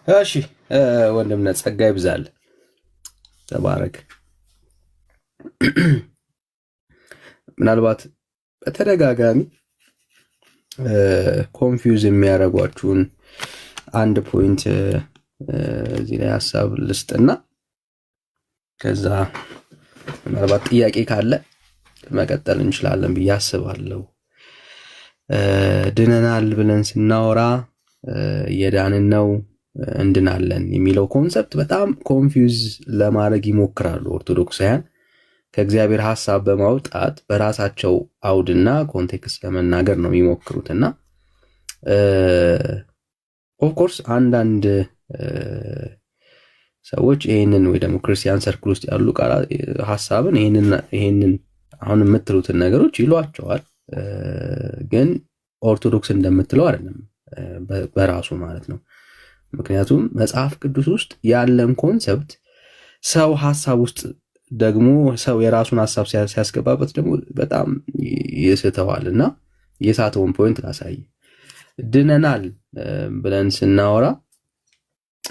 እሺ ወንድምነት ጸጋ ይብዛል። ተባረክ። ምናልባት በተደጋጋሚ ኮንፊውዝ የሚያደርጓችሁን አንድ ፖይንት እዚህ ላይ ሀሳብ ልስጥና ከዛ ምናልባት ጥያቄ ካለ መቀጠል እንችላለን ብዬ አስባለሁ። ድነናል ብለን ስናወራ የዳንን ነው እንድናለን የሚለው ኮንሰፕት በጣም ኮንፊውዝ ለማድረግ ይሞክራሉ ኦርቶዶክሳውያን። ከእግዚአብሔር ሐሳብ በማውጣት በራሳቸው አውድና ኮንቴክስት ለመናገር ነው የሚሞክሩትና ኦፍኮርስ አንዳንድ ሰዎች ይህንን ወይ ደግሞ ክርስቲያን ሰርክል ውስጥ ያሉ ሀሳብን ይህንን አሁን የምትሉትን ነገሮች ይሏቸዋል። ግን ኦርቶዶክስ እንደምትለው አይደለም በራሱ ማለት ነው። ምክንያቱም መጽሐፍ ቅዱስ ውስጥ ያለን ኮንሰፕት ሰው ሀሳብ ውስጥ ደግሞ ሰው የራሱን ሀሳብ ሲያስገባበት ደግሞ በጣም ይስተዋል እና የሳተውን ፖይንት ላሳይ። ድነናል ብለን ስናወራ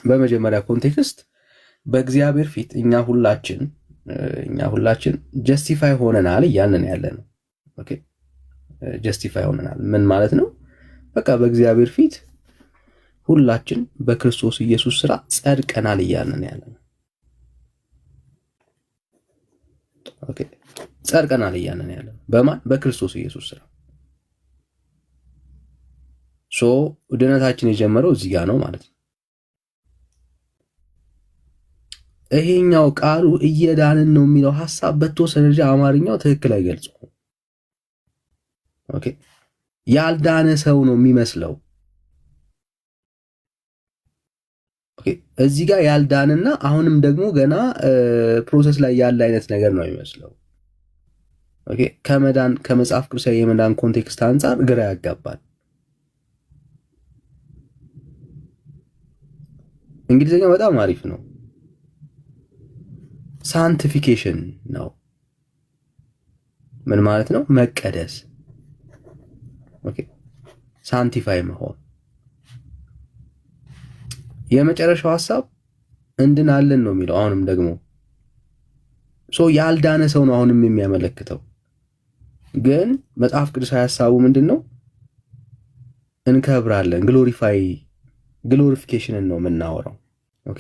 በመጀመሪያ ኮንቴክስት በእግዚአብሔር ፊት እኛ ሁላችን ጀስቲፋይ ሆነናል እያልን ያለ ነው። ኦኬ ጀስቲፋይ ሆነናል ምን ማለት ነው? በቃ በእግዚአብሔር ፊት ሁላችን በክርስቶስ ኢየሱስ ስራ ጸድቀናል እያልን ያለ ነው። ኦኬ ጸድቀናል እያልን ያለ ነው። በማን? በክርስቶስ ኢየሱስ ስራ። ሶ ድነታችን የጀመረው እዚህ ጋር ነው ማለት ነው። ይሄኛው ቃሉ እየዳንን ነው የሚለው ሐሳብ በተወሰነ ደረጃ አማርኛው ትክክል አይገልጸውም። ኦኬ ያልዳነ ሰው ነው የሚመስለው። ኦኬ እዚህ ጋር ያልዳንና አሁንም ደግሞ ገና ፕሮሰስ ላይ ያለ አይነት ነገር ነው የሚመስለው። ኦኬ ከመዳን ከመጽሐፍ ቅዱሳዊ የመዳን ኮንቴክስት አንጻር ግራ ያጋባል። እንግሊዝኛው በጣም አሪፍ ነው። ሳንቲፊኬሽን ነው። ምን ማለት ነው? መቀደስ። ኦኬ ሳንቲፋይ መሆን። የመጨረሻው ሐሳብ እንድናለን ነው የሚለው። አሁንም ደግሞ ያልዳነ ሰው ነው አሁንም የሚያመለክተው። ግን መጽሐፍ ቅዱሳዊ ሐሳቡ ምንድን ነው? እንከብራለን። ግሎሪፊኬሽንን ነው የምናወራው። ኦኬ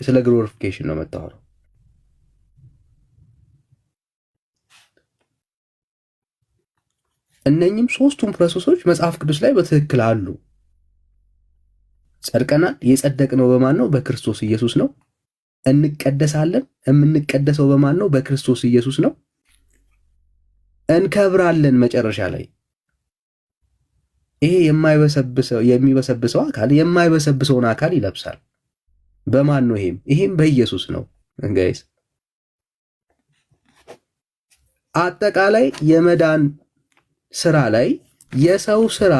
ስለ ግሎሪፊኬሽን ነው የምታወራው። እነኚህም ሶስቱም ፕሮሰሶች መጽሐፍ ቅዱስ ላይ በትክክል አሉ። ጸድቀናል። የጸደቅነው በማን ነው? በክርስቶስ ኢየሱስ ነው። እንቀደሳለን። የምንቀደሰው በማን ነው? በክርስቶስ ኢየሱስ ነው። እንከብራለን። መጨረሻ ላይ ይሄ የሚበሰብሰው አካል የማይበሰብሰውን አካል ይለብሳል። በማን ነው? ይሄም በኢየሱስ ነው። ጋይስ አጠቃላይ የመዳን ስራ ላይ የሰው ስራ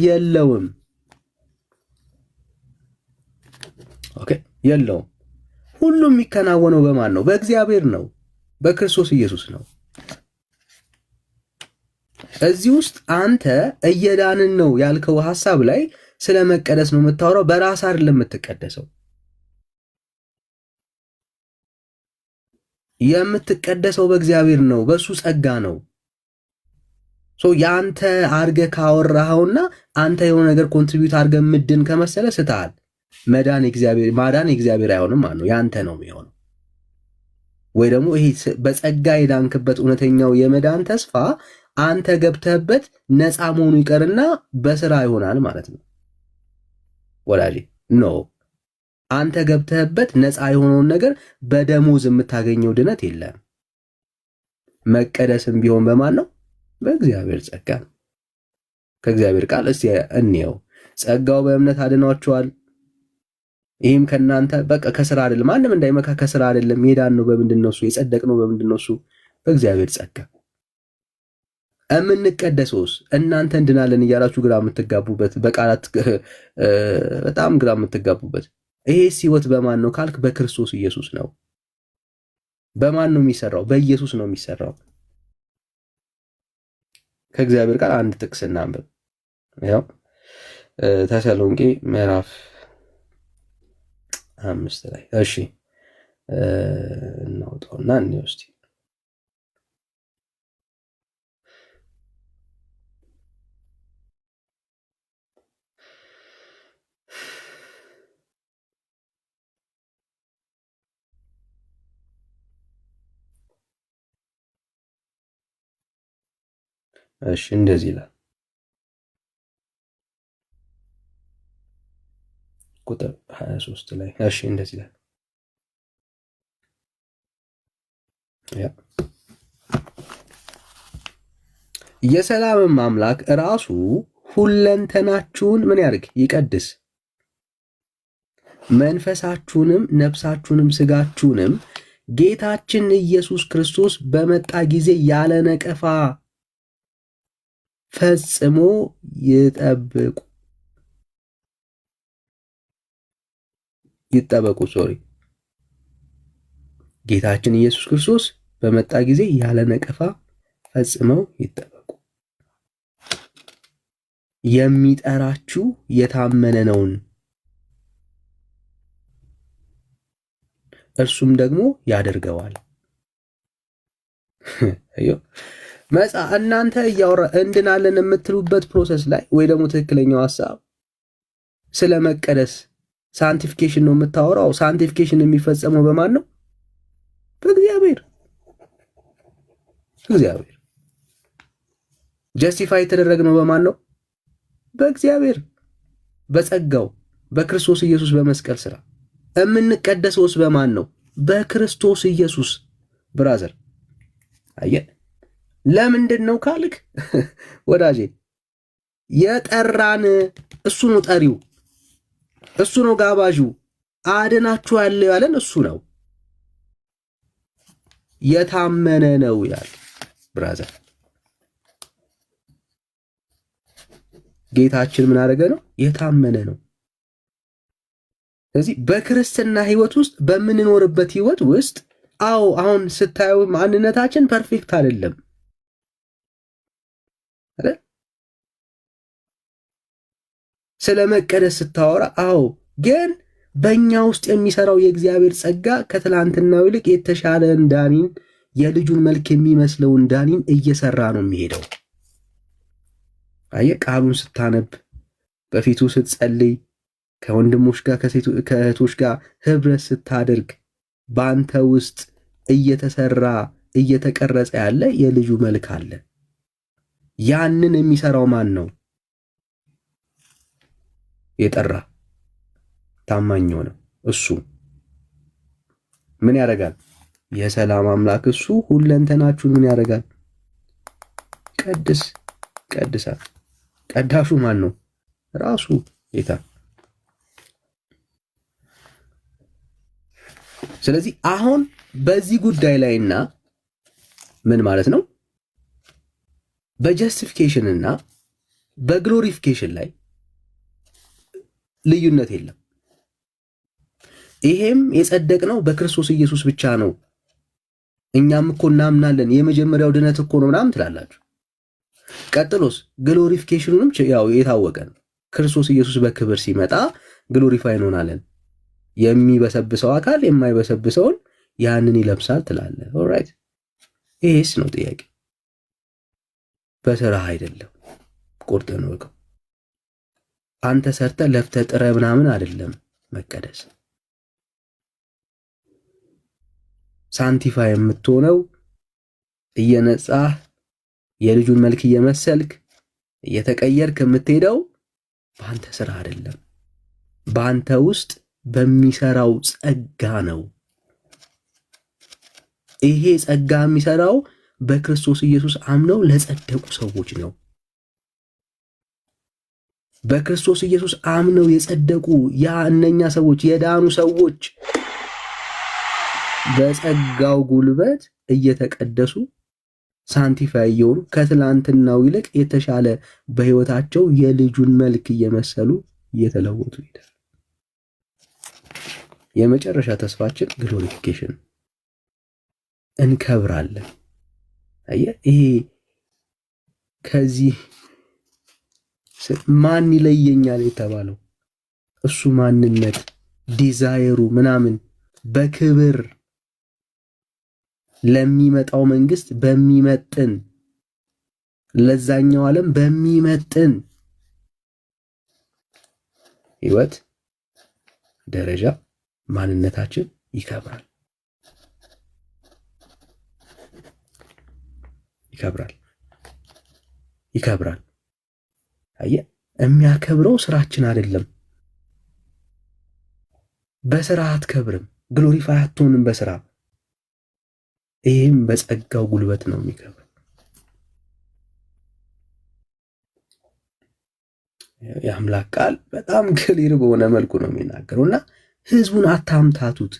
የለውም። ኦኬ የለውም። ሁሉም የሚከናወነው በማን ነው? በእግዚአብሔር ነው፣ በክርስቶስ ኢየሱስ ነው። እዚህ ውስጥ አንተ እየዳንን ነው ያልከው ሐሳብ ላይ ስለ መቀደስ ነው የምታወራው። በራስ አይደለም የምትቀደሰው። የምትቀደሰው በእግዚአብሔር ነው፣ በሱ ጸጋ ነው። ያንተ አርገ ካወራኸውና አንተ የሆነ ነገር ኮንትሪቢዩት አርገ ምድን ከመሰለ ስተሃል። ማዳን የእግዚአብሔር አይሆንም ማለት ነው፣ ያንተ ነው የሚሆነው። ወይ ደግሞ ይሄ በጸጋ የዳንክበት እውነተኛው የመዳን ተስፋ አንተ ገብተህበት ነፃ መሆኑ ይቀርና በስራ ይሆናል ማለት ነው። ወዳጄ ኖ አንተ ገብተህበት ነፃ የሆነውን ነገር በደሞዝ የምታገኘው ድነት የለም። መቀደስም ቢሆን በማን ነው? በእግዚአብሔር ጸጋ። ከእግዚአብሔር ቃል እስቲ እንየው። ጸጋው በእምነት አድኗቸዋል። ይህም ከእናንተ በቃ ከስራ አይደለም። ማንም እንዳይመካ ከስራ አይደለም። የዳን ነው በምንድን ነው? እሱ የጸደቅ ነው በምንድን ነው? እሱ በእግዚአብሔር ጸጋ። የምንቀደሰውስ እናንተ እንድናለን እያላችሁ ግራ የምትጋቡበት በቃላት በጣም ግራ የምትጋቡበት ይሄ ህይወት በማን ነው ካልክ በክርስቶስ ኢየሱስ ነው። በማን ነው የሚሰራው? በኢየሱስ ነው የሚሰራው። ከእግዚአብሔር ቃል አንድ ጥቅስ እናንብብ። ያው ተሰሎንቄ ምዕራፍ 5 ላይ እሺ እናውጣውና እንወስድ። እሺ እንደዚህ ይላል ቁጥር 23 ላይ እሺ እንደዚህ ይላል። የሰላምም አምላክ ራሱ ሁለንተናችሁን ምን ያድርግ? ይቀድስ፣ መንፈሳችሁንም ነፍሳችሁንም ስጋችሁንም ጌታችን ኢየሱስ ክርስቶስ በመጣ ጊዜ ያለ ነቀፋ ፈጽሞ ይጠበቁ። ጌታችን ኢየሱስ ክርስቶስ በመጣ ጊዜ ያለ ነቀፋ ፈጽመው ይጠበቁ። የሚጠራችሁ የታመነ ነውን፣ እርሱም ደግሞ ያደርገዋል። እናንተ እንድናለን የምትሉበት ፕሮሰስ ላይ ወይ ደግሞ ትክክለኛው ሐሳብ ስለ መቀደስ ሳንቲፊኬሽን ነው የምታወራው። ሳንቲፊኬሽን የሚፈጸመው በማን ነው? በእግዚአብሔር። እግዚአብሔር ጀስቲፋይ የተደረግነው በማን ነው? በእግዚአብሔር፣ በጸጋው በክርስቶስ ኢየሱስ በመስቀል ስራ። የምንቀደሰውስ በማን ነው? በክርስቶስ ኢየሱስ። ብራዘር አየህ፣ ለምንድን ነው ካልክ ወዳጄ የጠራን እሱ ነው። ጠሪው እሱ ነው። ጋባዡ አድናችኋለሁ ያለን እሱ ነው። የታመነ ነው ያለ ብራዘር። ጌታችን ምን አደረገ ነው? የታመነ ነው። ስለዚህ በክርስትና ህይወት ውስጥ በምንኖርበት ህይወት ውስጥ አሁን ስታዩ ማንነታችን ፐርፌክት አይደለም አይደል? ስለ መቀደስ ስታወራ ግን በእኛ ውስጥ የሚሰራው የእግዚአብሔር ጸጋ ከትላንትናው ይልቅ የተሻለ እንዳኒን የልጁን መልክ የሚመስለው እንዳኒን እየሰራ ነው የሚሄደው። አየህ፣ ቃሉን ስታነብ፣ በፊቱ ስትጸልይ፣ ከወንድሞች ጋር ከእህቶች ጋር ህብረት ስታደርግ በአንተ ውስጥ እየተሰራ እየተቀረጸ ያለ የልጁ መልክ አለ። ያንን የሚሰራው ማን ነው? የጠራ ታማኝ ሆነ እሱ ምን ያደርጋል? የሰላም አምላክ እሱ ሁለንተናችሁን ምን ያደርጋል? ቀድሳል። ቀዳሹ ማን ነው? ራሱ ጌታ። ስለዚህ አሁን በዚህ ጉዳይ ላይና ምን ማለት ነው በጀስቲፊኬሽን እና በግሎሪፊኬሽን ላይ ልዩነት የለም። ይሄም የጸደቅነው በክርስቶስ ኢየሱስ ብቻ ነው። እኛም እኮ እናምናለን የመጀመሪያው ድነት እኮ ነው ምናምን ትላላችሁ። ቀጥሎስ ግሎሪፊኬሽኑንም ያው የታወቀ ነው። ክርስቶስ ኢየሱስ በክብር ሲመጣ ግሎሪፋይ እንሆናለን። የሚበሰብሰው አካል የማይበሰብሰውን ያንን ይለብሳል ትላለህ። ኦልራይት፣ ይሄስ ነው ጥያቄ። በስራህ አይደለም፣ ቁርጥህን ወቀው። አንተ ሰርተ ለፍተ ጥረ ምናምን አይደለም መቀደስ። ሳንቲፋይ የምትሆነው እየነጻህ የልጁን መልክ እየመሰልክ እየተቀየርክ የምትሄደው በአንተ ስራ አይደለም፣ በአንተ ውስጥ በሚሰራው ጸጋ ነው። ይሄ ጸጋ የሚሰራው በክርስቶስ ኢየሱስ አምነው ለጸደቁ ሰዎች ነው። በክርስቶስ ኢየሱስ አምነው የጸደቁ እነኛ ሰዎች የዳኑ ሰዎች በጸጋው ጉልበት እየተቀደሱ ሳንቲፋይ እየሆኑ ከትላንትናው ይልቅ የተሻለ በህይወታቸው የልጁን መልክ እየመሰሉ እየተለወጡ ይሄዳል። የመጨረሻ ተስፋችን ግሎሪፊኬሽን፣ እንከብራለን። አየህ፣ ይሄ ከዚህ ማን ይለየኛል የተባለው እሱ ማንነት ዲዛይሩ ምናምን በክብር ለሚመጣው መንግስት በሚመጥን ለዛኛው ዓለም በሚመጥን ህይወት ደረጃ ማንነታችን ይከብራል። አየህ፣ የሚያከብረው ስራችን አይደለም። በስራ አትከብርም፣ ግሎሪፋይ አትሆንም በስራ። ይህም በጸጋው ጉልበት ነው የሚከብር። የአምላክ ቃል በጣም ክሊር በሆነ መልኩ ነው የሚናገረው እና ህዝቡን አታምታቱት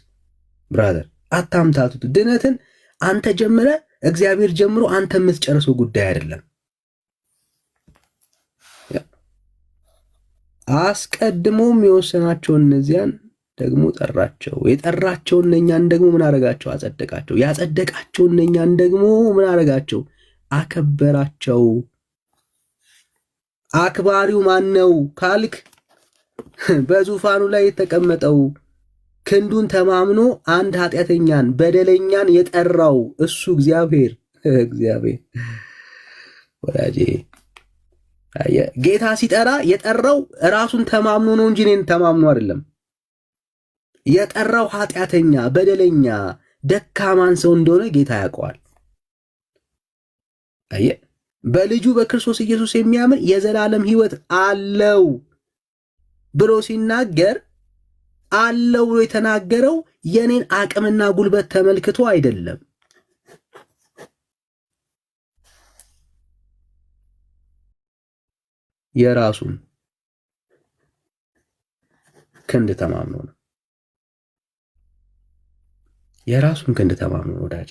ብራዘር፣ አታምታቱት። ድነትን አንተ ጀምረ እግዚአብሔር ጀምሮ አንተ የምትጨርሰው ጉዳይ አይደለም። አስቀድሞም የወሰናቸውን እነዚያን ደግሞ ጠራቸው። የጠራቸውን እነኛን ደግሞ ምን አረጋቸው? አጸደቃቸው። ያጸደቃቸውን እነኛን ደግሞ ምን አረጋቸው? አከበራቸው። አክባሪው ማን ነው ካልክ በዙፋኑ ላይ የተቀመጠው ክንዱን ተማምኖ አንድ ኃጢአተኛን በደለኛን የጠራው እሱ እግዚአብሔር። እግዚአብሔር ወዳጄ ጌታ ሲጠራ የጠራው ራሱን ተማምኖ ነው እንጂ እኔን ተማምኖ አይደለም። የጠራው ኃጢአተኛ፣ በደለኛ፣ ደካማን ሰው እንደሆነ ጌታ ያውቀዋል። አየ በልጁ በክርስቶስ ኢየሱስ የሚያምን የዘላለም ሕይወት አለው ብሎ ሲናገር አለው ብሎ የተናገረው የኔን አቅምና ጉልበት ተመልክቶ አይደለም። የራሱን ክንድ ተማምኖ ነው። የራሱን ክንድ ተማምኖ ነው ወዳጅ።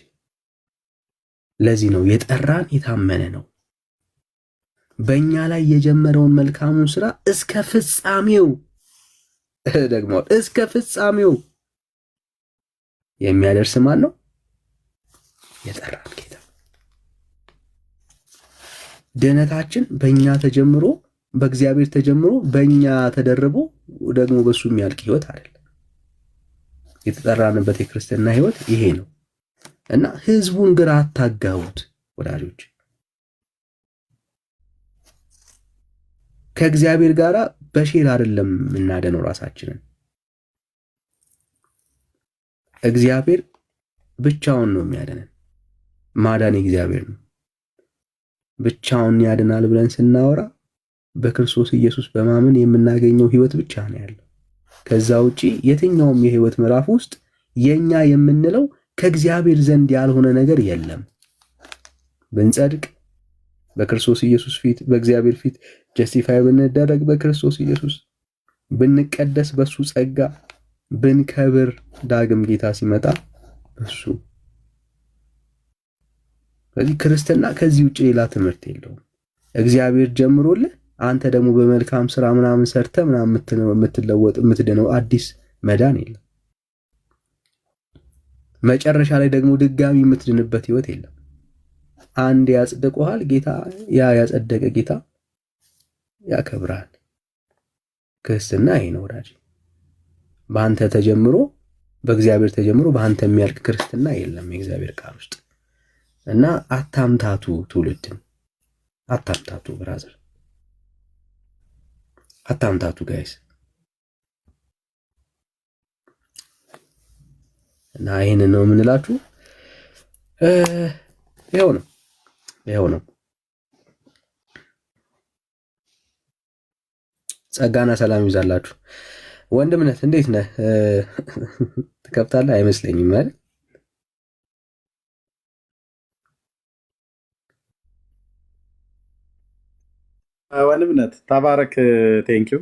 ለዚህ ነው የጠራን የታመነ ነው። በእኛ ላይ የጀመረውን መልካሙን ስራ እስከ ፍጻሜው ደግሞ እስከ ፍጻሜው የሚያደርስ ማን ነው? የጠራን ጌታ። ድህነታችን በእኛ ተጀምሮ በእግዚአብሔር ተጀምሮ በእኛ ተደርቦ ደግሞ በሱ የሚያልቅ ህይወት አይደለም። የተጠራንበት የክርስትና ህይወት ይሄ ነው እና ህዝቡን ግራ አታጋቡት ወዳጆች። ከእግዚአብሔር ጋር በሼር አይደለም የምናደነው ራሳችንን። እግዚአብሔር ብቻውን ነው የሚያደነን። ማዳን እግዚአብሔር ነው። ብቻውን ያድናል ብለን ስናወራ በክርስቶስ ኢየሱስ በማመን የምናገኘው ህይወት ብቻ ነው ያለው። ከዛ ውጪ የትኛውም የህይወት ምዕራፍ ውስጥ የኛ የምንለው ከእግዚአብሔር ዘንድ ያልሆነ ነገር የለም። ብንጸድቅ በክርስቶስ ኢየሱስ ፊት፣ በእግዚአብሔር ፊት ጀስቲፋይ ብንደረግ በክርስቶስ ኢየሱስ፣ ብንቀደስ በሱ ጸጋ፣ ብንከብር ዳግም ጌታ ሲመጣ በሱ። ስለዚህ ክርስትና ከዚህ ውጭ ሌላ ትምህርት የለውም። እግዚአብሔር ጀምሮልህ አንተ ደግሞ በመልካም ስራ ምናምን ሰርተ ምናምን የምትለወጥ የምትድነው አዲስ መዳን የለም። መጨረሻ ላይ ደግሞ ድጋሚ የምትድንበት ህይወት የለም። አንድ ያጽድቀዋል ጌታ። ያ ያጸደቀ ጌታ ያከብራል። ክርስትና ይሄ ነው ወዳጅ። በአንተ ተጀምሮ በእግዚአብሔር ተጀምሮ በአንተ የሚያልቅ ክርስትና የለም የእግዚአብሔር ቃል ውስጥ እና አታምታቱ፣ ትውልድን አታምታቱ፣ ብራዘር አታምታቱ ጋይስ። እና ይሄንን ነው የምንላችሁ። ይኸው ነው። ጸጋና ሰላም ይብዛላችሁ። ወንድምነት እንዴት ነህ? ትከብታለህ አይመስለኝም አይደል? ወንድምነት ተባረክ። ቴንኪው